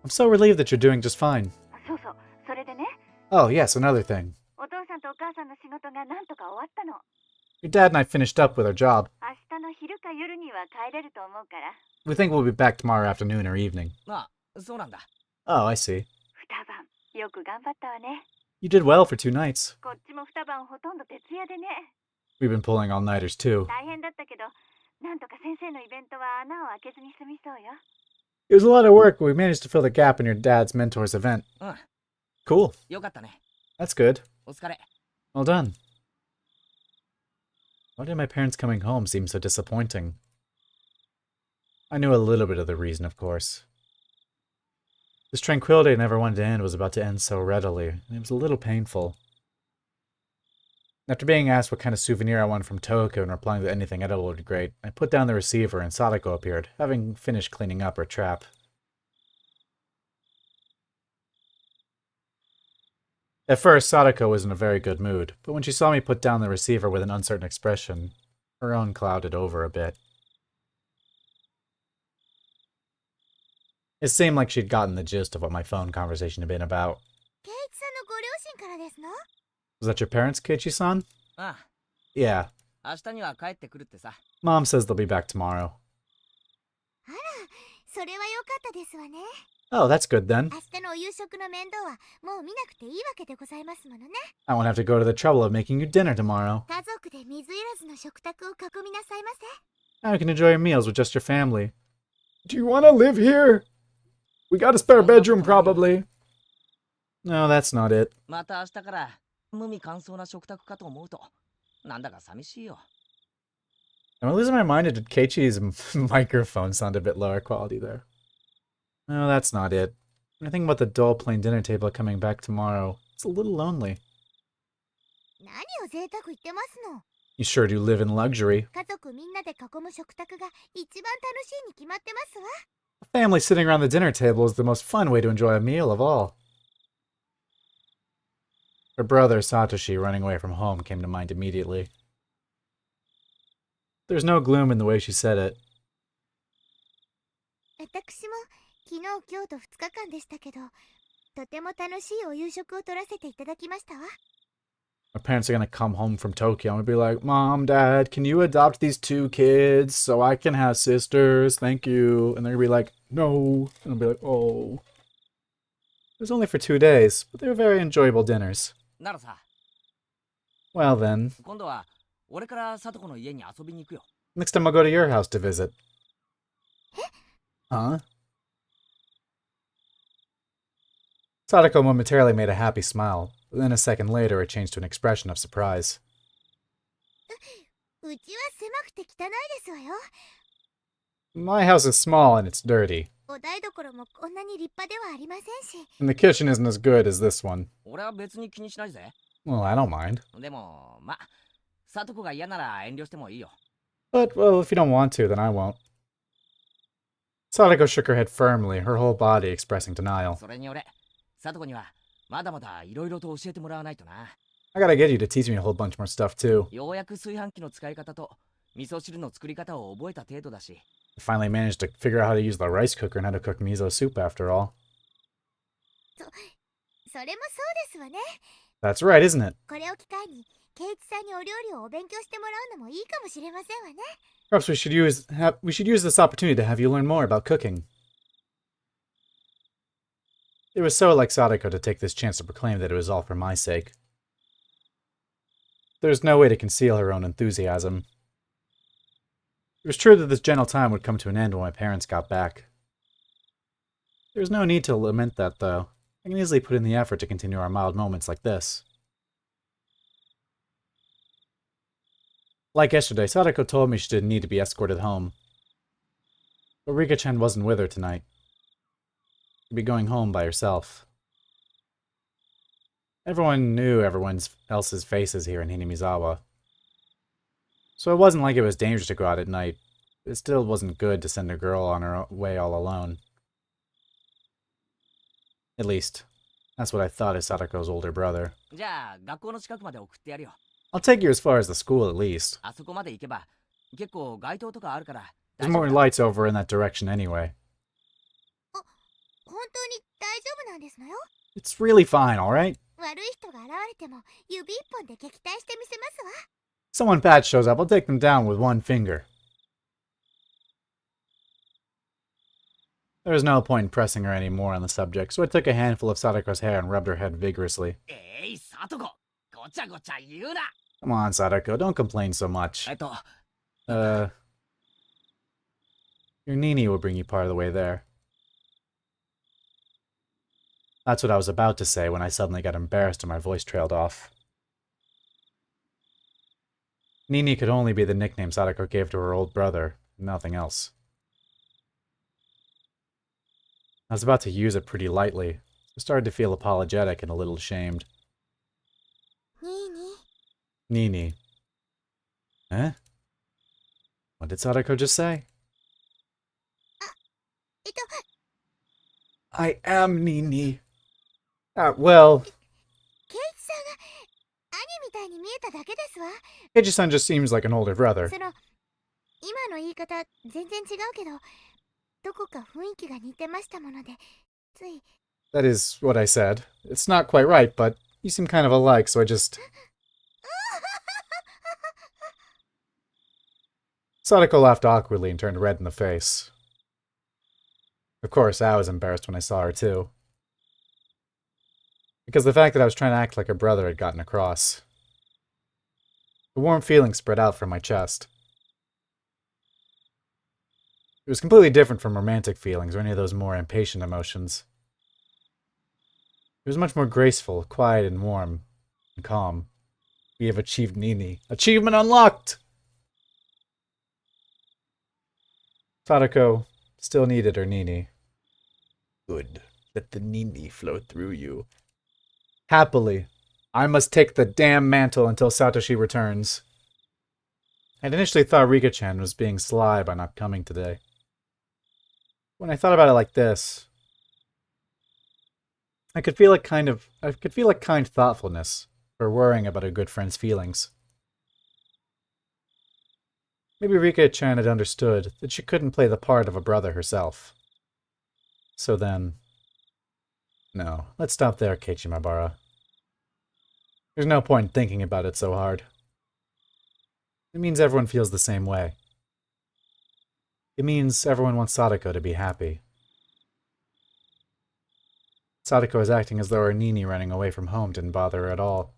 I'm so relieved that you're doing just fine. そうそうそれでね Oh, yes, another thing. お父さんとお母さんの仕事がなんとか終わったの Your dad and I finished up with our job. 明日の昼か夜には帰れると思うから We think we'll be back tomorrow afternoon or evening. まあ、そうなんだ。 Oh, I see. 二晩よく頑張ったわね You did well for 2 nights. こっちも二晩ほとんど徹夜でね We've been pulling all-nighters too. 大変だったけどなんとか先生のイベントは穴を開けずに済みそうよ It was a lot of work, but we managed to fill the gap in your dad's mentor's event. うん、 Cool. よかったね。 That's good. お疲れ。 Well done. Why did my parents coming home seem so disappointing? I knew a little bit of the reason, of course. This tranquility I never wanted to end was about to end so readily, and it was a little painful. After being asked what kind of souvenir I wanted from Tokyo and replying that anything edible would be great, I put down the receiver and Sadako appeared, having finished cleaning up her trap. At first, Sadako was in a very good mood, but when she saw me put down the receiver with an uncertain expression, her own clouded over a bit. It seemed like she'd gotten the gist of what my phone conversation had been about. ケイイチさんのご両親からですの？ Was that your parents, Keiichi-san? あ Yeah. あ、明日には帰ってくるってさ。 Mom says they'll be back tomorrow. あら、それは良かったですわね。 Oh, that's good then. 明日のお夕食の面倒はもう見なくていいわけでございますものね。 I won't have to go to the trouble of making you dinner tomorrow. 家族で水入らずの食卓を囲みなさいませ。 Now you can enjoy your meals with just your family. Do you want to live here? We got a spare bedroom, probably. No, that's not it. また明日から無味乾燥な食卓かと思うと、なんだか寂しいよ。 Am I losing my mind, or did Keiichi's microphone sound a bit lower quality there? No, that's not it. When I think about the dull, plain dinner table coming back tomorrow, it's a little lonely. 何を贅沢言ってますの。 You sure do live in luxury. 家族みんなで囲む食卓が一番楽しいに決まってますわ。 A family sitting around the dinner table is the most fun way to enjoy a meal of all. Her brother, Satoshi, running away from home came to mind immediately. There's no gloom in the way she said it. 私も昨日今日と2日間でしたけど、とても楽しいお夕食を取らせていただきましたわ。 My parents are gonna come home from Tokyo and be like, Mom, Dad, can you adopt these 2 kids so I can have sisters? Thank you. And they're gonna be like, no. And I'll be like, oh. It was only for 2 days, but they were very enjoyable dinners. ならさ、 Well then, 今度は俺から聡子の家に遊びに行くよ。 next time I'll go to your house to visit. Huh? Sadako momentarily made a happy smile, but then a second later it changed to an expression of surprise. うちは狭くて汚いですわよ。 My house is small and it's dirty, お台所もこんなに立派ではありませんし。 and the kitchen isn't as good as this one. 俺は別に気にしないぜ。 Well, I don't mind. でも、ま、聡子が嫌なら遠慮してもいいよ。 But, well, if you don't want to, then I won't. Sadako shook her head firmly, her whole body expressing denial. それに俺、聡子にはまだまだいろいろと教えてもらわないとな。 I gotta get you to teach me a whole bunch more stuff, too. ようやく炊飯器の使い方と味噌汁の作り方を覚えた程度だし。 I finally managed to figure out how to use the rice cooker and how to cook miso soup after all. それもそうですわね。 That's right, isn't it? これを機会にケイイチさんにお料理をお勉強してもらうのもいいかもしれませんわね。 Perhaps we should use this opportunity to have you learn more about cooking. It was so like Sadako to take this chance to proclaim that it was all for my sake. There was no way to conceal her own enthusiasm. It was true that this gentle time would come to an end when my parents got back. There was no need to lament that, though. I can easily put in the effort to continue our mild moments like this. Like yesterday, Sadako told me she didn't need to be escorted home. But Rika-chan wasn't with her tonight. She'd be going home by herself. Everyone knew everyone else's faces here in Hinamizawa. So it wasn't like it was dangerous to go out at night. It still wasn't good to send a girl on her way all alone. At least, that's what I thought as Sadako's older brother. じゃあ、学校の近くまで送ってやるよ。 I'll take you as far as the school at least. あそこまで行けば、結構街灯とかあるから。 There's more lights over in that direction anyway. 本当に大丈夫なんですのよ。 It's really fine, alright? 悪い人が現れても指一本で撃退してみせますわ。 Someone bad shows up, I'll take them down with one finger. There was no point in pressing her any more on the subject, so I took a handful of Sadako's hair and rubbed her head vigorously. 聡子、ごちゃごちゃ言うな。 Come on, Sadako, don't complain so much. Your Nini will bring you part of the way there. That's what I was about to say when I suddenly got embarrassed and my voice trailed off. Nini could only be the nickname Sadako gave to her old brother, nothing else. I was about to use it pretty lightly. I started to feel apologetic and a little ashamed. ニーニー、Nini. Eh? What did Sadako just say? えっと I am Nini. Well, ケイチさんが兄みたいに見えただけですわ。 Keiji-san just seems like an older brother. その今の言い方全然違うけど、どこか雰囲気が似てましたもので、つい。 That is what I said. It's not quite right, but you seem kind of alike, so I just... Sadako laughed awkwardly and turned red in the face. Of course, I was embarrassed when I saw her, too. Because the fact that I was trying to act like a brother had gotten across. A warm feeling spread out from my chest. It was completely different from romantic feelings or any of those more impatient emotions. It was much more graceful, quiet, and warm, and calm. We have achieved Nini. Achievement unlocked! Sadako still needed her Nini. Good. Let the Nini flow through you. Happily. I must take the damn mantle until Satoshi returns. I'd initially thought Rika-chan was being sly by not coming today. When I thought about it like this, I could feel kind thoughtfulness for worrying about a good friend's feelings. Maybe Rika-chan had understood that she couldn't play the part of a brother herself. So then... No, let's stop there, Keiichi-mabara. There's no point in thinking about it so hard. It means everyone feels the same way. It means everyone wants Sadako to be happy. Sadako is acting as though her Nini running away from home didn't bother her at all.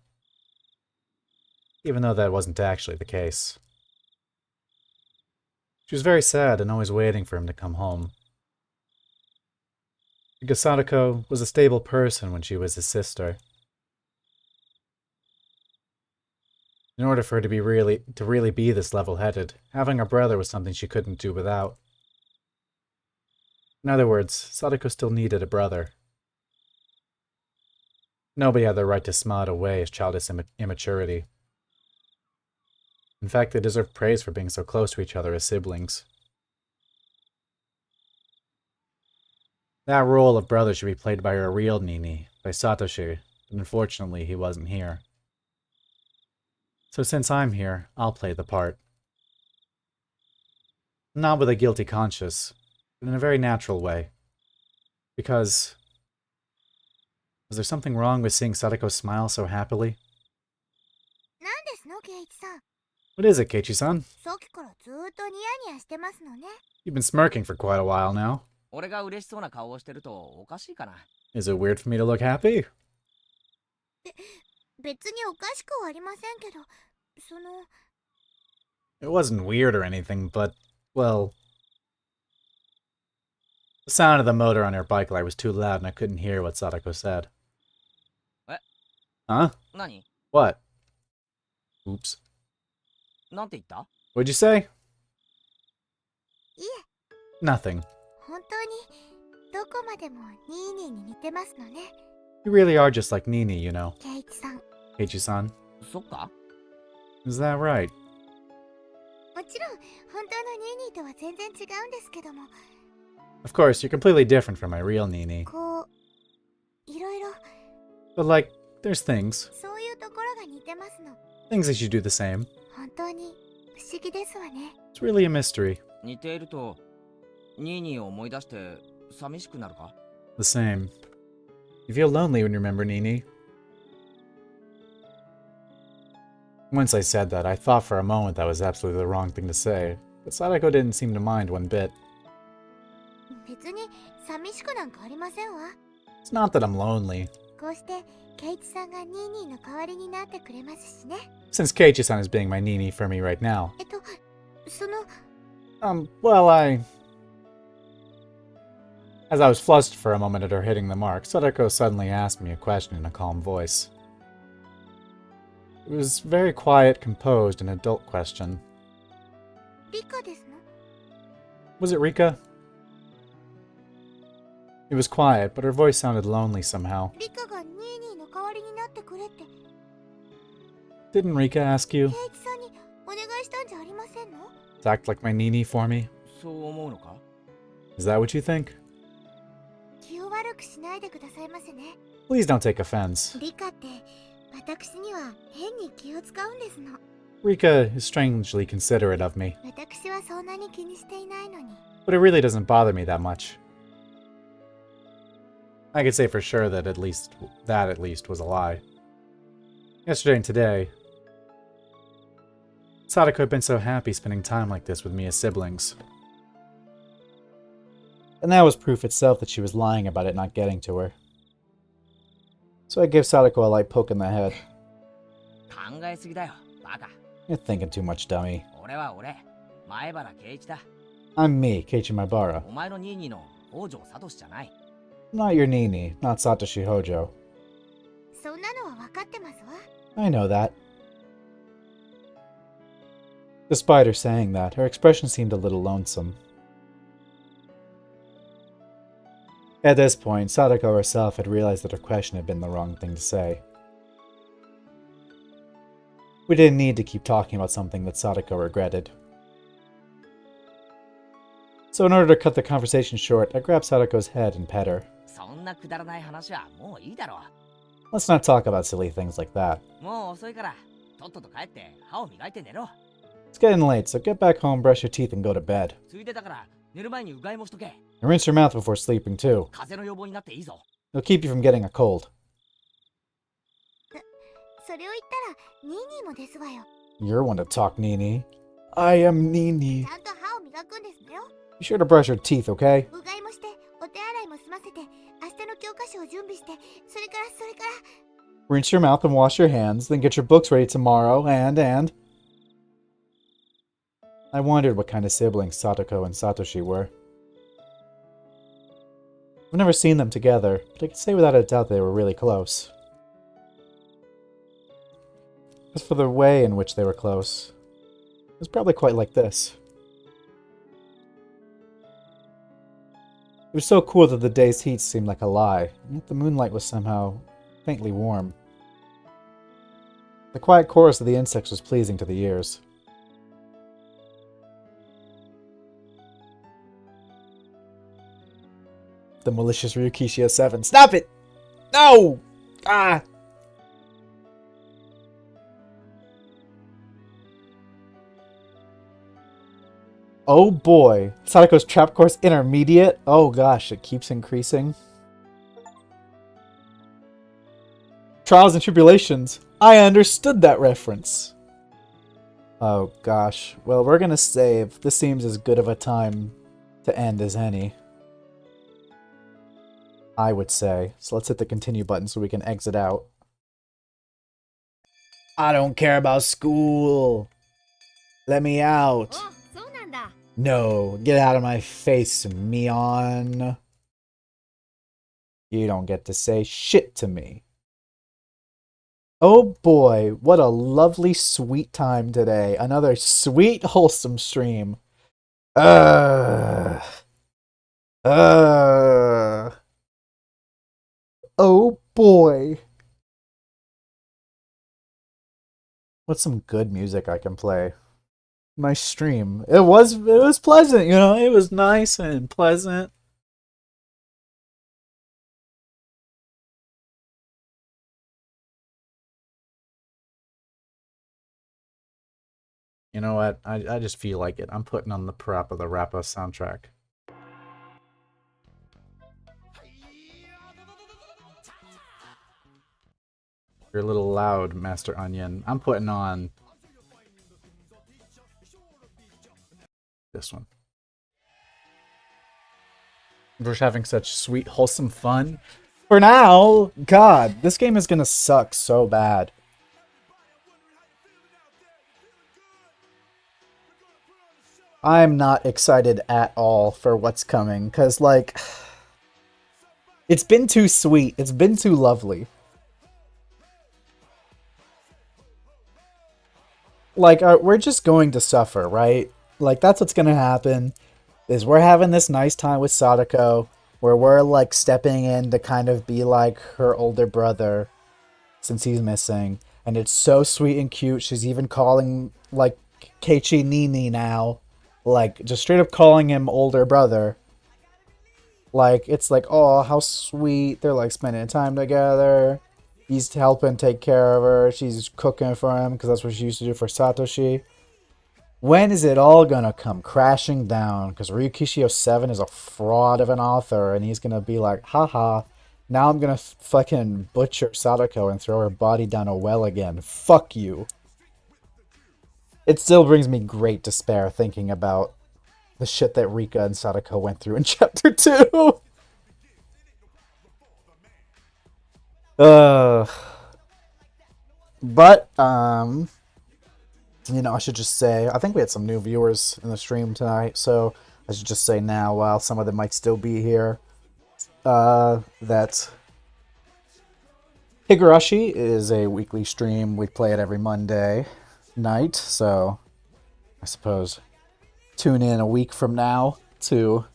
Even though that wasn't actually the case. She was very sad and always waiting for him to come home. Because Sadako was a stable person when she was his sister. In order for her to really be this level-headed, having a brother was something she couldn't do without. In other words, Sadako still needed a brother. Nobody had the right to smile away his childish immaturity. In fact, they deserve praise for being so close to each other as siblings. That role of brother should be played by our real Nini, by Satoshi, but unfortunately he wasn't here. So since I'm here, I'll play the part. Not with a guilty conscience, but in a very natural way. Because... was there something wrong with seeing Sadako smile so happily? なんですの、ケイチさん。 What is it, Keiichi-san? さっきからずーっとニヤニヤしてますのね。 You've been smirking for quite a while now. 俺が嬉しそうな顔をしてるとおかしいかな。 Is it weird for me to look happy? 別におかしくはありませんけど、その。 It wasn't weird or anything, but, well... The sound of the motor on her bike light was too loud and I couldn't hear what Sadako said. Eh? Huh? 何? What? Oops. なんて言った? What'd you say? いえ、 Nothing. 本当にどこまでもニーニーに似てますのね。 You really are just like Nini, you know. ケイチさん。 Keiichi-san. そっか? Is that right? もちろん本当のニーニーとは全然違うんですけども、 Of course, you're completely different from my real Nini. こういろいろ But like, there's things. そういうところが似てますの。 Things that you do the same. 本当に不思議ですわね。 It's really a mystery. 似ているとニーニーを思い出して寂しくなるか? The same. You feel lonely when you remember Nini. Once I said that, I thought for a moment that was absolutely the wrong thing to say, but Sadako didn't seem to mind one bit. 別に寂しくなんかありませんわ。 It's not that I'm lonely. こうしてケイチさんがニーニーの代わりになってくれますしね。 Since Keiichi-san is being my Nini for me right now. その Well, As I was flustered for a moment at her hitting the mark, Sadako suddenly asked me a question in a calm voice. It was very quiet, composed, an adult question. リカですの？ Was it Rika? It was quiet, but her voice sounded lonely somehow. リカがニーニーの代わりになってくれって。Didn't Rika ask you 圭一さんにお願いしたんじゃありませんの？ to act like my Nini for me? そう思うのか？ Is that what you think? 気を悪くしないでくださいませね。 Please don't take offense. リカって私には変に気を使うんですの。 Rika is strangely considerate of me, 私はそんなに気にしていないのに。 but it really doesn't bother me that much. I could say for sure that at least was a lie. Yesterday and today, Sadako had been so happy spending time like this with me as siblings. And that was proof itself that she was lying about it not getting to her. So I gave Sadako a light poke in the head. 考えすぎだよ、バカ。 You're thinking too much, dummy. 俺は俺、前原圭一だ。 I'm me, Keiichi Maibara. お前のニーニーの北条聡じゃない。 Not your Nini, not Satoshi Hojo. そんなのは分かってますわ。 I know that. Despite her saying that, her expression seemed a little lonesome. At this point, Sadako herself had realized that her question had been the wrong thing to say. We didn't need to keep talking about something that Sadako regretted. So in order to cut the conversation short, I grabbed Sadako's head and pet her. そんなくだらない話はもういいだろ Let's not talk about silly things like that. う。もう遅いから、とっとと帰って歯を磨いて寝ろ。 It's getting late, so get back home, brush your teeth, and go to bed. ついでだから、寝る前にうがいもしとけ。 And rinse your mouth before sleeping, too. 風邪の予防になっていいぞ。 It'll keep you from getting a cold. それを言ったらニーニーもですわよ。 You're one to talk, Nini. I am Nini. ちゃんと歯を磨くんですのよ。 Be sure to brush your teeth, okay? うがいもしてお手洗いも済ませて明日の教科書を準備してそれから。 Rinse your mouth and wash your hands, then get your books ready tomorrow, and... I wondered what kind of siblings Satoko and Satoshi were. I've never seen them together, but I can say without a doubt they were really close. As for the way in which they were close, it was probably quite like this. It was so cool that the day's heat seemed like a lie, and yet the moonlight was somehow faintly warm. The quiet chorus of the insects was pleasing to the ears. The malicious Ryukishia 7. Stop it! No! Ah! Oh boy. Sadako's Trap Course Intermediate? Oh gosh, it keeps increasing. Trials and Tribulations. I understood that reference. Oh gosh. Well, we're gonna save. This seems as good of a time to end as any, I would say. So let's hit the continue button so we can exit out. I don't care about school. Let me out. お、そうなんだ。 No, get out of my face, Mion. You don't get to say shit to me. Oh boy, what a lovely, sweet time today. Another sweet, wholesome stream. Oh boy. What's some good music I can play? My stream. It was pleasant, you know, it was nice and pleasant. You know what? I just feel like it. I'm putting on the Parappa the Rappa soundtrack. You're a little loud, Master Onion. I'm putting on this one. We're just having such sweet, wholesome fun. For now, God, this game is gonna suck so bad. I'm not excited at all for what's coming, because, like, it's been too sweet. It's been too lovely. Like, we're just going to suffer, right? Like, that's what's going to happen, is we're having this nice time with Sadako, where we're, like, stepping in to kind of be, like, her older brother, since he's missing. and it's so sweet and cute. She's even calling, like, Keiichi Nini now. Like, just straight up calling him older brother. Like, it's like, oh, how sweet. They're, like, spending time together. He's helping take care of her. She's cooking for him, because that's what she used to do for Satoshi. When is it all gonna come crashing down? Because Ryukishio 7 is a fraud of an author, and he's gonna be like, haha, now I'm gonna fucking butcher Sadako and throw her body down a well again. Fuck you. It still brings me great despair thinking about the shit that Rika and Sadako went through in Chapter 2. But, you know, I should just say, I think we had some new viewers in the stream tonight, so I should just say now, while some of them might still be here, that Higurashi is a weekly stream. We play it every Monday night, so I suppose tune in a week from now to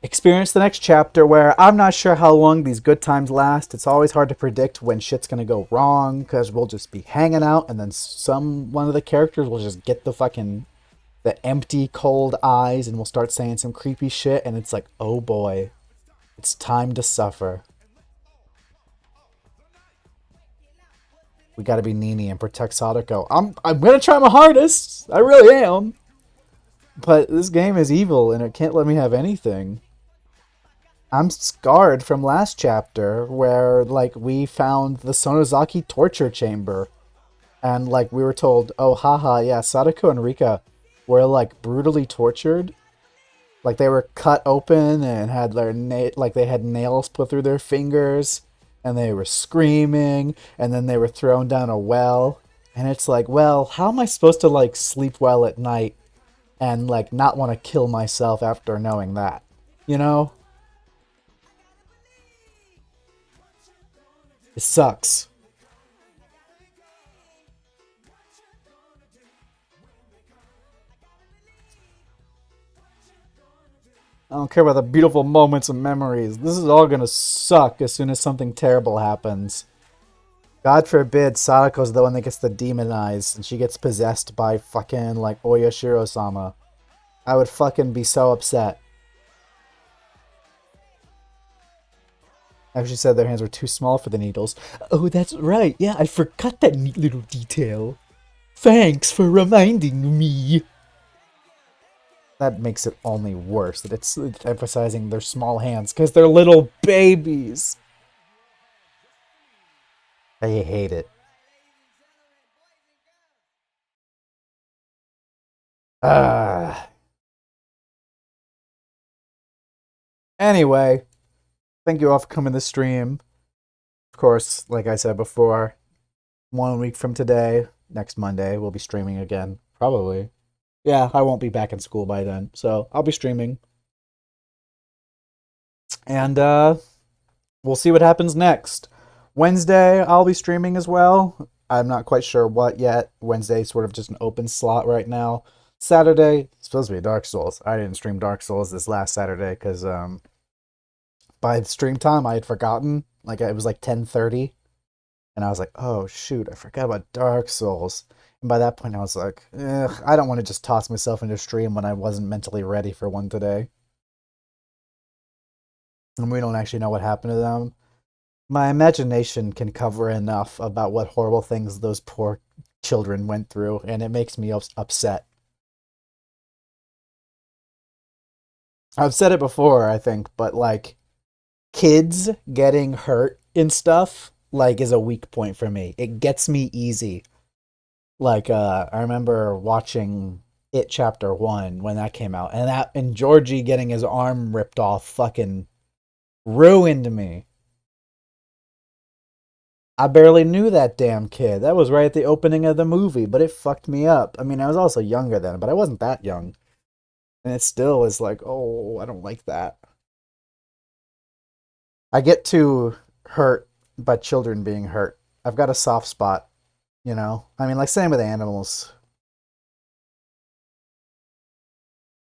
experience the next chapter, where I'm not sure how long these good times last. It's always hard to predict when shit's gonna go wrong, because we'll just be hanging out and then one of the characters will just get the empty cold eyes and we'll start saying some creepy shit, and it's like, oh boy, it's time to suffer. We gotta be Nini and protect Sadako. I'm gonna try my hardest, I really am, but this game is evil and it can't let me have anything. I'm scarred from last chapter where, like, we found the Sonozaki torture chamber. And, like, we were told, oh, haha, yeah, Sadako and Rika were, like, brutally tortured. Like, they were cut open and had their, they had nails put through their fingers. And they were screaming. And then they were thrown down a well. And it's like, well, how am I supposed to, like, sleep well at night and, like, not want to kill myself after knowing that? You know? It sucks. I don't care about the beautiful moments and memories. This is all gonna suck as soon as something terrible happens. God forbid Sadako's the one that gets the demon eyes and she gets possessed by fucking, like, Oyashiro-sama. I would fucking be so upset. Actually said their hands were too small for the needles. Oh, that's right. Yeah, I forgot that neat little detail. Thanks for reminding me. That makes it only worse that it's emphasizing their small hands because they're little babies. I hate it. Anyway, thank you all for coming to the stream. Of course, like I said before, 1 week from today, next Monday, we'll be streaming again. Probably. Yeah, I won't be back in school by then, so I'll be streaming. And we'll see what happens next. Wednesday, I'll be streaming as well. I'm not quite sure what yet. Wednesday's sort of just an open slot right now. Saturday, it's supposed to be Dark Souls. I didn't stream Dark Souls this last Saturday because by stream time I had forgotten. Like, it was like 10:30, and I was like, oh shoot, I forgot about Dark Souls. And by that point I was like, I don't want to just toss myself into stream when I wasn't mentally ready for one today. And we don't actually know what happened to them. My imagination can cover enough about what horrible things those poor children went through, and it makes me upset. I've said it before, I think, but, like, kids getting hurt and stuff, like, is a weak point for me. It gets me easy. Like, I remember watching It Chapter 1 when that came out, and Georgie getting his arm ripped off fucking ruined me. I barely knew that damn kid. That was right at the opening of the movie, but it fucked me up. I mean, I was also younger then, but I wasn't that young. And it still is like, oh, I don't like that. I get too hurt by children being hurt. I've got a soft spot, you know? I mean, like, same with animals.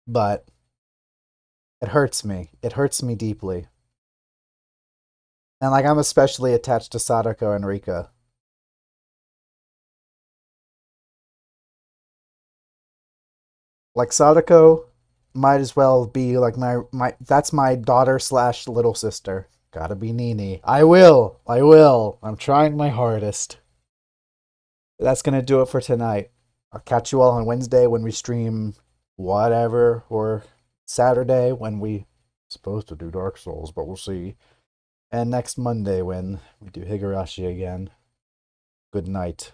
But it hurts me. It hurts me deeply. And, like, I'm especially attached to Sadako and Rika. Like Sadako might as well be like my that's my daughter slash little sister. Gotta be Nini. I will. I'm trying my hardest. That's gonna do it for tonight. I'll catch you all on Wednesday when we stream whatever, or Saturday when we supposed to do Dark Souls, but we'll see. And next Monday when we do Higurashi again. Good night.